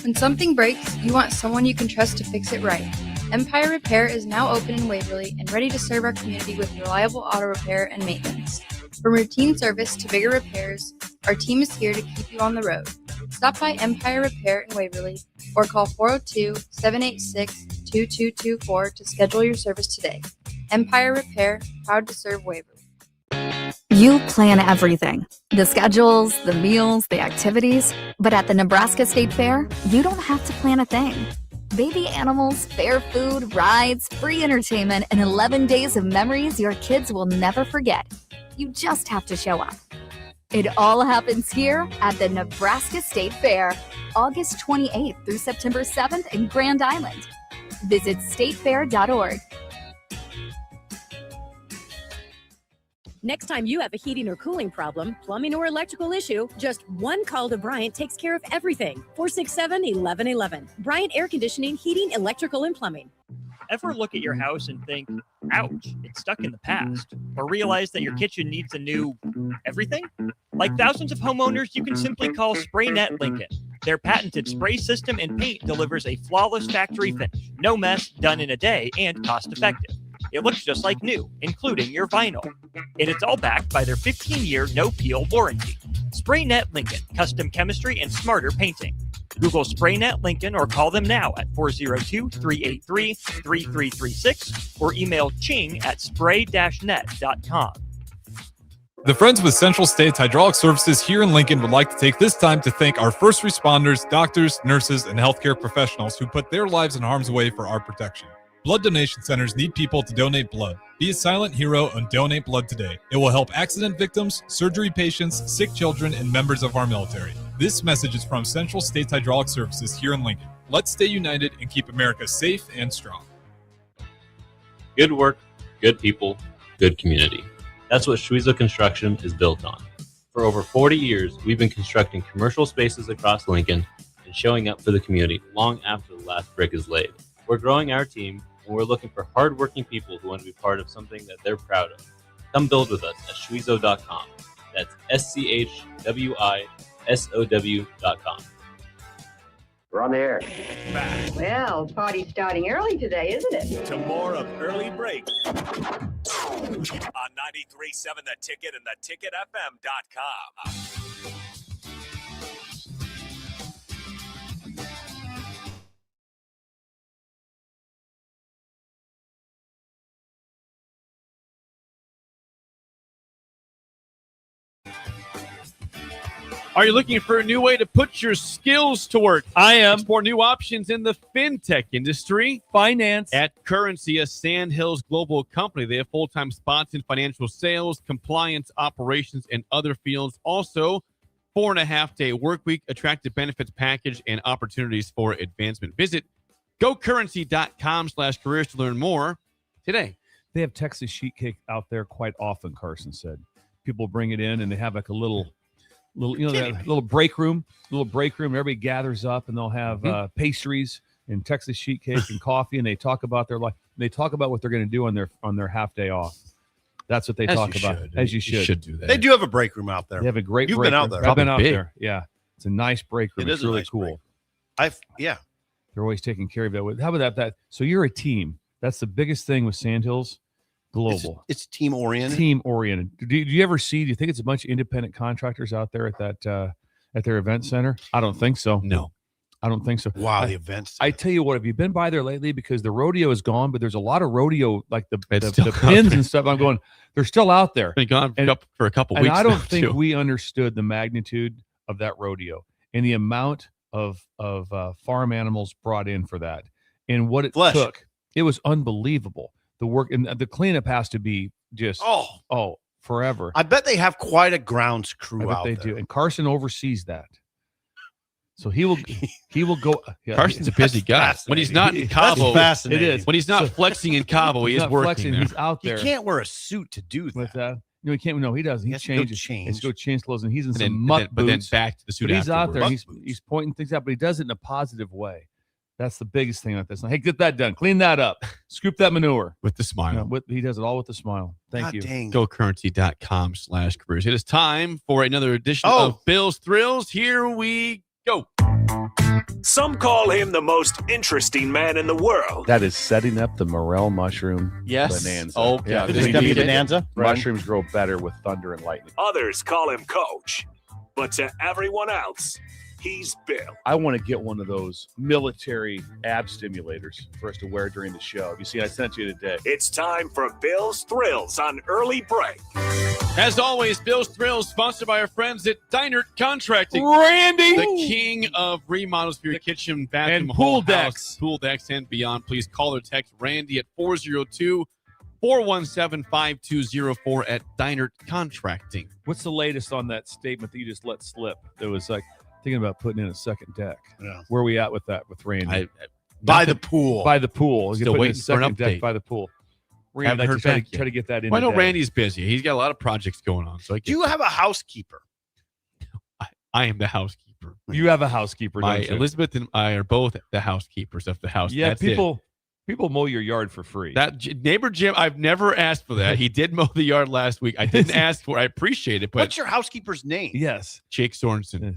When something breaks, you want someone you can trust to fix it right. Empire Repair is now open in Waverly and ready to serve our community with reliable auto repair and maintenance. From routine service to bigger repairs, our team is here to keep you on the road. Stop by Empire Repair in Waverly or call 402-786-2224 to schedule your service today. Empire Repair, proud to serve Waverly. You plan everything, the schedules, the meals, the activities, but at the Nebraska State Fair, you don't have to plan a thing. Baby animals, fair food, rides, free entertainment, and 11 days of memories your kids will never forget. You just have to show up. It all happens here at the Nebraska State Fair, August 28th through September 7th in Grand Island. Visit statefair.org. Next time you have a heating or cooling problem, plumbing or electrical issue, just one call to Bryant takes care of everything. 467-1111. Bryant Air Conditioning, Heating, Electrical, and Plumbing. Ever look at your house and think, ouch, it's stuck in the past? Or realize that your kitchen needs a new everything? Like thousands of homeowners, you can simply call SprayNet Lincoln. Their patented spray system and paint delivers a flawless factory finish. No mess, done in a day, and cost-effective. It looks just like new, including your vinyl. And it's all backed by their 15-year no-peel warranty. SprayNet Lincoln, custom chemistry and smarter painting. Google SprayNet Lincoln or call them now at 402-383-3336 or email ching@spray-net.com. The Friends with Central States Hydraulic Services here in Lincoln would like to take this time to thank our first responders, doctors, nurses, and healthcare professionals who put their lives in harm's way for our protection. Blood donation centers need people to donate blood. Be a silent hero and donate blood today. It will help accident victims, surgery patients, sick children, and members of our military. This message is from Central States Hydraulic Services here in Lincoln. Let's stay united and keep America safe and strong. Good work, good people, good community. That's what Schweitzer Construction is built on. For over 40 years, we've been constructing commercial spaces across Lincoln and showing up for the community long after the last brick is laid. We're growing our team, and we're looking for hardworking people who want to be part of something that they're proud of. Come build with us at schwizo.com. That's SCHWISOW.com. We're on the air. Well, party's starting early today, isn't it? To more of Early Break on 93.7 The Ticket and theticketfm.com. Are you looking for a new way to put your skills to work? I am. Explore new options in the fintech industry. Finance. At Currency, a Sandhills global company. They have full-time spots in financial sales, compliance, operations, and other fields. Also, 4.5-day work week, attractive benefits package, and opportunities for advancement. Visit gocurrency.com/careers to learn more today. They have Texas sheet cake out there quite often, Carson said. People bring it in and they have like a little break room. Everybody gathers up and they'll have pastries and Texas sheet cake and coffee, and they talk about their life. They talk about what they're going to do on their half day off. That's what they talk about. As you should do that. They do have a break room out there. They have a great. You've break been out room. there. I've been out Big. there. Yeah, it's a nice break room. It It's is a really nice cool. Yeah. They're always taking care of that. How about that? So you're a team. That's the biggest thing with Sandhills. Global. It's team oriented. Team oriented. Do you ever see? Do you think it's a bunch of independent contractors out there at that at their event center? I don't think so. No, I don't think so. Wow, the events. I tell you what, have you been by there lately? Because the rodeo is gone, but there's a lot of rodeo, like the still out pins there. and stuff. I'm going, they're still out there. Been gone for a couple And weeks. I don't now, think too. we understood the magnitude of that rodeo and the amount of farm animals brought in for that and what it took. It was unbelievable. The work and the cleanup has to be just forever. I bet they have quite a grounds crew I bet out they there. do, and Carson oversees that. So he will go. Yeah, Carson's a busy guy. When he's not in Cabo, fascinating. It is. When he's not So- flexing in Cabo, he He's is not working flexing, there. He's out there. You can't wear a suit to do that. With that. No, he can't. No, he doesn't. He has to go changes. change. He's go change clothes, and he's in And some then- muck but then boots. back to the suit But he's out there. afterwards. He's pointing things out, but he does it in a positive way. That's the biggest thing about this. Hey, get that done. Clean that up. Scoop that manure. With the smile. He does it all with a smile. Thank God you. dang. GoCurrency.com/careers. It is time for another edition of Bill's Thrills. Here we go. Some call him the most interesting man in the world. That is setting up the morel mushroom bonanza. Oh, yeah. is it gonna be a bonanza? Mushrooms grow better with thunder and lightning. Others call him Coach. But to everyone else, he's Bill. I want to get one of those military ab stimulators for us to wear during the show. You see, I sent you today. It's time for Bill's Thrills on Early Break. As always, Bill's Thrills, sponsored by our friends at Deinert Contracting. Randy! The king of remodels for your kitchen, bathroom, And pool whole decks. house, pool decks, and beyond. Please call or text Randy at 402-417-5204 at Deinert Contracting. What's the latest on that statement that you just let slip? That was like thinking about putting in a second deck. Yeah. Where are we at with that with Randy? By the pool. By the pool. Still Put in a waiting for an second deck update. by the pool. Haven't I'd like heard to try back to yet. try to get that in. Well, I know today. Randy's busy. He's got a lot of projects going on. So Do you have a housekeeper? I am the housekeeper. You have a housekeeper, My don't you? Elizabeth and I are both the housekeepers of the house. Yeah, That's it. people mow your yard for free. Neighbor Jim, I've never asked for that. He did mow the yard last week. I didn't ask for it. I appreciate it, but What's your housekeeper's name? Yes. Jake Sorensen.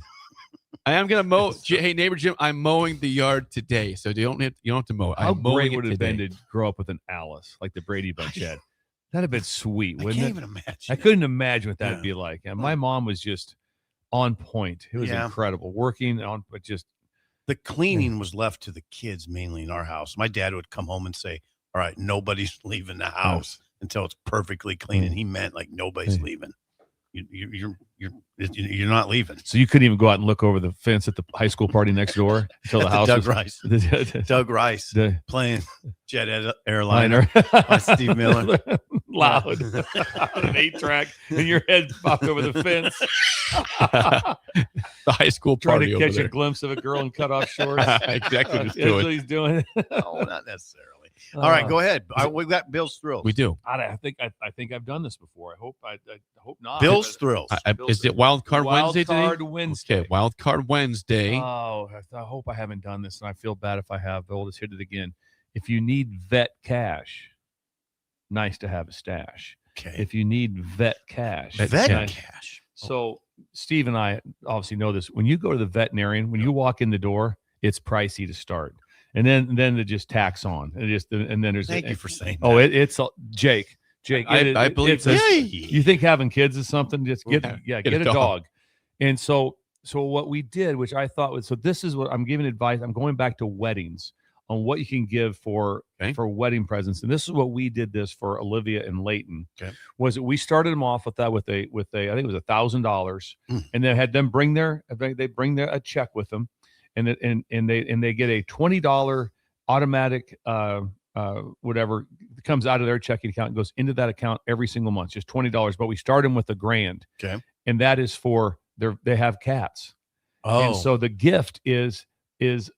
I am gonna mow. Hey, neighbor Jim, I'm mowing the yard today, so you don't have to mow it. How I'm mowing great would it have today. been to grow up with an Alice like the Brady Bunch had? That'd have been sweet, I wouldn't can't it? even imagine. I couldn't imagine what that'd Yeah. be like. And my mom was just on point. It was Yeah. incredible. Working on, but just The cleaning was left to the kids mainly in our house. My dad would come home and say, "All right, nobody's leaving the house until it's perfectly clean," and he meant like nobody's leaving. You're not leaving. so you couldn't even go out and look over the fence at the high school party next door until the At house Doug was Rice. Doug Rice the- playing Jet Airliner by Steve Miller. loud on an 8-track, and your head popped over the fence. The high school Trying party to over catch a there. glimpse of a girl in cutoff shorts. Exactly what he's That's doing. what he's doing. No, not necessarily. All right, go ahead. We've got Bill's Thrills. We do. I think I've done this before. I hope not. Bill's Thrills. Is it Wild Card Wednesday today? Wild Card Wednesday. Okay, Wild Card Wednesday. Oh, I hope I haven't done this, and I feel bad if I have. But we'll just hit it again. If you need vet cash, nice to have a stash. Okay. If you need vet cash, Vet nice- cash. So Steve and I obviously know this. When you go to the veterinarian, when you walk in the door, it's pricey to start, and then it just tacks on. And then there's. Thank you for saying Oh, it's Jake. I believe it's a- Yay. you think having kids is something? Just get a dog. And so what we did, which I thought was, so this is what I'm giving advice. I'm going back to weddings. on what you can give for wedding presents. And this is what we did this for Olivia and Leighton. Was that we started them off with that with a I think it was $1,000, and then had them bring a check with them, and they get a $20 automatic whatever comes out of their checking account and goes into that account every single month, just $20. But we start them with $1,000. Okay. And that is for they have cats. Oh. And so the gift is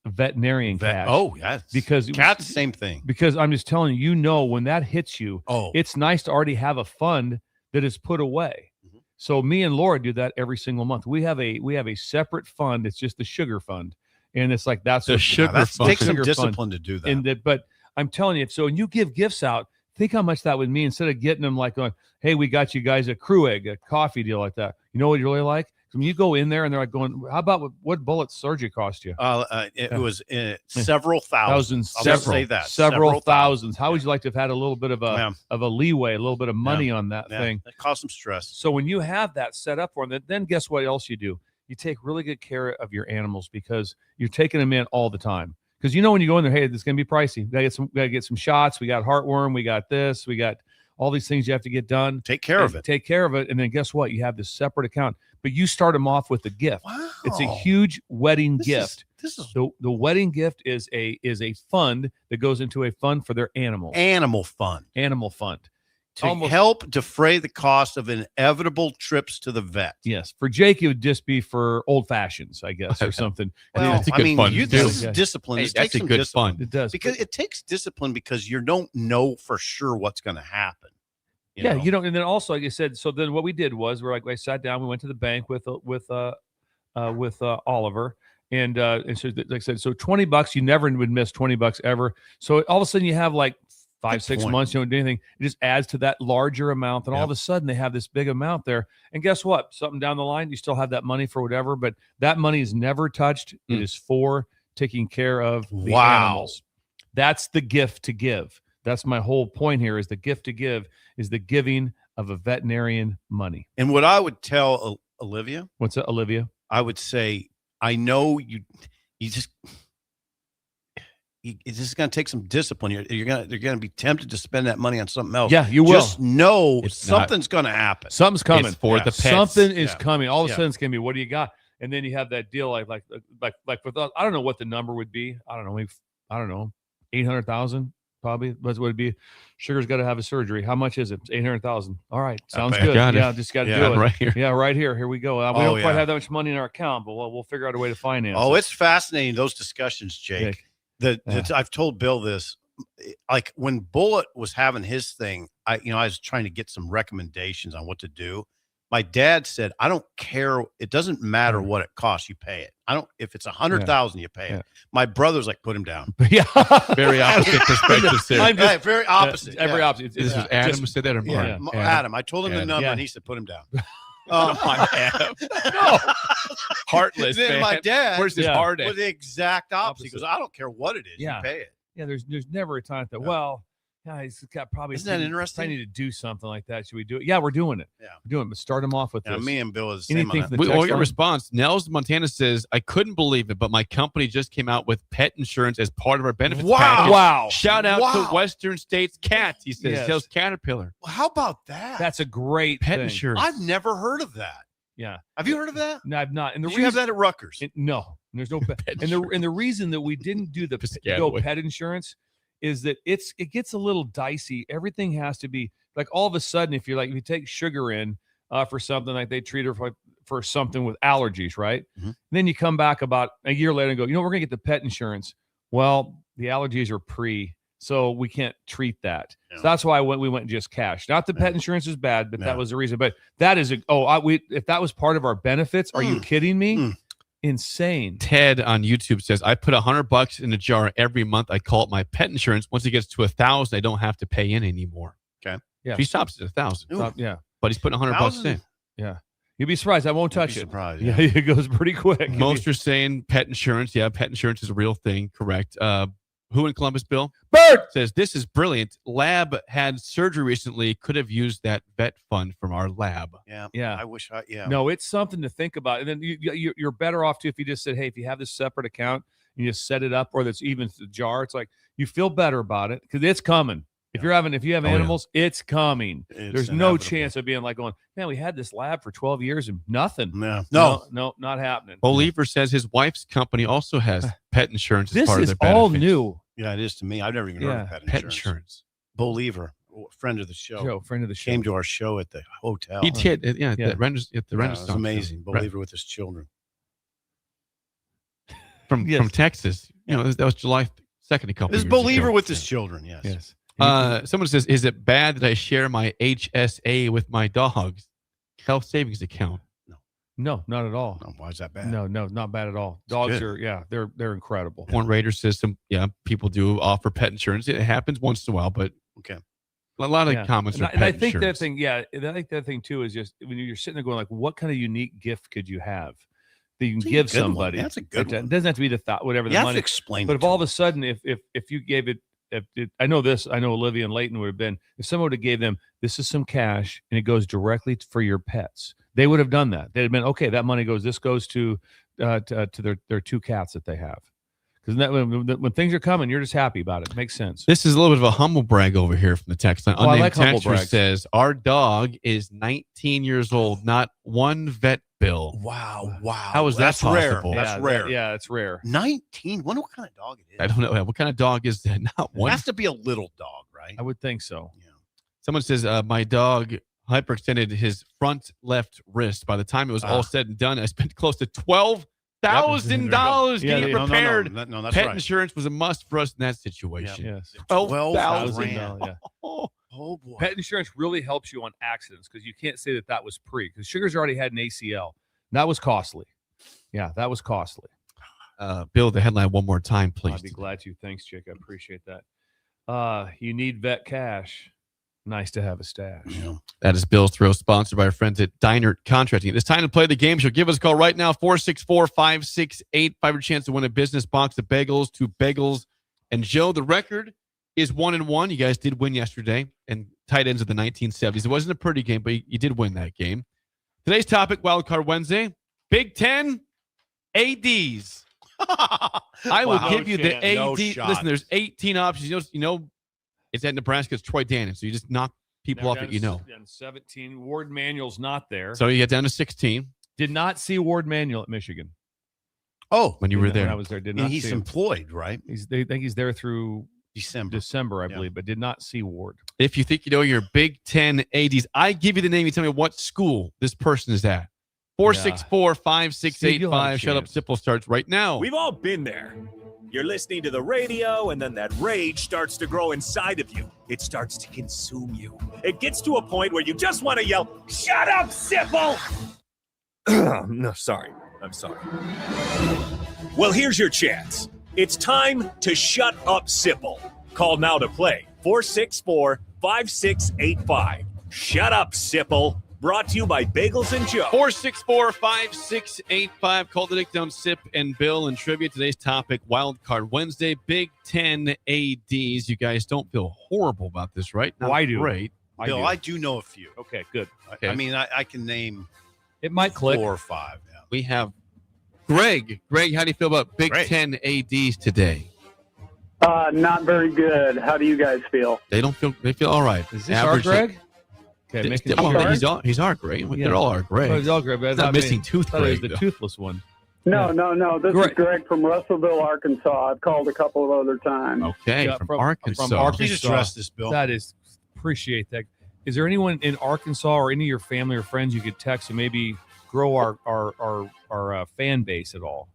veterinarian cash. Oh, yes. Because cats, same thing. Because I'm just telling you, when that hits you, it's nice to already have a fund that is put away. So me and Laura do that every single month. We have a separate fund. It's just the sugar fund. And it's like that's The what sugar fund. Takes some sugar discipline fund. to do that. And but I'm telling you, so when you give gifts out, think how much that would mean instead of getting them like going, hey, we got you guys a crew egg, a coffee deal like that. You know what you really like? When you go in there and they're like going, how about what bullet surgery cost you? It was several thousands. I'll just say that. Several thousands. How would you like to have had a little bit of a leeway, a little bit of money on that thing? It caused some stress. So when you have that set up for them, then guess what else you do? You take really good care of your animals because you're taking them in all the time. Because when you go in there, hey, this is gonna be pricey. Gotta get some shots. We got heartworm. We got this. We got all these things you have to get done. Take care of it. Take care of it. And then guess what? You have this separate account. But you start them off with a gift. Wow. It's a huge wedding gift. This is the wedding gift is a fund that goes into a fund for their animals. Animal fund. To help defray the cost of inevitable trips to the vet. Yes. For Jake, it would just be for old fashions, I guess, or something. Well, that's a good fund. This is discipline. Hey, This that's takes a some good discipline. fund. It does. Because it takes discipline because you don't know for sure what's going to happen. You know, and then also, like I said, so then what we did was I sat down, we went to the bank with Oliver, and so like I said, so $20, you never would miss $20 ever. So all of a sudden you have like 5-6 months, you don't do anything. It just adds to that larger amount, and all of a sudden they have this big amount there. And guess what? Something down the line, you still have that money for whatever, but that money is never touched. It is for taking care of the animals. That's the gift to give. That's my whole point here is the gift to give is the giving of a veterinarian money. And what I would tell Olivia. What's that, Olivia? I would say, I know it's just going to take some discipline. You're going to be tempted to spend that money on something else. Yeah, you will. Just know something's going to happen. Something's coming. It's for the pets. Something is coming. All of a sudden it's going to be, what do you got? And then you have that deal like with us. I don't know what the number would be. I don't know, 800,000. Probably that's what it'd be. Sugar's got to have a surgery. How much is it? It's 800,000. All right, sounds good. Just got to do it right here. Yeah, right here. Here we go. We don't quite have that much money in our account, but we'll figure out a way to finance. Oh, it. it's fascinating those discussions, Jake. I've told Bill this. Like when Bullet was having his thing, I was trying to get some recommendations on what to do. My dad said, I don't care. It doesn't matter what it costs. You pay it. If it's 100,000, you pay it. My brother's like, put him down. Yeah. Very opposite perspectives there. Very opposite. Every opposite. This was Adam who said that or Mark? Adam. I told him the number and he said, put him down. Adam. No. Heartless. Then man. my dad Where's his heart was at? the exact opposite. He goes, I don't care what it is. Yeah. You pay it. Yeah, there's never a time that he's got probably. Isn't that interesting? I need to do something like that. Should we do it? Yeah, we're doing it. Yeah, we're doing it. But start them off with this. Me and Bill is anything. same on We all get a response. Nels Montana says, I couldn't believe it, but my company just came out with pet insurance as part of our benefits package. Wow. Shout out to Western States Cats. He says, sells Caterpillar. Well, how about that? That's a great pet thing. insurance. I've never heard of that. Yeah. Have you heard of that? No, I've not. And Did you have that at Rutgers? No. There's no pet. and the reason that we didn't do the pet insurance is that it gets a little dicey. Everything has to be like all of a sudden, if you take sugar in for something, like they treat her for something with allergies, right? Mm-hmm. Then you come back about a year later and go, we're going to get the pet insurance. Well, the allergies are so we can't treat that. Yeah. So that's why we went just cash. Not the pet insurance is bad, but that was the reason. But that is if that was part of our benefits, are you kidding me? Insane. Ted on YouTube says, I put $100 in a jar every month. I call it my pet insurance. Once it gets to 1,000, I don't have to pay in anymore. Okay. Yeah. He stops at 1,000. Yeah. But he's putting $100 in. Yeah. You'd be surprised. I won't touch it. Surprised. Yeah. It goes pretty quick. Most are saying pet insurance. Yeah. Pet insurance is a real thing. Correct. Who in Columbus, Bill? Bert says, this is brilliant. Lab had surgery recently. Could have used that vet fund from our lab. Yeah. I wish No, it's something to think about. And then you're better off too if you just said, hey, if you have this separate account, You just set it up, or that's even the jar. It's like you feel better about it because it's coming. If you have animals, it's coming. There's no chance of being like going, man, we had this lab for 12 years and nothing. No, not happening. Believer says his wife's company also has pet insurance. This as part is of their all benefits. new. Yeah, it is to me. I've never even heard of pet insurance. Believer, friend of the show. Friend of the show. Came to our show at the hotel. He did, at the Renaissance. It was amazing. Believer with his children. From Texas. You know, that was July 2nd. A couple. This years Believer ago. with his children. Yes. Someone says, "Is it bad that I share my HSA with my dog's health savings account?" No, not at all. No, why is that bad? No, not bad at all. Dogs are, they're incredible. Porn Raider says people do offer pet insurance. It happens once in a while, but okay. A lot of comments are and I pet think insurance. I think that thing too is just when you're sitting there going like, what kind of unique gift could you have that you can give somebody? That's a good one. It doesn't have to be the thought, whatever the You have money. to explain But it if to all of a sudden, if you gave it, I know Olivia and Leighton would have been, if someone would have gave them, this is some cash and it goes directly for your pets, they would have done that. They'd have been, okay, that money this goes to their 2 cats that they have. Because when things are coming, you're just happy about it. Makes sense. This is a little bit of a humble brag over here from the text line. I like humble Texter brags. says, our dog is 19 years old, not one vet bill. Wow. How is that That's rare. possible? That's rare. Yeah, it's rare. 19? Wonder what kind of dog it is. I don't know. What kind of dog is that? Not It one. has to be a little dog, right? I would think so. Yeah. Someone says, my dog hyperextended his front left wrist. By the time it was all said and done, I spent close to $12,000 getting it repaired. No, that's Pet right. insurance was a must for us in that situation. Yes. $12,000. Yeah. Oh boy. Pet insurance really helps you on accidents because you can't say that was pre, because Sugar's already had an ACL. That was costly. Yeah, that was costly. Bill, the headline one more time, please. I'd be glad to. Thanks, Chick. I appreciate that. You need vet cash. Nice to have a stash. Yeah. That is Bill's Thrill, sponsored by our friends at Diner Contracting. It's time to play the game show. Give us a call right now, 464-5685. Your chance to win a business box of bagels to Bagels and Joe. The record is 1-1. You guys did win yesterday, and tight ends of the 1970s. It wasn't a pretty game, but you did win that game. Today's topic, Wild Card Wednesday, Big Ten ADs. I will give you the AD. No Listen, there's 18 options. You know, it's at Nebraska. It's Troy Dannon, so you just knock people off that you know. 17. Ward Manuel's not there. So you get down to 16. Did not see Ward Manuel at Michigan. Oh, when you were there. When I was there, did not he's see him. employed, right? They think he's there through December, I believe, but did not see Ward. If you think you know your Big Ten ADs, I give you the name. You tell me what school this person is at. 464-5685. Shut up, Sipple starts right now. We've all been there. You're listening to the radio, and then that rage starts to grow inside of you. It starts to consume you. It gets to a point where you just want to yell, "Shut up, Sipple!" No, sorry. I'm sorry. Well, here's your chance. It's time to shut up, Sipple. Call now to play. 464-5685. Shut up, Sipple. Brought to you by Bagels and Joe. 464-5685. Call the Dick Down Sip and Bill and trivia. Today's topic, Wild Card Wednesday, Big Ten ADs. You guys don't feel horrible about this, right? No, I do. Great. Bill, I do know a few. Okay, good. Okay. I mean, I can name it might click 4 or 5. Yeah. We have Greg. Greg, how do you feel about Big Ten ADs today? Not very good. How do you guys feel? They feel all right. Is this our Greg? Okay, he's our Greg. Yeah. They're all our Greg. He's all Greg. But He's not missing tooth Greg. The toothless one. No. This is Greg from Russellville, Arkansas. I've called a couple of other times. Okay, from Arkansas. From Arkansas. Please address this, Bill. That is, appreciate that. Is there anyone in Arkansas or any of your family or friends you could text and maybe grow our fan base at all?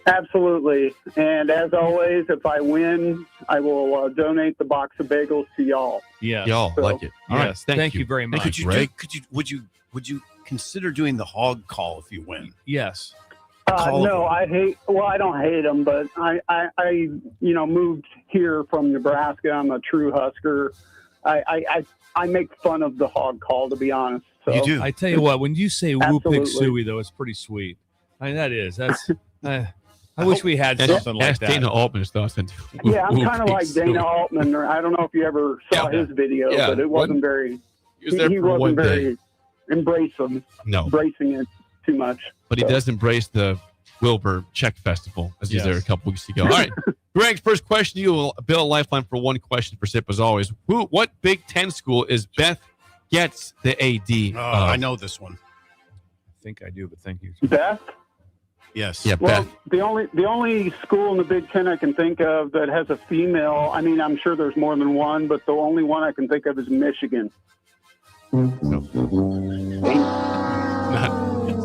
Absolutely. And as always, if I win, I will donate the box of bagels to y'all. Yeah, y'all like it. All right, thank you very much. Would you consider doing the hog call if you win? Yes. No, I don't hate them, but I moved here from Nebraska. I'm a true Husker. I make fun of the hog call, to be honest. So, you do. I tell you what, when you say "woo pig Absolutely. suey," though, it's pretty sweet. I mean, that's. I wish we had something like that. Dana Altman's thoughts. Yeah, I'm kind of like Dana Altman. Or I don't know if you ever saw his video, but it wasn't very. He wasn't very embracing it too much. But he does embrace the Wilbur Czech Festival, as he's Yes. there a couple weeks ago. All right, Greg, first question to you. Bill, a lifeline for one question for SIP as always. What Big Ten school is Beth Getz the AD? I know this one. I think I do, but thank you. Beth? Yes. Yeah, Well, Beth. the only school in the Big Ten I can think of that has a female, I mean, I'm sure there's more than one, but the only one I can think of is Michigan.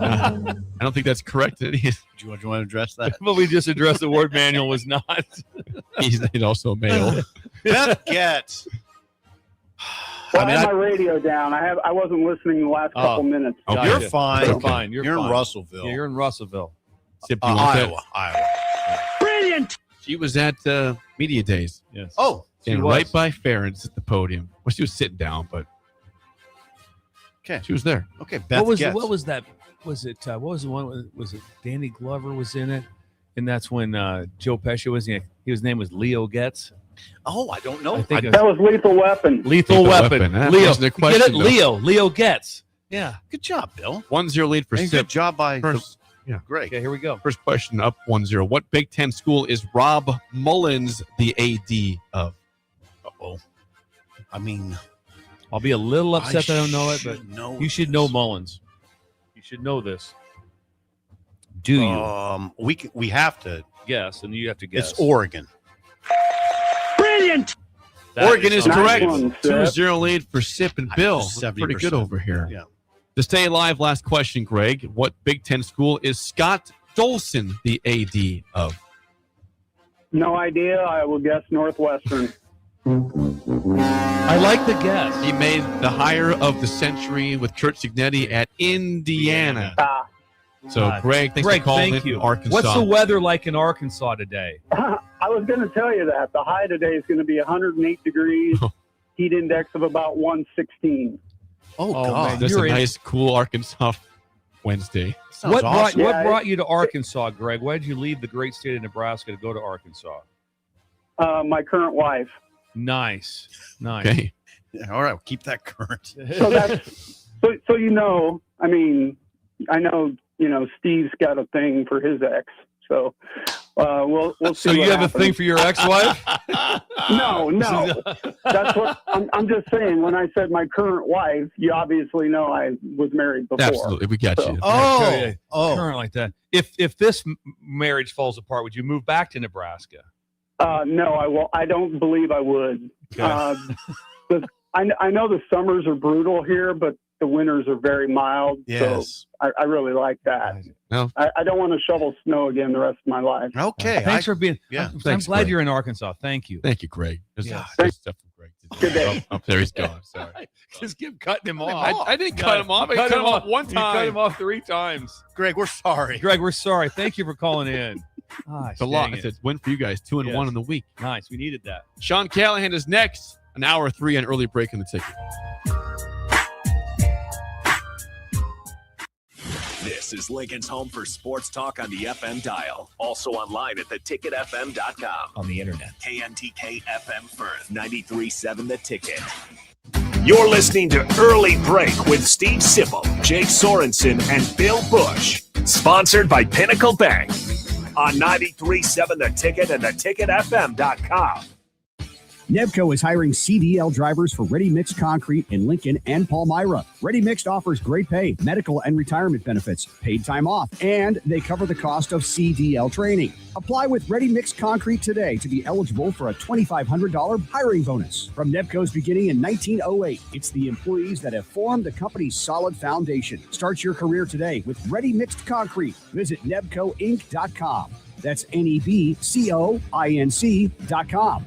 I don't think that's correct. Do you want to address that? Well, we just addressed the word manual was not. He's also a male. Beth Getz. Well, I had my radio down. I wasn't listening the last couple minutes. Oh, you're fine. You're fine. You're fine. in Russellville. Yeah, you're in Russellville. SIP, you want that? Iowa. Brilliant. She was at Media Days. Yes. Oh, And was. right by Farron's at the podium. Well, she was sitting down, but okay, she was there. Okay, Beth What Getz. was that? Was it? What was the one? Was it Danny Glover was in it? And that's when Joe Pesci was in it. His name was Leo Getz. Oh, I don't know. I think That was Lethal Weapon. Lethal Weapon. That Leo. wasn't a You question, get it? though. Leo Getz. Yeah. Good job, Bill. 1-0 lead for Hey, SIP. good job by First, yeah. Greg. Okay, here we go. First question up 1-0. What Big Ten school is Rob Mullins the AD of? Uh-oh. I mean, I'll be a little upset that I don't know it, but should know you should know Mullins. You should know this. Do you? We have to. Guess, and you have to guess. It's Oregon. Brilliant. Oregon is Nice correct. one, Sip. 2-0 lead for SIP and Bill. 70%. Pretty good over here. Yeah. To stay alive, last question, Greg. What Big Ten school is Scott Dolson the AD of? No idea. I will guess Northwestern. I like the guess. He made the hire of the century with Kurt Signetti at Indiana. So, Greg, thanks for calling thank in you. Arkansas. What's the weather like in Arkansas today? I was going to tell you that. The high today is going to be 108 degrees, heat index of about 116. Oh, Oh, God. man. That's You're a in- nice, cool Arkansas Wednesday. Sounds What awesome. brought you to Arkansas, Greg? Why did you leave the great state of Nebraska to go to Arkansas? My current wife. Nice. Okay. Yeah, all right, we'll keep that current. So that's so you know. I mean, I know Steve's got a thing for his ex. So we'll see. So you what have a thing happens. for your ex-wife? No. That's what I'm just saying. When I said my current wife, you obviously know I was married before. Absolutely. We got you. Current like that. If this marriage falls apart, would you move back to Nebraska? No, I will. I don't believe I would. I know the summers are brutal here, but the winters are very mild. Yes. So I really like that. No. I don't want to shovel snow again the rest of my life. Okay. Thanks for being. Yeah. I'm Thanks, glad Greg. you're in Arkansas. Thank you. Thank you, Greg. There's Yeah. there's stuff from Greg. Good day. Up there he's gone. Sorry. Just keep cutting him off. I didn't cut him off. I cut him off one You cut time. him off 3 times. Greg, we're sorry. Greg, we're sorry. Thank you for calling in. It's a lot. It's a win for you guys. 2-1 Yes. in the week. Nice. We needed that. Sean Callahan is next. An hour 3 on early break in the ticket. This is Lincoln's home for sports talk on the FM dial. Also online at theticketfm.com. On the internet. KNTK FM Firth, 93.7 The Ticket. You're listening to Early Break with Steve Sipple, Jake Sorensen, and Bill Busch. Sponsored by Pinnacle Bank on 93.7 The Ticket and theticketfm.com. Nebco is hiring CDL drivers for Ready Mixed Concrete in Lincoln and Palmyra. Ready Mixed offers great pay, medical and retirement benefits, paid time off, and they cover the cost of CDL training. Apply with Ready Mixed Concrete today to be eligible for a $2,500 hiring bonus. From Nebco's beginning in 1908, it's the employees that have formed the company's solid foundation. Start your career today with Ready Mixed Concrete. Visit nebcoinc.com. That's NEBCOINC.com.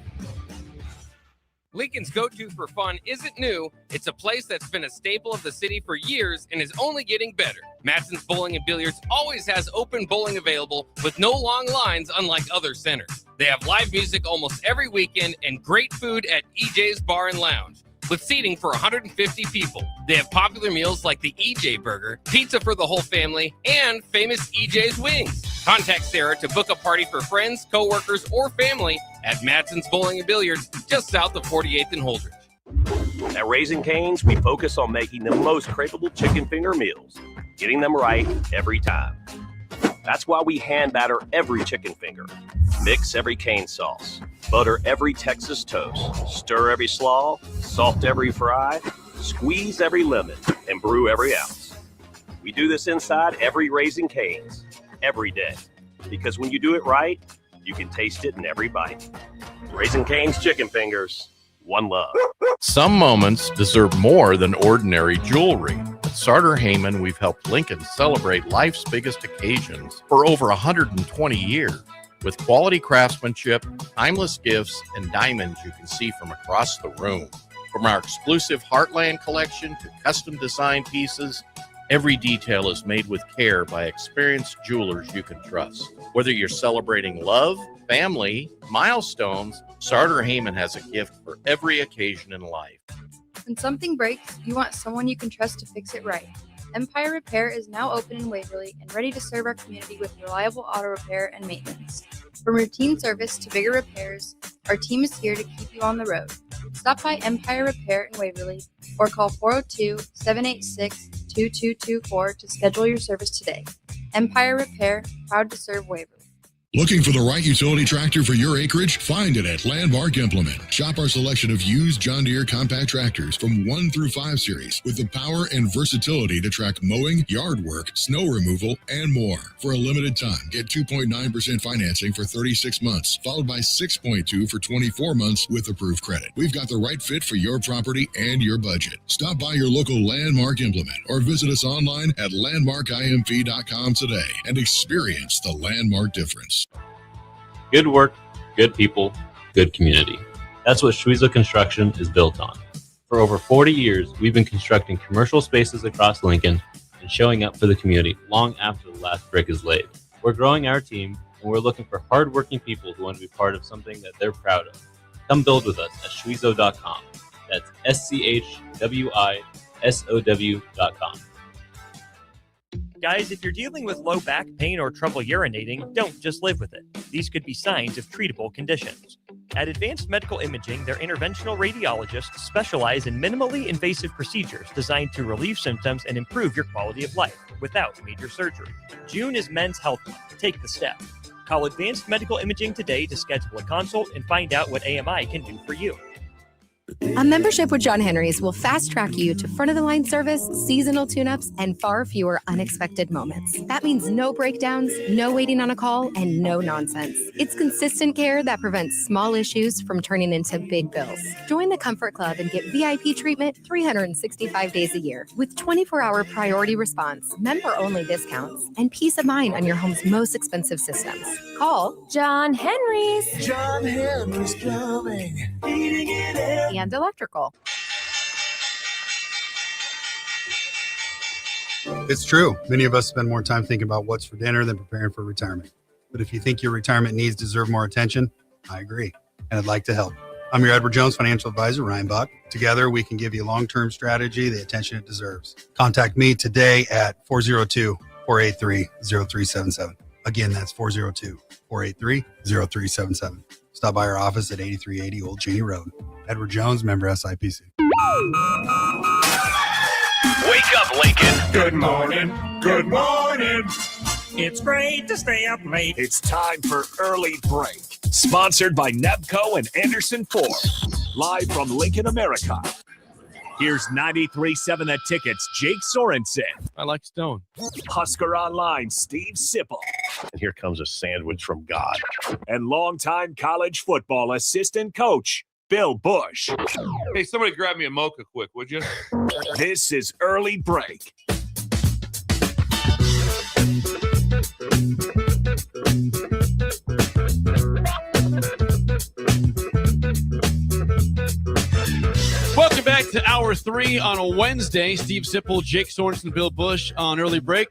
Lincoln's go-to for fun isn't new. It's a place that's been a staple of the city for years and is only getting better. Matson's Bowling and Billiards always has open bowling available with no long lines, unlike other centers. They have live music almost every weekend and great food at EJ's Bar and Lounge, with seating for 150 people. They have popular meals like the EJ Burger, pizza for the whole family, and famous EJ's Wings. Contact Sarah to book a party for friends, coworkers, or family at Matson's Bowling and Billiards, just south of 48th and Holdridge. At Raising Cane's, we focus on making the most craveable chicken finger meals, getting them right every time. That's why we hand batter every chicken finger, mix every cane sauce, butter every Texas toast, stir every slaw, salt every fry, squeeze every lemon, and brew every ounce. We do this inside every Raising Cane's, every day. Because when you do it right, you can taste it in every bite. Raising Cane's chicken fingers, one love. Some moments deserve more than ordinary jewelry. At Sartor Heyman, we've helped Lincoln celebrate life's biggest occasions for over 120 years. With quality craftsmanship, timeless gifts, and diamonds you can see from across the room. From our exclusive Heartland collection to custom design pieces, every detail is made with care by experienced jewelers you can trust. Whether you're celebrating love, family, milestones, Sartor Heyman has a gift for every occasion in life. When something breaks, you want someone you can trust to fix it right. Empire Repair is now open in Waverly and ready to serve our community with reliable auto repair and maintenance. From routine service to bigger repairs, our team is here to keep you on the road. Stop by Empire Repair in Waverly or call 402-786-2224 to schedule your service today. Empire Repair, proud to serve Waverly. Looking for the right utility tractor for your acreage? Find it at Landmark Implement. Shop our selection of used John Deere compact tractors from 1 through 5 series with the power and versatility to track mowing, yard work, snow removal, and more. For a limited time, get 2.9% financing for 36 months, followed by 6.2% for 24 months with approved credit. We've got the right fit for your property and your budget. Stop by your local Landmark Implement or visit us online at landmarkimp.com today and experience the Landmark difference. Good work, good people, good community. That's what Schweitzer Construction is built on. For over 40 years, we've been constructing commercial spaces across Lincoln and showing up for the community long after the last brick is laid. We're growing our team, and we're looking for hardworking people who want to be part of something that they're proud of. Come build with us at schwizo.com. That's SCHWISOW.com. Guys, if you're dealing with low back pain or trouble urinating, don't just live with it. These could be signs of treatable conditions. At Advanced Medical Imaging, their interventional radiologists specialize in minimally invasive procedures designed to relieve symptoms and improve your quality of life without major surgery. June is Men's Health Month. Take the step. Call Advanced Medical Imaging today to schedule a consult and find out what AMI can do for you. A membership with John Henry's will fast-track you to front-of-the-line service, seasonal tune-ups, and far fewer unexpected moments. That means no breakdowns, no waiting on a call, and no nonsense. It's consistent care that prevents small issues from turning into big bills. Join the Comfort Club and get VIP treatment 365 days a year with 24-hour priority response, member-only discounts, and peace of mind on your home's most expensive systems. Call John Henry's. John Henry's Plumbing, heating and air. And electrical. It's true. Many of us spend more time thinking about what's for dinner than preparing for retirement. But if you think your retirement needs deserve more attention, I agree. And I'd like to help. I'm your Edward Jones financial advisor, Ryan Buck. Together, we can give you a long-term strategy, the attention it deserves. Contact me today at 402-483-0377. Again, that's 402-483-0377. Stop by our office at 8380 Old Cheney Road. Edward Jones, member SIPC. Wake up, Lincoln. Good morning. Good morning. It's great to stay up late. It's time for Early Break. Sponsored by Nebco and Anderson Ford. Live from Lincoln, America. Here's 93.7 The Ticket's Jake Sorensen. I like Stone. Husker Online, Steve Sipple. And here comes a sandwich from God. And longtime college football assistant coach, Bill Busch. Hey, somebody grab me a mocha quick, would you? This is Early Break. Welcome back to Hour 3 on a Wednesday. Steve Sipple, Jake Sorensen, Bill Busch on Early Break.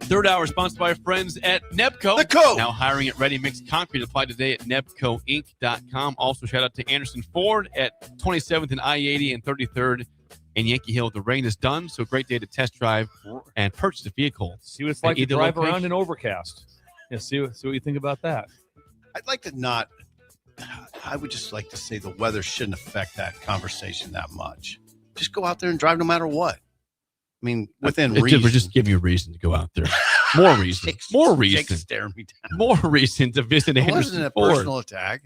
Third hour sponsored by our friends at Nebco. Now hiring at Ready Mix Concrete. Apply today at nebcoinc.com. Also, shout out to Anderson Ford at 27th and I-80 and 33rd and Yankee Hill. The rain is done, so great day to test drive and purchase a vehicle. See what it's like to drive around in overcast. Yeah, see what you think about that. I'd like to not. I would just like to say the weather shouldn't affect that conversation that much. Just go out there and drive no matter what. I mean, within reason. Just give you a reason to go out there. More reason. Jake's staring me down. More reason to visit It Anderson wasn't a Ford. personal attack.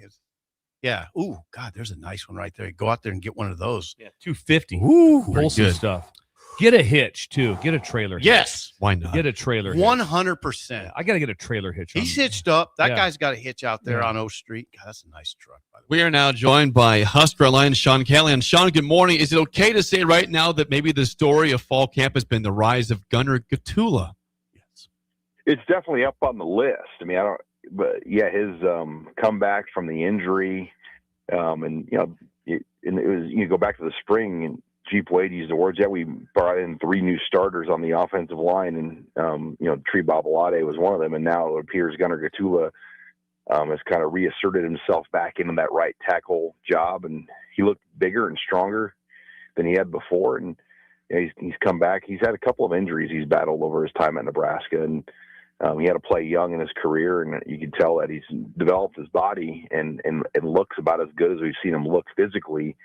Yeah. Ooh, God, there's a nice one right there. Go out there and get one of those. Yeah, $250. Ooh, Pull some good. stuff. Get a hitch too. Get a trailer. Yes. Why not? Get a trailer. hitch. 100%. I got to get a trailer hitch. He's hitched up. That Yeah. guy's got a hitch out there Yeah. on O Street. God, that's a nice truck, by the We are now joined by Husker Alliance Sean Callahan. Sean, good morning. Is it okay to say right now that maybe the story of fall camp has been the rise of Gunnar Gottula? It's definitely up on the list. I mean, but yeah, his comeback from the injury, and it was, you go back to the spring and Jeep Wade used the words, we brought in 3 new starters on the offensive line, and Tree Babalade was one of them, and now it appears Gunnar Gottula has kind of reasserted himself back into that right tackle job, and he looked bigger and stronger than he had before, and he's come back. He's had a couple of injuries he's battled over his time at Nebraska, and he had to play young in his career, and you can tell that he's developed his body and looks about as good as we've seen him look physically.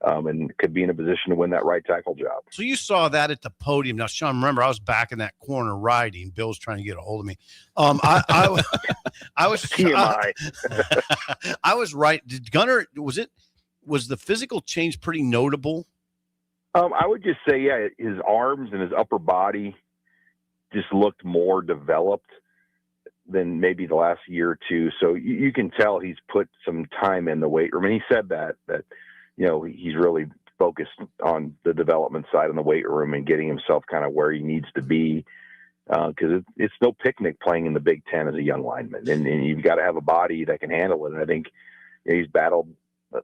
And could be in a position to win that right tackle job. So you saw that at the podium. Now, Sean, remember, I was back in that corner riding. Bill was trying to get a hold of me. I was TMI. I was right. Did Gunnar, was the physical change pretty notable? I would just say, his arms and his upper body just looked more developed than maybe the last year or two. So you can tell he's put some time in the weight room. And he said that he's really focused on the development side in the weight room and getting himself kind of where he needs to be. Because it's no picnic playing in the Big Ten as a young lineman. And you've got to have a body that can handle it. And I think he's battled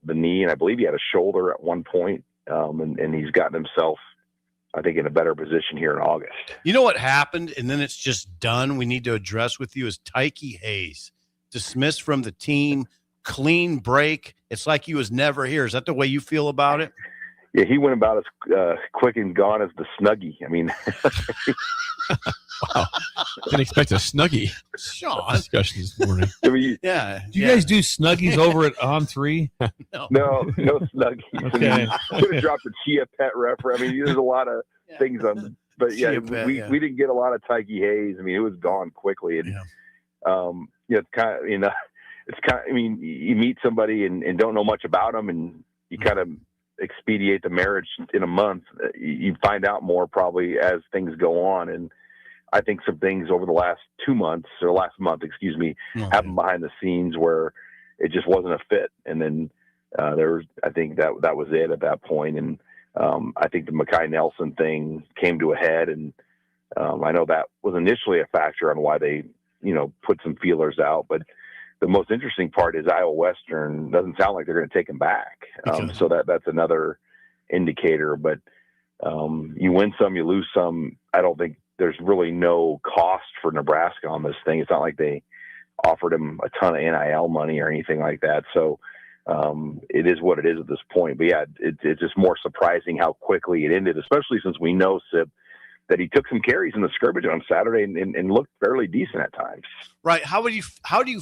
the knee, and I believe he had a shoulder at one point. And he's gotten himself, I think, in a better position here in August. You know what happened, and then it's just done, we need to address with you, is Tyke Hayes dismissed from the team. Clean break. It's like he was never here. Is that the way you feel about it? Yeah, he went about as quick and gone as the Snuggie. I mean, wow, didn't expect a Snuggie discussion this morning. I mean, yeah. Do you guys do Snuggies over at On 3? No Snuggies. Okay. I mean, could have dropped a Chia Pet reference. I mean, there's a lot of things on, but we didn't get a lot of Tyke Hayes. I mean, it was gone quickly, and it's kind of I mean, you meet somebody and don't know much about them, and you kind of expedite the marriage in a month. You find out more probably as things go on. And I think some things over the last 2 months, or last month, happened behind the scenes where it just wasn't a fit. And then I think that was it at that point. And I think the Mekhi Nelson thing came to a head. And I know that was initially a factor on why they, put some feelers out, but the most interesting part is Iowa Western doesn't sound like they're going to take him back. So that's another indicator, but you win some, you lose some. I don't think there's really no cost for Nebraska on this thing. It's not like they offered him a ton of NIL money or anything like that. So it is what it is at this point, but yeah, it's just more surprising how quickly it ended, especially since we know, Sip, that he took some carries in the scrimmage on Saturday and looked fairly decent at times. Right. How do you,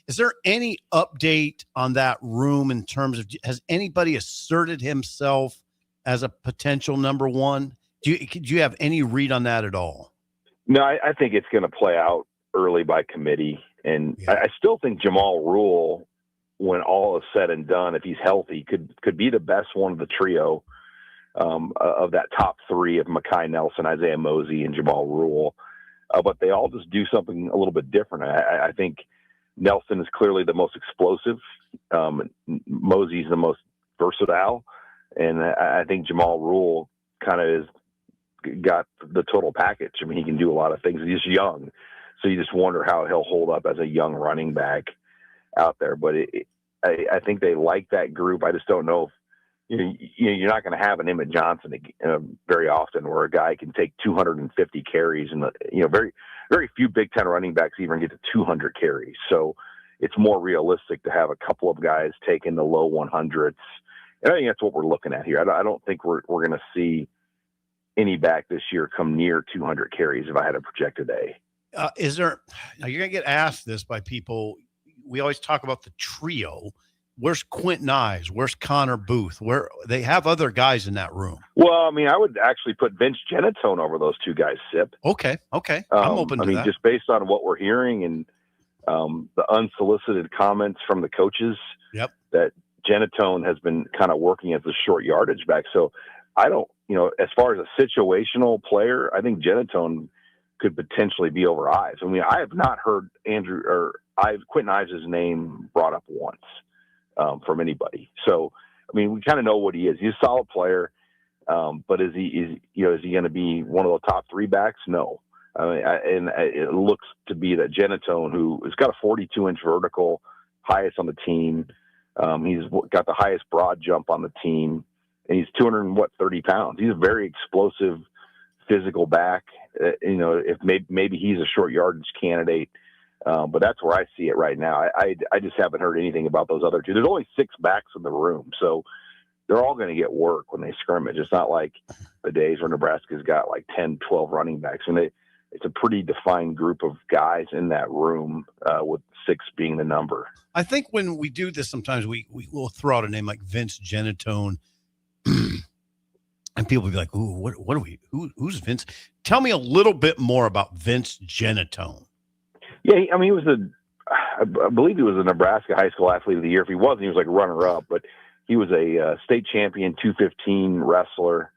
is there any update on that room in terms of, has anybody asserted himself as a potential number one? Do you have any read on that at all? No, I think it's going to play out early by committee. And I still think Jamal Rule, when all is said and done, if he's healthy, could be the best one of the trio of that top 3 of Mekhi Nelson, Isaiah Mosey, and Jamal Rule. But they all just do something a little bit different. I think Nelson is clearly the most explosive. Mosey's the most versatile. And I think Jamal Rule kind of got the total package. I mean, he can do a lot of things. He's young. So you just wonder how he'll hold up as a young running back out there. But I think they like that group. I just don't know if, you're not going to have an Emmett Johnson very often where a guy can take 250 carries, and very, very few Big Ten running backs even get to 200 carries. So it's more realistic to have a couple of guys taking the low 100s. And I think that's what we're looking at here. I don't think we're going to see any back this year come near 200 carries if I had to project today. Now you're going to get asked this by people. We always talk about the trio. where's Quentin Ives? Where's Connor Booth? Where they have other guys in that room? Well, I mean, I would actually put Vince Genatone over those two guys, Sip. Okay. I'm open to that. Just based on what we're hearing and the unsolicited comments from the coaches, that Genatone has been kind of working as a short yardage back. So I don't, as far as a situational player, I think Genatone could potentially be over Ives. I mean, I have not heard Quentin Ives' name brought up once from anybody. So, I mean, we kind of know what he is. He's a solid player, but is he going to be one of the top 3 backs? No. I mean, it looks to be that Genatone, who has got a 42-inch vertical, highest on the team. He's got the highest broad jump on the team, and he's 230 pounds. He's a very explosive, physical back. If maybe he's a short yardage candidate, but that's where I see it right now. I just haven't heard anything about those other two. There's only 6 backs in the room, so they're all going to get work when they scrimmage. It's not like the days where Nebraska's got like 10, 12 running backs. And it's a pretty defined group of guys in that room, with 6 being the number. I think when we do this, sometimes we will throw out a name like Vince Genatone, and people will be like, "Ooh, what are we? Who's Vince?" Tell me a little bit more about Vince Genatone. Yeah, I mean, I believe he was a Nebraska High School Athlete of the Year. If he wasn't, he was like runner-up, but he was a state champion 215 wrestler.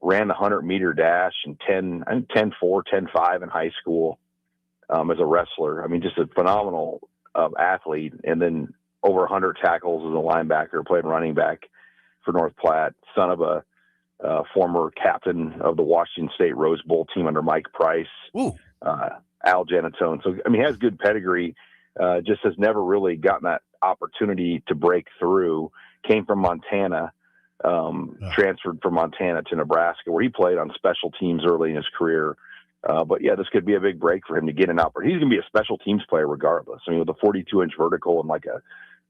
Ran the 100-meter dash in 10.4, 10.5 in high school as a wrestler. I mean, just a phenomenal athlete. And then over 100 tackles as a linebacker, played running back for North Platte, son of a former captain of the Washington State Rose Bowl team under Mike Price, Al Genatone. So, I mean, he has good pedigree, just has never really gotten that opportunity to break through. Came from Montana. Transferred from Montana to Nebraska, where he played on special teams early in his career. But yeah, this could be a big break for him to get an opportunity. He's going to be a special teams player regardless. I mean, with a 42-inch vertical and like a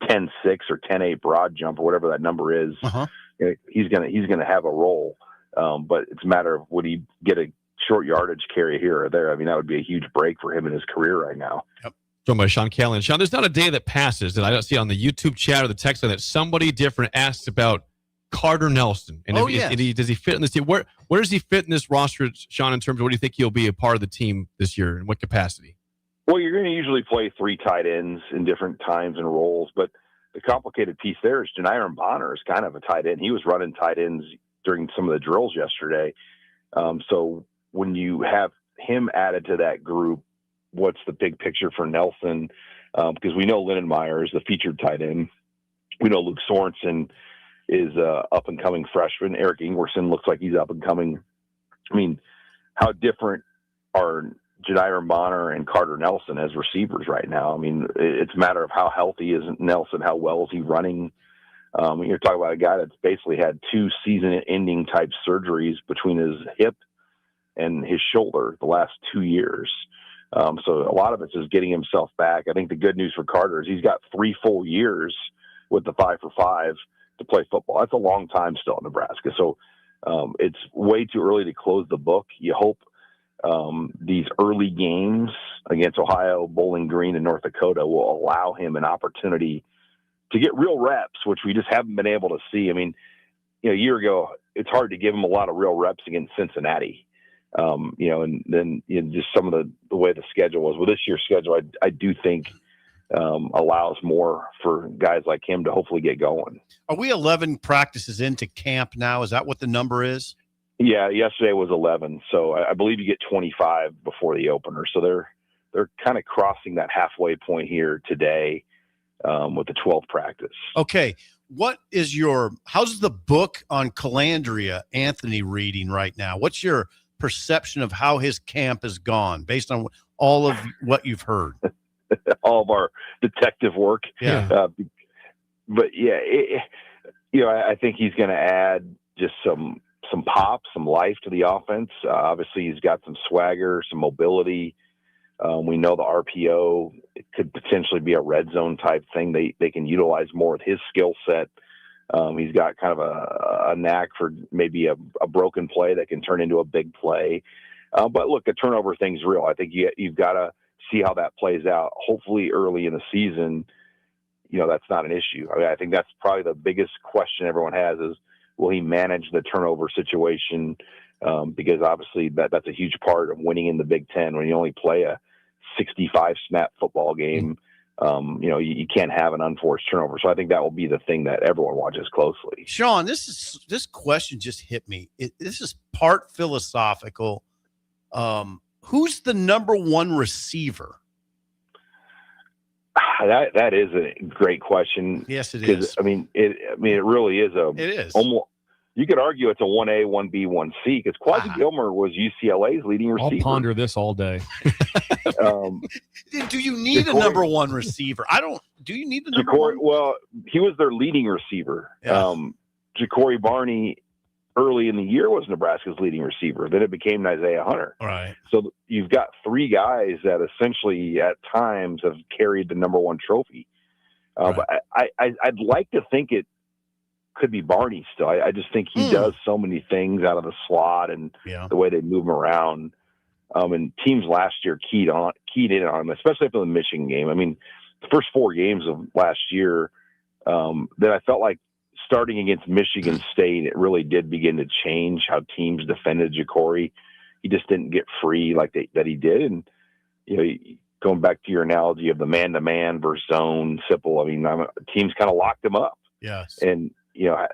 10.6 or 10.8 broad jump or whatever that number is, he's going to have a role. But it's a matter of would he get a short yardage carry here or there. I mean, that would be a huge break for him in his career right now. Joined by Sean Callan. Sean, there's not a day that passes that I don't see on the YouTube chat or the text line that somebody different asks about Carter Nelson. And does he fit in this team? Where does he fit in this roster, Sean, in terms of what do you think he'll be a part of the team this year? In what capacity? Well, you're going to usually play 3 tight ends in different times and roles, but the complicated piece there is Janiron Bonner is kind of a tight end. He was running tight ends during some of the drills yesterday. So when you have him added to that group, what's the big picture for Nelson? Because we know Lindenmeyer is the featured tight end. We know Luke Sorensen is up and coming freshman. Eric Ingwerson looks like he's up and coming. I mean, how different are Janiron Bonner and Carter Nelson as receivers right now? I mean, it's a matter of how healthy is Nelson, how well is he running. You're talking about a guy that's basically had 2 season-ending type surgeries between his hip and his shoulder the last 2 years. So a lot of it's just getting himself back. I think the good news for Carter is he's got 3 full years with the 5 for 5 to play football. That's a long time still in Nebraska. So it's way too early to close the book. You hope these early games against Ohio, Bowling Green, and North Dakota will allow him an opportunity to get real reps, which we just haven't been able to see. I mean, a year ago, it's hard to give him a lot of real reps against Cincinnati. And then just some of the way the schedule was. Well, this year's schedule, I do think allows more for guys like him to hopefully get going. Are we 11 practices into camp now? Is that what the number is? Yeah, yesterday was 11. So I believe you get 25 before the opener. So they're kind of crossing that halfway point here today with the 12th practice. Okay. How's the book on Calandria Anthony reading right now? What's your perception of how his camp has gone based on all of what you've heard? All of our detective work. Yeah. But yeah, I think he's going to add just some pop, some life to the offense. Obviously he's got some swagger, some mobility. We know the RPO, it could potentially be a red zone type thing. They can utilize more of his skill set. He's got kind of a knack for maybe a broken play that can turn into a big play. But look, the turnover thing's real. I think you've got to see how that plays out. Hopefully early in the season, that's not an issue. I mean, I think that's probably the biggest question everyone has is, will he manage the turnover situation? Because obviously that's a huge part of winning in the Big Ten. When you only play a 65 snap football game, you can't have an unforced turnover. So I think that will be the thing that everyone watches closely. Sean, this question just hit me. This is part philosophical. Who's the number one receiver? That is a great question. Yes, it is. I mean, it really is It is. Almost. You could argue it's a 1A, 1B, 1C because Quasi Gilmer was UCLA's leading receiver. I'll ponder this all day. Do you need a number one receiver? Do you need the number one? Well, he was their leading receiver. Yeah. Ja'Cory Barney early in the year was Nebraska's leading receiver. Then it became Isaiah Hunter. All right. So you've got three guys that essentially at times have carried the number one trophy. But I'd like to think it could be Barney still. I just think he does so many things out of the slot and the way they move him around. And teams last year keyed in on him, especially after the Michigan game. I mean, the first 4 games of last year, then I felt like starting against Michigan State, it really did begin to change how teams defended Ja'Cory. He just didn't get free like that he did. And, going back to your analogy of the man-to-man versus zone, Sipple, I mean, teams kind of locked him up. Yes. And,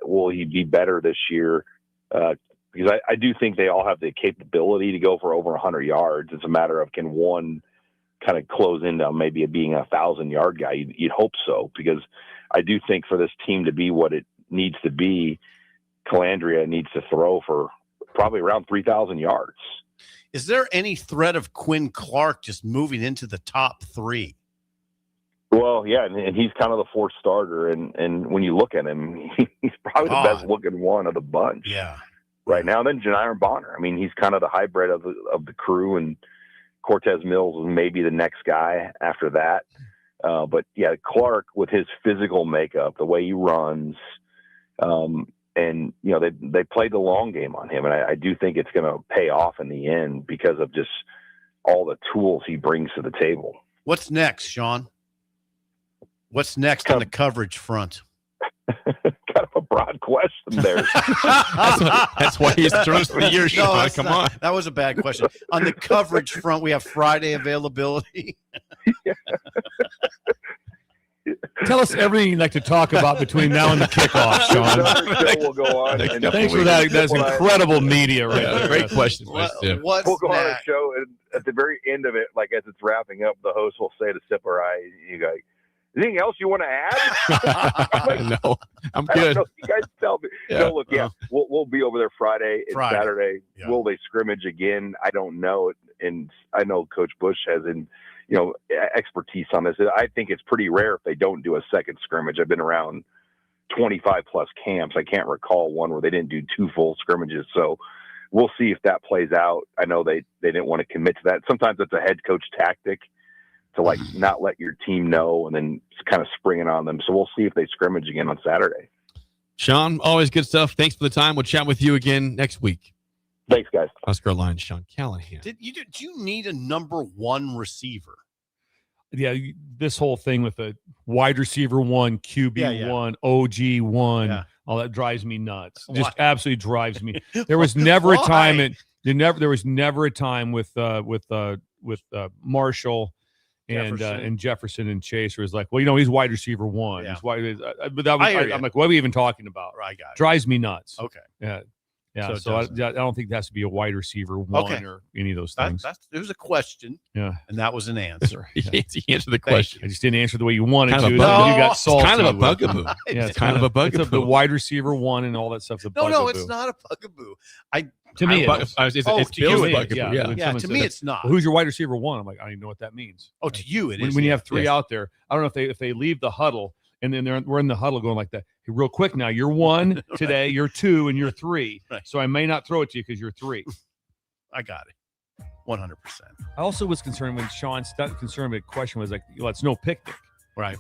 will he be better this year? Because I do think they all have the capability to go for over 100 yards. It's a matter of can one kind of close into maybe being a 1,000-yard guy. You'd hope so, because I do think for this team to be what it needs to be, Calandria needs to throw for probably around 3,000 yards. Is there any threat of Quinn Clark just moving into the top 3? Well, yeah, and he's kind of the fourth starter, and when you look at him, he's probably the best looking one of the bunch. Yeah. Right now, then Janiron Bonner. I mean, he's kind of the hybrid of the crew, and Cortez Mills is maybe the next guy after that. But yeah, Clark with his physical makeup, the way he runs, and they played the long game on him, and I do think it's going to pay off in the end because of just all the tools he brings to the table. What's next, Sean? What's next on the coverage front? Kind of a broad question there. That's why he's thrown for the year, Sean. Come on. That was a bad question. On the coverage front, we have Friday availability. Tell us everything you'd like to talk about between now and the kickoff, Sean. Show will go on. Thanks for that. That's incredible media right there. Great question. We'll go on a show, and at the very end of it, like as it's wrapping up, the host will say to Sip or I, you guys, anything else you want to add? No, I'm good. You guys tell me. Yeah. No, look, we'll be over there Friday and Saturday. Yeah. Will they scrimmage again? I don't know. And I know Coach Busch has expertise on this. I think it's pretty rare if they don't do a second scrimmage. I've been around 25 plus camps. I can't recall one where they didn't do 2 full scrimmages. So we'll see if that plays out. I know they didn't want to commit to that. Sometimes it's a head coach tactic to not let your team know and then kind of spring it on them. So we'll see if they scrimmage again on Saturday. Sean, always good stuff. Thanks for the time. We'll chat with you again next week. Thanks, guys. Oscar Line, Sean Callahan. Do you need a number one receiver? Yeah, this whole thing with a wide receiver 1, QB 1, OG 1, all that drives me nuts. Just absolutely drives me. There was never a time there was never a time with Marshall and Jefferson and Chase was like, well, he's wide receiver 1. Yeah. He's wide, but I'm like, what are we even talking about? I got it. Drives me nuts. Okay. Yeah. So I don't think it has to be a wide receiver 1 or any of those things. It was a question. Yeah. And that was an answer. He answered the question. I just didn't answer the way you wanted to. You got salty. It's kind of a bugaboo. Yeah, it's kind of a bugaboo. It's the wide receiver 1 and all that stuff. No, it's not a bugaboo. To me, it's Bill's bugaboo. Yeah, to me, it's not. Well, who's your wide receiver 1? I'm like, I don't even know what that means. Oh, to you, it is. When you have 3 out there, I don't know if they leave the huddle and then we're in the huddle going like that. Hey, real quick now, you're 1 today, you're 2, and you're 3. Right. So I may not throw it to you because you're 3. I got it. 100%. I also was concerned when Sean's concerned with the question was like, well, it's no picnic. Right.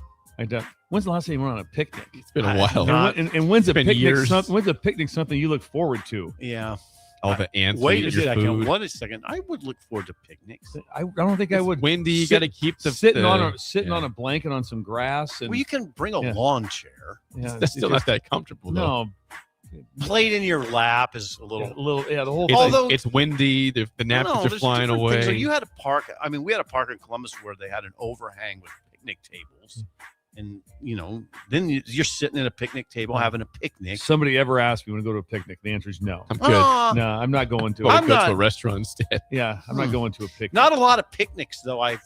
When's the last time you went on a picnic? It's been a while. And when's a picnic? Years. When's a picnic something you look forward to? Yeah. All the ants. Wait a eat your second. food. One second. I would look forward to picnics. I don't think I would. Windy. You got to keep the sitting on a blanket on some grass. And, well, you can bring a lawn chair. Yeah, that's still not that comfortable, though. No. Played in your lap is a little. The whole it's, thing. Although it's windy, the napkins are flying away. So you had a park. I mean, we had a park in Columbus where they had an overhang with picnic tables. And, then you're sitting at a picnic table having a picnic. Somebody ever asked me when to go to a picnic? The answer is no. I'm good. No, I'm not going to. Go to a restaurant instead. Yeah, I'm not going to a picnic. Not a lot of picnics, though. I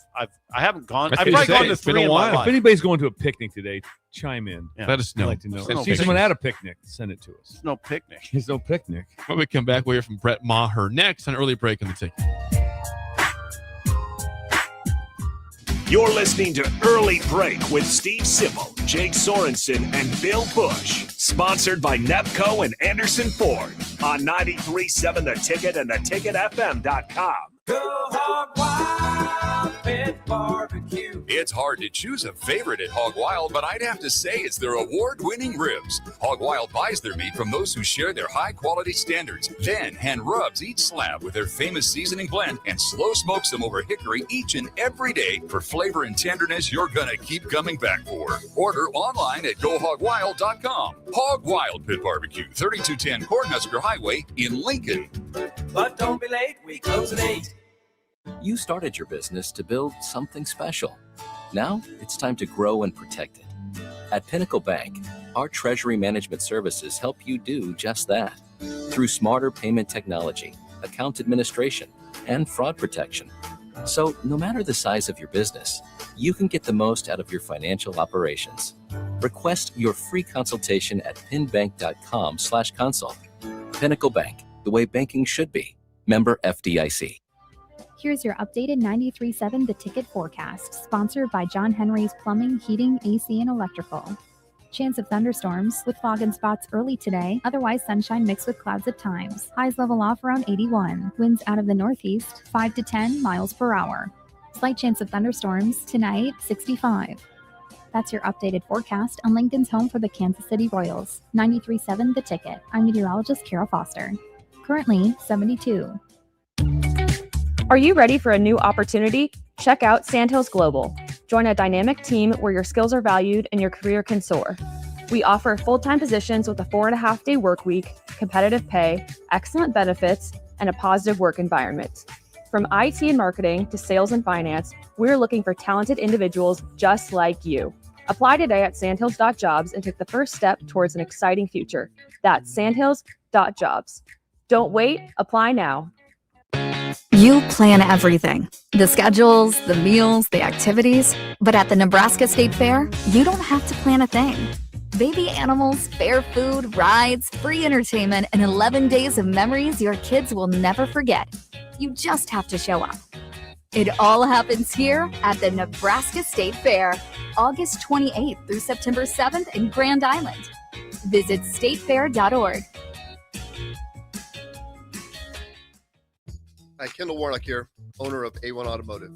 haven't gone. I've probably gone to 3 in my life. If anybody's going to a picnic today, chime in. Yeah. Let us know. I'd like to know. No See someone at a picnic, send it to us. There's no picnic. There's no picnic. When we come back, we'll hear from Brett Maher next on Early Break on the Ticket. You're listening to Early Break with Steve Sipple, Jake Sorensen, and Bill Busch. Sponsored by Nepco and Anderson Ford on 93.7 The Ticket and theticketfm.com. Go Hog Wild Pit Barbecue. It's hard to choose a favorite at Hog Wild, but I'd have to say it's their award-winning ribs. Hog Wild buys their meat from those who share their high-quality standards, then hand rubs each slab with their famous seasoning blend and slow smokes them over hickory each and every day for flavor and tenderness you're going to keep coming back for. Order online at GoHogWild.com. Hog Wild Pit Barbecue, 3210 Cornhusker Highway in Lincoln. But don't be late, we close at 8. You started your business to build something special. Now it's time to grow and protect it. At Pinnacle Bank, our treasury management services help you do just that. Through smarter payment technology, account administration, and fraud protection. So no matter the size of your business, you can get the most out of your financial operations. Request your free consultation at pinbank.com/consult. Pinnacle Bank, the way banking should be. Member FDIC. Here's your updated 93.7 The Ticket forecast, sponsored by John Henry's Plumbing, Heating, AC, and Electrical. Chance of thunderstorms with fog and spots early today, otherwise sunshine mixed with clouds at times. Highs level off around 81. Winds out of the northeast, 5 to 10 miles per hour. Slight chance of thunderstorms tonight, 65. That's your updated forecast on Lincoln's home for the Kansas City Royals. 93.7 The Ticket. I'm meteorologist Carol Foster. Currently 72. Are you ready for a new opportunity? Check out Sandhills Global. Join a dynamic team where your skills are valued and your career can soar. We offer full-time positions with a 4.5-day work week, competitive pay, excellent benefits, and a positive work environment. From IT and marketing to sales and finance, we're looking for talented individuals just like you. Apply today at sandhills.jobs and take the first step towards an exciting future. That's sandhills.jobs. Don't wait, apply now. You plan everything, the schedules, the meals, the activities. But at the Nebraska State Fair, you don't have to plan a thing. Baby animals, fair food, rides, free entertainment, and 11 days of memories your kids will never forget. You just have to show up. It all happens here at the Nebraska State Fair, August 28th through September 7th in Grand Island. Visit statefair.org. Hi, Kendall Warnock here, owner of A1 Automotive.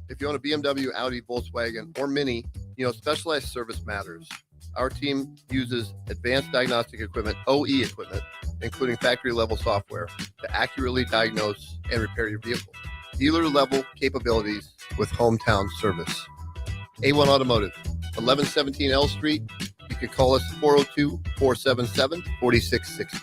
If you own a BMW, Audi, Volkswagen, or Mini, you know specialized service matters. Our team uses advanced diagnostic equipment, OE equipment, including factory-level software, to accurately diagnose and repair your vehicle. Dealer-level capabilities with hometown service. A1 Automotive, 1117 L Street. You can call us 402-477-4660.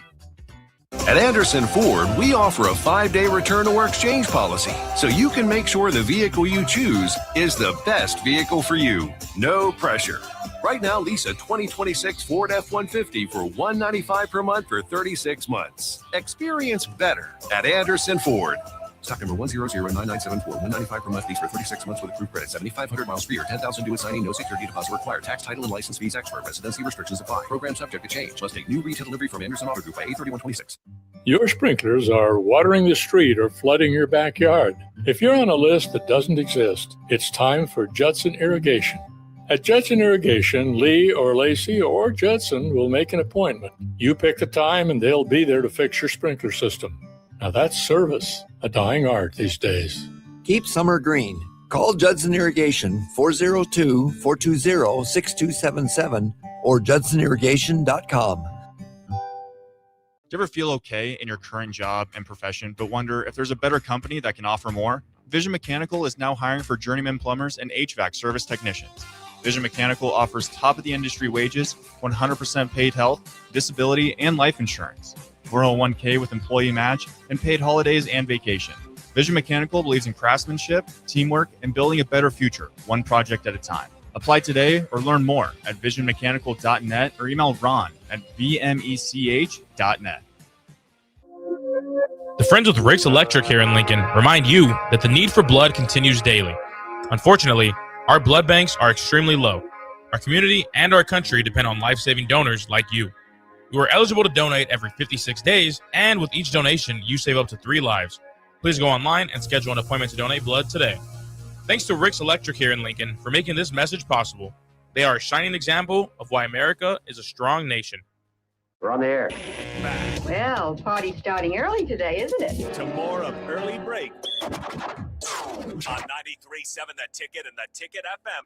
At Anderson Ford, we offer a 5-day return or exchange policy, so you can make sure the vehicle you choose is the best vehicle for you. No pressure. Right now, lease a 2026 Ford F-150 for $195 per month for 36 months. Experience better at Anderson Ford. Stock number 1009974. $195 per month lease for 36 months with approved credit. 7,500 miles per year. 10,000 due at signing. No security deposit required. Tax, title, and license fees extra. Residency restrictions apply. Program subject to change. Must take new retail delivery from Anderson Auto Group by 8/31/26. Your sprinklers are watering the street or flooding your backyard. If you're on a list that doesn't exist, it's time for Judson Irrigation. At Judson Irrigation, Lee or Lacey or Judson will make an appointment. You pick the time and they'll be there to fix your sprinkler system. Now that's service, a dying art these days. Keep summer green. Call Judson Irrigation 402-420-6277 or judsonirrigation.com. Do you ever feel okay in your current job and profession, but wonder if there's a better company that can offer more? Vision Mechanical is now hiring for journeyman plumbers and HVAC service technicians. Vision Mechanical offers top-of-the-industry wages, 100% paid health, disability, and life insurance, 401k with employee match, and paid holidays and vacation. Vision Mechanical believes in craftsmanship, teamwork, and building a better future, one project at a time. Apply today or learn more at visionmechanical.net or email Ron at vmech.net. The friends with Rick's Electric here in Lincoln remind you that the need for blood continues daily. Unfortunately, our blood banks are extremely low. Our community and our country depend on life-saving donors like you. You are eligible to donate every 56 days, and with each donation, you save up to 3 lives. Please go online and schedule an appointment to donate blood today. Thanks to Rick's Electric here in Lincoln for making this message possible. They are a shining example of why America is a strong nation. We're on the air. Well, party's starting early today, isn't it? To more of Early Break on 93.7 The Ticket and The Ticket FM.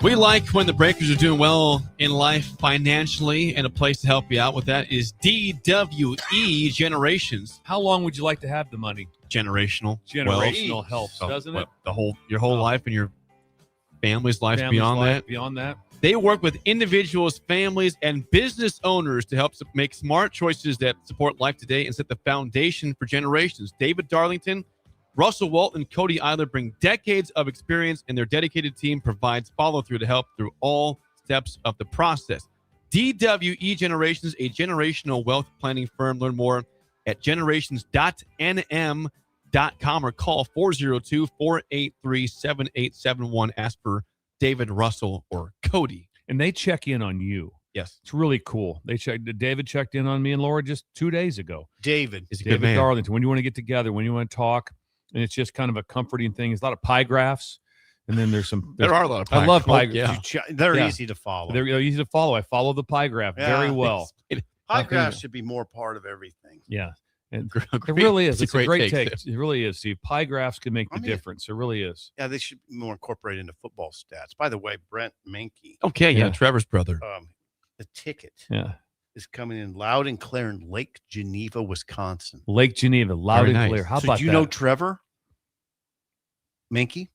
We like when the breakers are doing well in life financially, and a place to help you out with that is DWE Generations. How long would you like to have the money? Generational. Generational helps, doesn't it? Your whole life and your family's life beyond that. Beyond that. They work with individuals, families, and business owners to help make smart choices that support life today and set the foundation for generations. David Darlington, Russell Walton, and Cody Eiler bring decades of experience, and their dedicated team provides follow-through to help through all steps of the process. DWE Generations, a generational wealth planning firm. Learn more at generations.nm.com or call 402-483-7871. Ask for David, Russell, or Cody. And they check in on you. Yes. It's really cool. David checked in on me and Laura just 2 days ago. David is a good man. Darlington, when you want to get together, when you want to talk, and it's just kind of a comforting thing. There's a lot of pie graphs, and then there are a lot of pie. I love pie graphs. Yeah. They're easy to follow. They're easy to follow. I follow the pie graph very well. Pie graphs should be more part of everything. Yeah. It really is. It's a great take. It really is, Steve. Pie graphs can make the difference. It really is. Yeah, they should be more incorporated into football stats. By the way, Brent Menke. Okay, yeah, Trevor's brother. The Ticket. Yeah. Is coming in loud and clear in Lake Geneva, Wisconsin. Lake Geneva, loud and clear. How about that? Do you know Trevor Menke?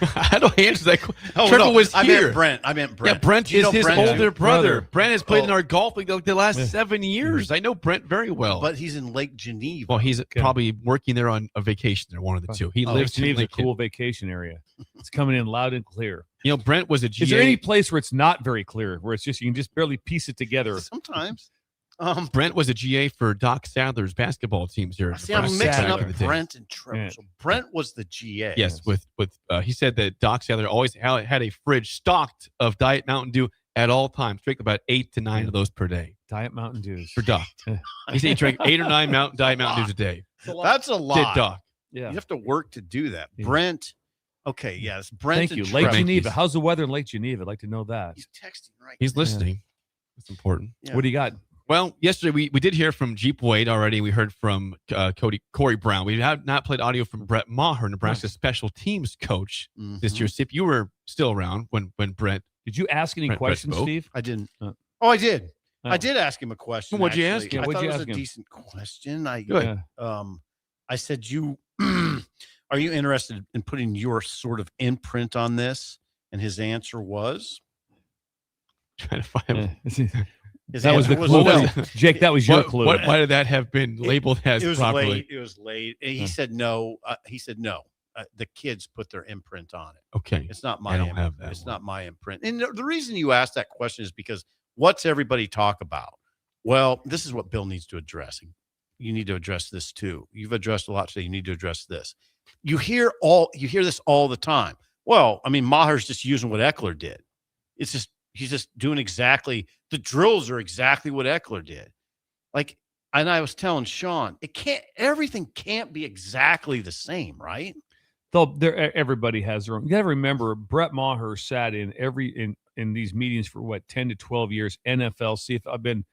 How do I answer that? Trevor was here. I meant Brent. Yeah, Brent is his older brother. Brent has played in our golf league like the last 7 years. I know Brent very well. But he's in Lake Geneva. Well, he's probably working there on a vacation there, one of the two. He lives in Geneva's a cool vacation area. It's coming in loud and clear. You know, Brent was a GA. Is there any place where it's not very clear, where it's just you can just barely piece it together? Sometimes. Brent was a GA for Doc Sadler's basketball teams here. See, I'm mixing up Brent and Trevor. Yeah. So Brent was the GA. Yes, with he said that Doc Sadler always had a fridge stocked of Diet Mountain Dew at all times. Drink about 8 to 9 of those per day. Diet Mountain Dews for Doc. He said he drank 8 or 9 Diet Mountain Dews a day. That's a lot. Did Doc? Yeah, you have to work to do that. Yeah. Brent. Okay, yes, Brent. Thank you. Lake Geneva. How's the weather in Lake Geneva? I'd like to know that. He's texting right. He's listening. Yeah. That's important. Yeah. What do you got? Well, yesterday we did hear from Jeep Wade already. We heard from Corey Brown. We have not played audio from Brett Maher, Nebraska's special teams coach this year. See if you were still around when Brett. Did you ask any questions, Steve? I didn't. I did. I did ask him a question. What'd you ask him? I thought it was a decent question. I said, are you interested in putting your sort of imprint on this? And his answer was? Trying to find that was the clue. Jake, that was your clue. Why did that have been labeled as properly? It was late. He said no. The kids put their imprint on it. Okay. It's not my I don't imprint. have that It's one. not my imprint. And the reason you asked that question is because what's everybody talk about? Well, this is what Bill needs to address. You need to address this too. You've addressed a lot today. You need to address this. You hear this all the time. Well, I mean, Maher's just using what Eckler did. It's just he's just doing exactly the drills are exactly what Eckler did. And I was telling Sean, everything can't be exactly the same, right? Though everybody has their own. You got to remember, Brett Maher sat in these meetings for 10 to 12 years. NFL,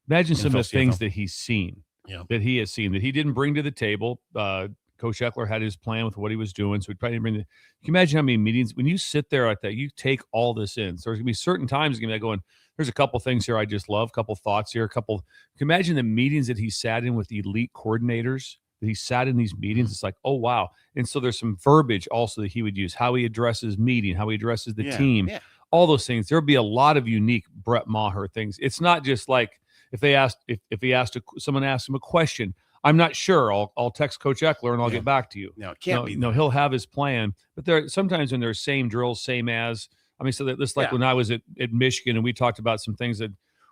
imagine some of the things that he's seen. that he has seen that he didn't bring to the table. Coach Eckler had his plan with what he was doing, so he probably didn't bring. Can you imagine how many meetings when you sit there like that? You take all this in. So there's gonna be certain times you're gonna be going. There's a couple things here I just love. A couple thoughts here. Can you imagine the meetings that he sat in with elite coordinators? That he sat in these meetings. It's like, oh wow. And so there's some verbiage also that he would use. How he addresses meeting. How he addresses the team. Yeah. All those things. There'll be a lot of unique Brett Maher things. It's not just like if someone asked him a question. I'm not sure. I'll text Coach Eckler and I'll get back to you. No, it can't be. No, he'll have his plan. But there sometimes when there's same drills, same as. I mean, so that this like when I was at Michigan and we talked about some things that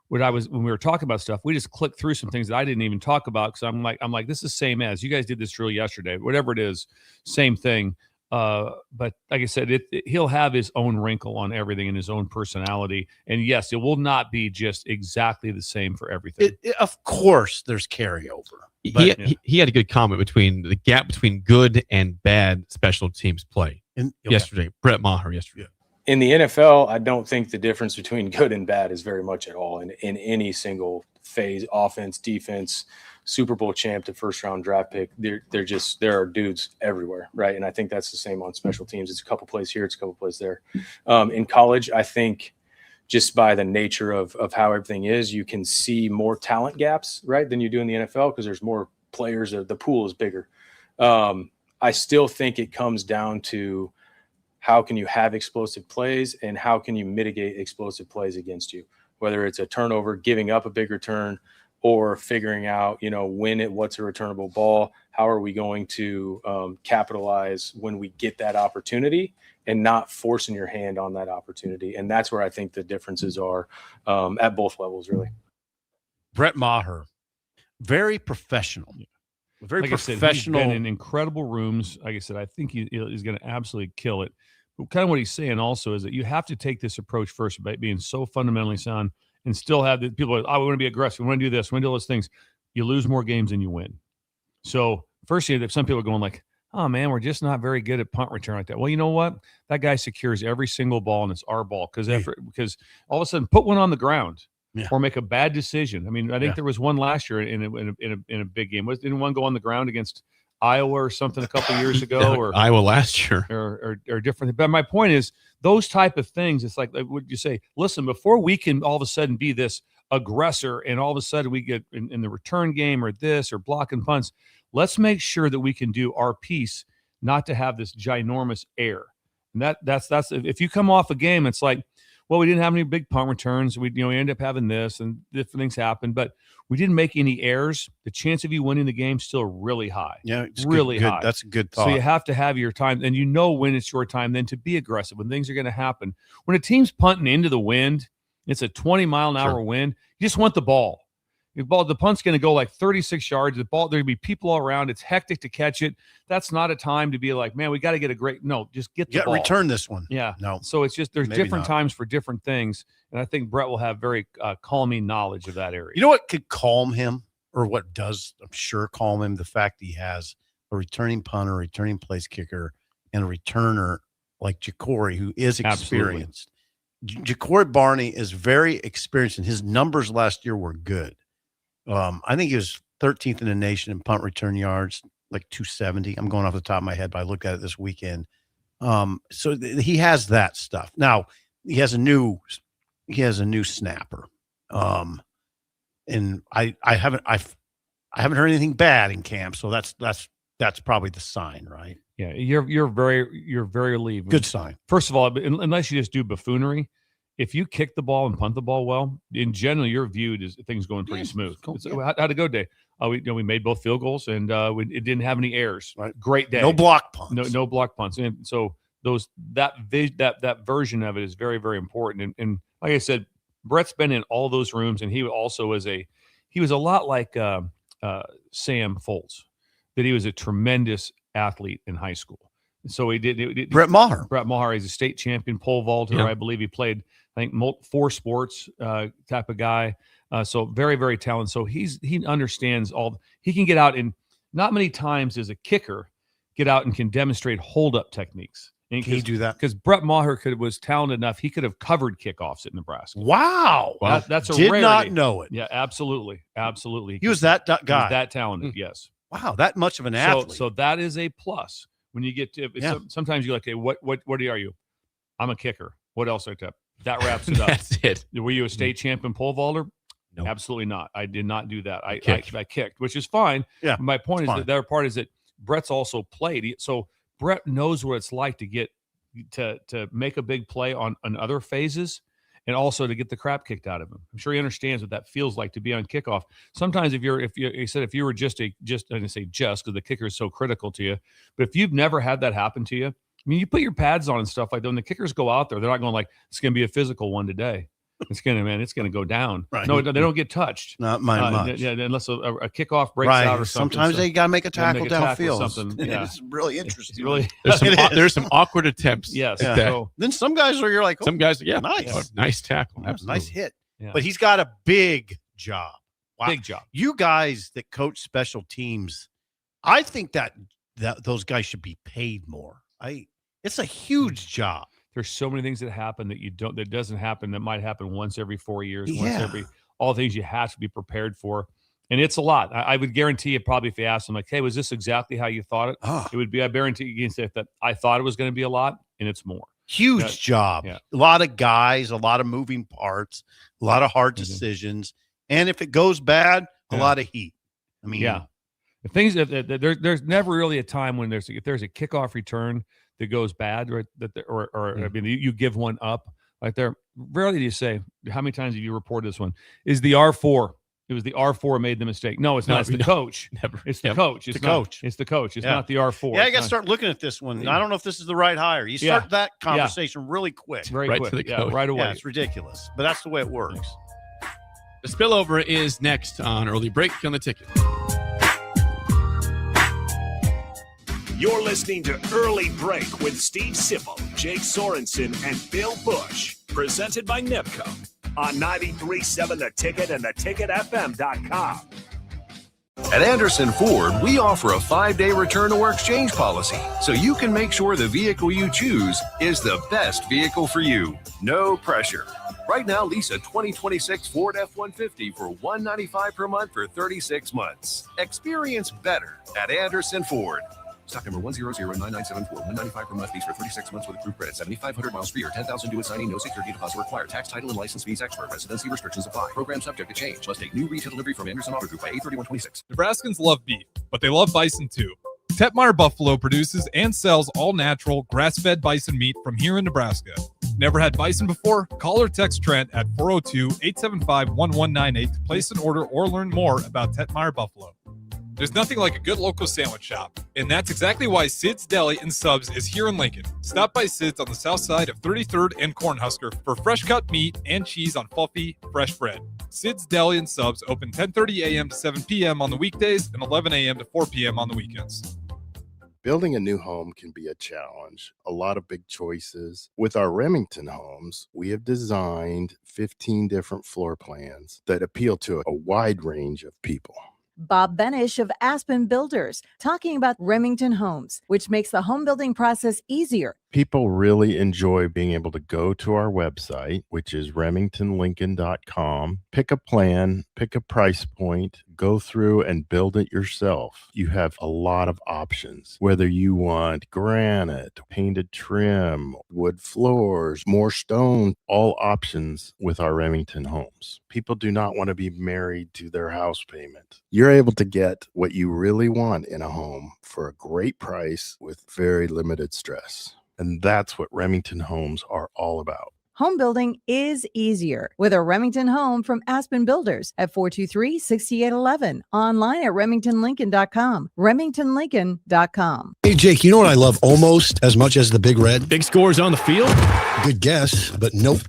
when we were talking about stuff, we just clicked through some things that I didn't even talk about because I'm like, this is same as you guys did this drill yesterday, whatever it is, same thing. But like I said, he'll have his own wrinkle on everything and his own personality. And yes, it will not be just exactly the same for everything. Of course, there's carryover. But he had a good comment between the gap between good and bad special teams play yesterday. Brett Maher yesterday. In the NFL, I don't think the difference between good and bad is very much at all in any single phase, offense, defense, Super Bowl champ to first round draft pick. There are dudes everywhere, right? And I think that's the same on special teams. It's a couple plays here, it's a couple plays there. In college, I think just by the nature of how everything is, you can see more talent gaps, right, than you do in the NFL because there's more players. The pool is bigger. I still think it comes down to how can you have explosive plays and how can you mitigate explosive plays against you, whether it's a turnover, giving up a big return, or figuring out, what's a returnable ball? How are we going to capitalize when we get that opportunity and not forcing your hand on that opportunity? And that's where I think the differences are at both levels, really. Brett Maher, very professional. Very like professional. I said, he's been in incredible rooms. Like I said, I think he's going to absolutely kill it. But kind of what he's saying also is that you have to take this approach first by being so fundamentally sound and still have the people, we want to be aggressive. We want to do this. We want to do those things. You lose more games than you win. So first, if some people are going like, oh, man, we're just not very good at punt return like that. Well, you know what? That guy secures every single ball, and it's our ball because all of a sudden put one on the ground or make a bad decision. I mean, I think there was one last year in a big game. Didn't one go on the ground against Iowa or something a couple of years ago? Or Iowa last year. Or different. But my point is those type of things, it's like would you say, listen, before we can all of a sudden be this aggressor and all of a sudden we get in the return game or this or blocking punts, let's make sure that we can do our piece not to have this ginormous error. And that's if you come off a game, it's like, well, we didn't have any big punt returns. We end up having this and different things happen, but we didn't make any errors. The chance of you winning the game is still really high. Yeah, it's really good. high. That's a good thought. So you have to have your time, and when it's your time then to be aggressive when things are going to happen. When a team's punting into the wind, it's a 20-mile-an-hour wind. You just want the ball. The punt's going to go like 36 yards. There's going to be people all around. It's hectic to catch it. That's not a time to be like, man, we got to get a great – no, just get the ball. Return this one. Yeah. No. So it's just there's different times for different things, and I think Brett will have very calming knowledge of that area. You know what could calm him or what does, I'm sure, calm him? The fact that he has a returning punter, a returning place kicker, and a returner like Jacory who is experienced. Jacory Barney is very experienced, and his numbers last year were good. I think he was 13th in the nation in punt return yards, like 270. I'm going off the top of my head, but I looked at it this weekend. So he has that stuff. Now he has a new snapper. And I haven't heard anything bad in camp. So that's probably the sign, right? Yeah. You're very relieved. Good sign. First of all, unless you just do buffoonery, if you kick the ball and punt the ball well, in general, you're viewed as things going pretty smooth. Cool. How'd it go, Dave? We made both field goals, and it didn't have any errors. Right. Great day. No block punts. No block punts. And so that version of it is very, very important. And like I said, Brett's been in all those rooms, and he also was a lot like Sam Foltz, that he was a tremendous athlete in high school. So he did. Brett Maher. He's a state champion pole vaulter. I believe he played, I think, 4 sports type of guy. So very, very talented. So he understands he can get out, and not many times as a kicker get out and can demonstrate hold up techniques Can he do that? Because Brett Maher was talented enough; he could have covered kickoffs at Nebraska. Wow, that's a did rarity. not know it. Yeah, absolutely. He was that guy. He was that talented. Yes. Wow, that much of an athlete. So that is a plus when you get to. Sometimes you're like, okay, what are you? I'm a kicker. What else? That wraps it up. That's it. Were you a state champion pole vaulter? No, absolutely not. I did not do that. I kicked, which is fine. Yeah, my point is that the other part is that Brett's also played. So Brett knows what it's like to get to make a big play on other phases, and also to get the crap kicked out of him. I'm sure he understands what that feels like to be on kickoff. Sometimes if you were just I'm going to say just because the kicker is so critical to you, but if you've never had that happen to you, I mean, you put your pads on and stuff like that. When the kickers go out there, they're not going like, it's going to be a physical one today. It's going to go down. Right. No, they don't get touched. Not mine much. Yeah, unless a kickoff breaks out or something. Sometimes they got to make a tackle downfield. Something. Yeah. It's really interesting. There's some awkward attempts. Yes. Yeah. So, then some guys you're like, some guys, nice. Nice tackle. Absolutely. Nice hit. Yeah. But he's got a big job. Wow. Big job. You guys that coach special teams, I think that those guys should be paid more. It's a huge job. There's so many things that happen that doesn't happen, that might happen once every 4 years, all things you have to be prepared for. And it's a lot. I would guarantee you, probably if you asked them like, hey, was this exactly how you thought it? It would be, I guarantee you can say that I thought it was going to be a lot, and it's more. Huge job. Yeah. A lot of guys, a lot of moving parts, a lot of hard decisions. And if it goes bad, a lot of heat. I mean, the things there's never really a time when if there's a kickoff return that goes bad, right? I mean, you give one up right there. Rarely do you say, how many times have you reported this one? Is the R4? It was the R4 made the mistake. No, it's not. It's the coach. Never. It's the coach. It's the coach. It's the coach. It's not the R4. Yeah, I got to start looking at this one. I don't know if this is the right hire. You start that conversation really quick. Very right quick. To the coach. Right away. Yeah, it's ridiculous, but that's the way it works. The spillover is next on Early Break on the Ticket. You're listening to Early Break with Steve Sipple, Jake Sorensen, and Bill Busch. Presented by NIPCO on 93.7 The Ticket and theticketfm.com. At Anderson Ford, we offer a 5-day return or exchange policy, so you can make sure the vehicle you choose is the best vehicle for you. No pressure. Right now, lease a 2026 Ford F-150 for $195 per month for 36 months. Experience better at Anderson Ford. Stock number 1009974. $195 per month lease for 36 months with approved credit. 7,500 miles per year. 10,000 due at signing. No security deposit required. Tax, title, and license fees expert. Residency restrictions apply. Program subject to change. Must take new retail delivery from Anderson Auto Group by 8/31/26. Nebraskans love beef, but they love bison too. Tetmeyer Buffalo produces and sells all-natural, grass-fed bison meat from here in Nebraska. Never had bison before? Call or text Trent at 402-875-1198 to place an order or learn more about Tetmeyer Buffalo. There's nothing like a good local sandwich shop, and that's exactly why Sid's Deli and Subs is here in Lincoln. Stop by Sid's on the south side of 33rd and Cornhusker for fresh-cut meat and cheese on fluffy, fresh bread. Sid's Deli and Subs open 10:30 a.m. to 7 p.m. on the weekdays and 11 a.m. to 4 p.m. on the weekends. Building a new home can be a challenge, a lot of big choices. With our Remington homes, we have designed 15 different floor plans that appeal to a wide range of people. Bob Benish of Aspen Builders, talking about Remington Homes, which makes the home building process easier. People really enjoy being able to go to our website, which is remingtonlincoln.com, pick a plan, pick a price point, go through and build it yourself. You have a lot of options, whether you want granite, painted trim, wood floors, more stone, all options with our Remington homes. People do not want to be married to their house payment. You're able to get what you really want in a home for a great price with very limited stress. And that's what Remington Homes are all about. Home building is easier with a Remington home from Aspen Builders at 423-6811. Online at remingtonlincoln.com. remingtonlincoln.com. Hey, Jake, you know what I love almost as much as the Big Red? Big scores on the field? Good guess, but nope.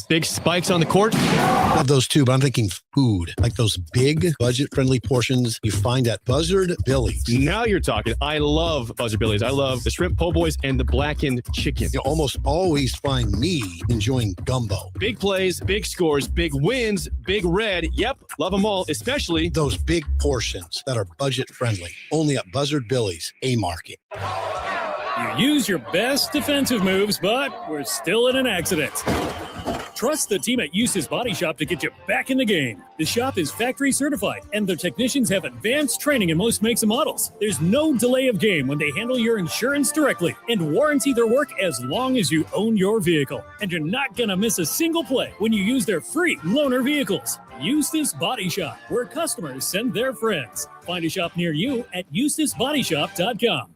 Big spikes on the court? Love those too, but I'm thinking food. Like those big, budget-friendly portions you find at Buzzard Billy's. Now you're talking. I love Buzzard Billy's. I love the shrimp po' boys and the blackened chicken. You almost always find me enjoying gumbo. Big plays, big scores, big wins, Big Red. Yep, love them all, especially those big portions that are budget-friendly. Only at Buzzard Billy's, A-Market. You use your best defensive moves, but we're still in an accident. Trust the team at Eustace Body Shop to get you back in the game. The shop is factory certified, and their technicians have advanced training in most makes and models. There's no delay of game when they handle your insurance directly and warranty their work as long as you own your vehicle. And you're not going to miss a single play when you use their free loaner vehicles. Eustace Body Shop, where customers send their friends. Find a shop near you at EustaceBodyShop.com.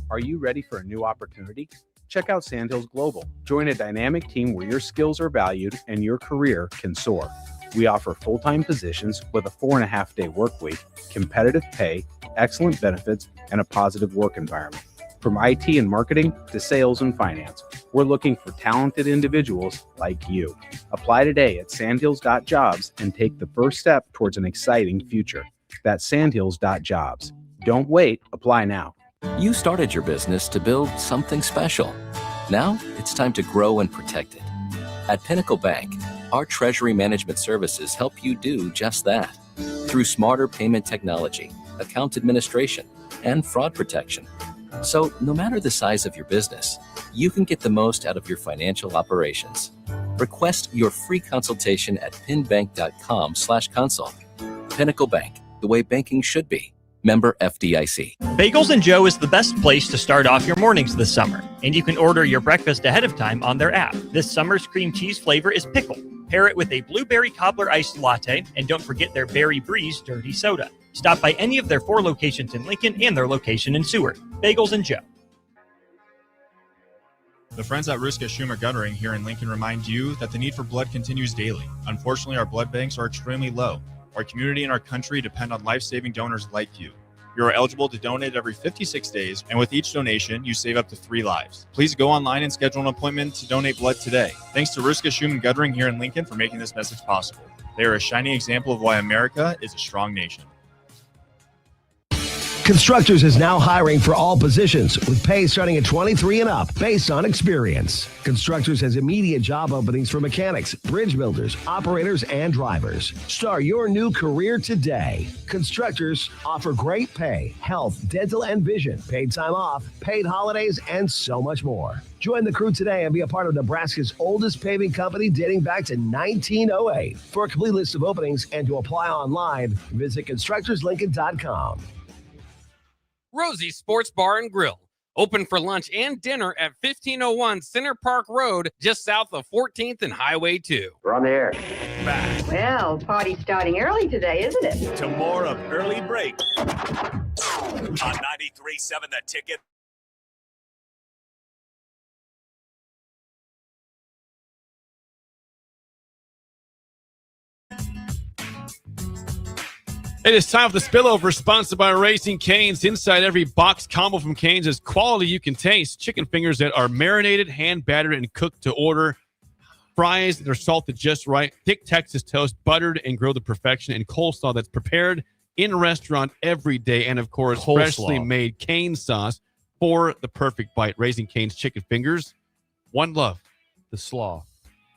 Are you ready for a new opportunity? Check out Sandhills Global. Join a dynamic team where your skills are valued and your career can soar. We offer full-time positions with a 4.5-day work week, competitive pay, excellent benefits, and a positive work environment. From IT and marketing to sales and finance, we're looking for talented individuals like you. Apply today at sandhills.jobs and take the first step towards an exciting future. That's sandhills.jobs. Don't wait. Apply now. You started your business to build something special. Now it's time to grow and protect it. At Pinnacle Bank, our treasury management services help you do just that. Through smarter payment technology, account administration, and fraud protection. So no matter the size of your business, you can get the most out of your financial operations. Request your free consultation at pinbank.com/consult. Pinnacle Bank, the way banking should be. Member FDIC. Bagels and Joe is the best place to start off your mornings this summer, and you can order your breakfast ahead of time on their app. This summer's cream cheese flavor is pickle. Pair it with a blueberry cobbler iced latte, and don't forget their Berry Breeze dirty soda. Stop by any of their 4 locations in Lincoln and their location in Seward. Bagels and Joe. The friends at Ruska Schumer Guttering here in Lincoln remind you that the need for blood continues daily. Unfortunately, our blood banks are extremely low. Our community and our country depend on life-saving donors like you. You are eligible to donate every 56 days, and with each donation, you save up to 3 lives. Please go online and schedule an appointment to donate blood today. Thanks to Ruska Schuman Guttering here in Lincoln for making this message possible. They are a shining example of why America is a strong nation. Constructors is now hiring for all positions with pay starting at 23 and up based on experience. Constructors has immediate job openings for mechanics, bridge builders, operators, and drivers. Start your new career today. Constructors offer great pay, health, dental, and vision, paid time off, paid holidays, and so much more. Join the crew today and be a part of Nebraska's oldest paving company dating back to 1908. For a complete list of openings and to apply online, visit constructorslincoln.com. Rosie's Sports Bar and Grill. Open for lunch and dinner at 1501 Center Park Road, just south of 14th and Highway 2. We're on the air. Back Well, party's starting early today, isn't it? to more of Early Break on 93.7 The Ticket. It is time for the spillover, sponsored by Raising Cane's. Inside every box combo from Cane's is quality you can taste. Chicken fingers that are marinated, hand battered, and cooked to order. Fries that are salted just right. Thick Texas toast, buttered and grilled to perfection. And coleslaw that's prepared in a restaurant every day. And, of course, freshly made Cane sauce for the perfect bite. Raising Cane's chicken fingers. One love. The slaw.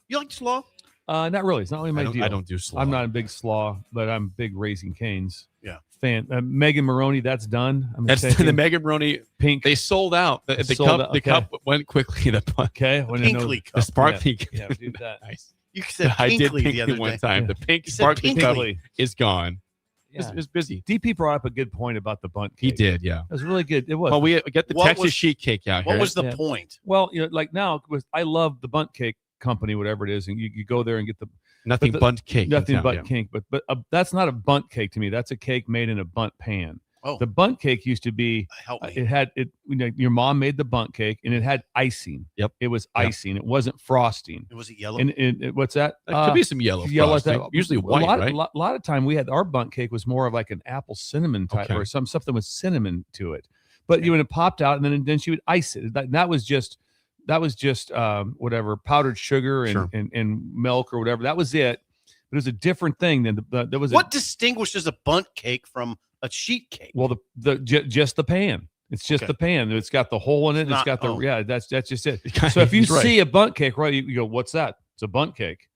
You like slaw? Not really. It's not really my deal. I don't do slaw. I'm not a big slaw, but I'm big Raising Cane's Yeah. fan. Megan Maroney, that's done. That's the Megan Maroney pink. They sold out. The Sold cup. out, The okay. cup went quickly. Okay. Pinkly cup. The sparkling. Yeah, do that. Nice. You said I did pinkly the pinkly other one day. time. The pink You said sparkling cup pinkly. is gone. Yeah. It was busy. DP brought up a good point about the bundt He cake. did, yeah. It was really good. It was. Well, we get the What Texas was- sheet cake out What here. was the Yeah. point? Well, like now, I love the bundt cake company, whatever it is, and you go there and get the Nothing bundt cake. in nothing town, but yeah. cake. But that's not a bundt cake to me. That's a cake made in a bundt pan. Oh. The bundt cake used to be. Help me. It had it. Your mom made the bundt cake, and it had icing. Yep. It was Yep. icing. It wasn't frosting. Was it yellow? And what's that? There could be some yellow frosting. Usually white, right? A lot of time we had our bundt cake was more of like an apple cinnamon type Okay. or something with cinnamon to it. But when it popped out, and then she would ice it. That was just whatever powdered sugar and, Sure. and milk or whatever. That was it. But it was a different thing than there was. What distinguishes a bundt cake from a sheet cake? Well, just the pan. It's just Okay. the pan. It's got the hole in it. It's It's not- got the oh. yeah. That's just it. So if you He's right. see a bundt cake, right, you go, "What's that?" It's a bundt cake.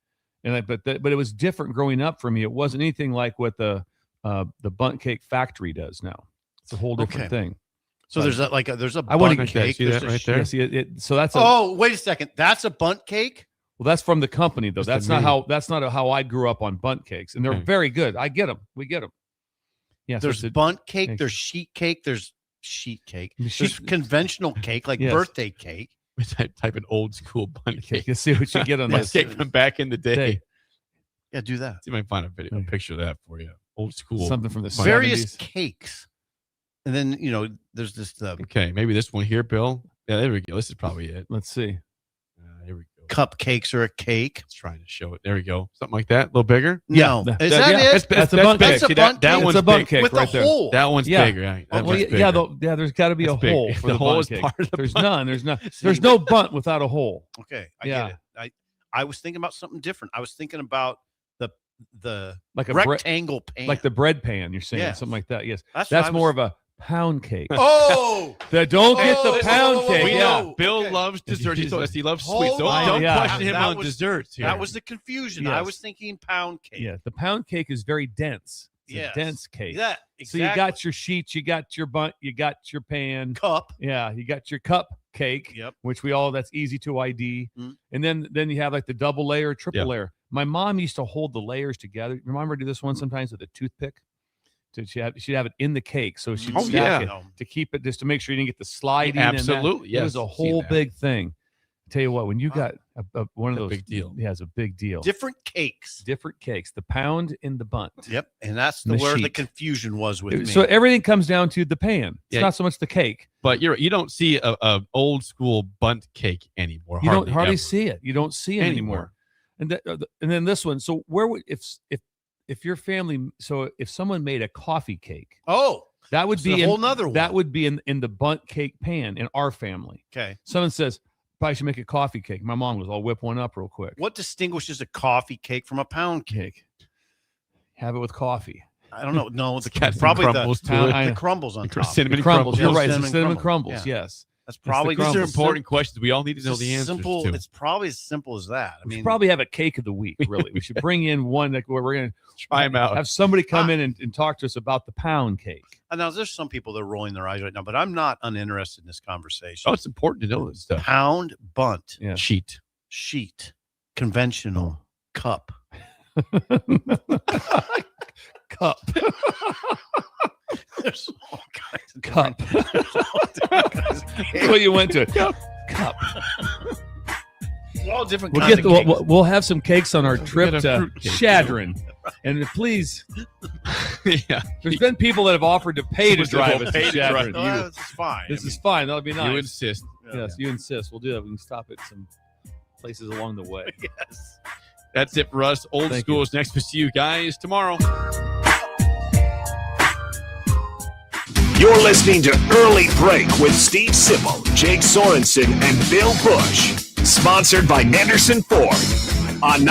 And but it was different growing up for me. It wasn't anything like what the bundt cake factory does now. It's a whole different Okay. thing. So there's a I want bundt to cake. See There's that a right there? See, so that's wait a second. That's a bundt cake? Well, that's from the company though. That's That's the not how I grew up on bundt cakes, and they're very good. I get them. We get them. Yeah, There's so bundt cake. There's sheet cake. There's sheet cake. There's conventional cake, like Yes. birthday cake. Type an old school bundt cake. You see what you get on Bundt this cake from back in the day. Yeah, do that. See if I can find a picture of that for you. Old school. Something from the Various 70s. cakes. And then, there's this Okay, maybe this one here, Bill. Yeah, there we go. This is probably it. Let's see. Here we go. Cupcakes or a cake. Let's try to show it. There we go. Something like that. A little bigger. No. Is that it? That's a bundt cake. That's a bundt That cake. one's It's a bundt big. cake With right a there. hole. That one's Yeah. bigger. Right? That Well, one's yeah, bigger. there's got to be a That's big. hole for The the hole bundt is cake. part of the There's bundt. none. There's no bundt without a hole. Okay, I Yeah. get it. I was thinking about something different. I was thinking about the Like a rectangle pan. like the bread pan. You're saying Yeah. something like that. Yes, That's what I more was- of a pound cake. Oh! Don't get the pound cake. We Yeah. know Bill loves desserts. He told us he loves sweets. Don't Yeah. question him That on was- desserts here. That was the confusion. I Yes. was thinking pound cake. Yeah, the pound cake is very dense. It's Yes. a dense cake. Yeah, So you got your sheets, you got your bundt, you got your pan. cup. Yeah, you got your cup cake, Yep. which that's easy to ID. Mm. And then you have like the double layer, triple Yeah. layer. My mom used to hold the layers together. Remember do this one sometimes with a toothpick? She'd have it in the cake, so she'd Oh, stack yeah. it to keep it just to make sure you didn't get the sliding. and that. Absolutely, It was yes, a I've seen whole that. big thing. Tell you what, when you got one of It's a those, big deal. Yeah, it's a big deal. Different cakes. Different cakes. The pound in the bundt. Yep. And that's The where the sheet. confusion was with me. So everything comes down to the pan. It's Yeah. not so much the cake. But you don't see a old school bundt cake anymore. You don't hardly ever. see it. You don't see it anymore. And then this one. So where would if your family? So if someone made a coffee cake, that would It's be a whole nother one. That would be in the bundt cake pan in our family. Okay. Someone says probably should make a coffee cake. My mom goes, I'll whip one up real quick. What distinguishes a coffee cake from a pound cake? Have it with coffee. I don't know. No, got some probably crumbles the, to it. the crumbles on top. Cinnamon crumbles. crumbles. You're right. It's Cinnamon the cinnamon crumble. crumbles. Yeah. Yes. That's It's the probably These are crumbles. important questions. We all need to know the answers simple. to. It's probably as simple as that. I We mean, should probably have a cake of the week. Really, we should bring in one like where we're going to Try 'em out. Have somebody come in and talk to us about the pound cake. now there's some people that are rolling their eyes right now, but I'm not uninterested in this conversation. Oh, it's important to know this stuff. Pound, bundt, Yeah. sheet, conventional, cup. Cup. There's all kinds of Cup. there's all different kinds of cakes. Well, you went to it. Cup. There's all different We'll kinds get of cakes. we'll have some cakes on our trip get a to fruit cake. Shadron, and please, Yeah. there's been people that have offered to pay to Someone drive will us pay to to drive. Shadron. No, this is fine. This is fine. That'll be nice. You insist. Yes, you insist. We'll do that. We can stop at some places along the way. Yes. That's it for us. Old Thank School you. is next. We'll see you guys tomorrow. You're listening to Early Break with Steve Sipple, Jake Sorensen, and Bill Busch. Sponsored by Anderson Ford on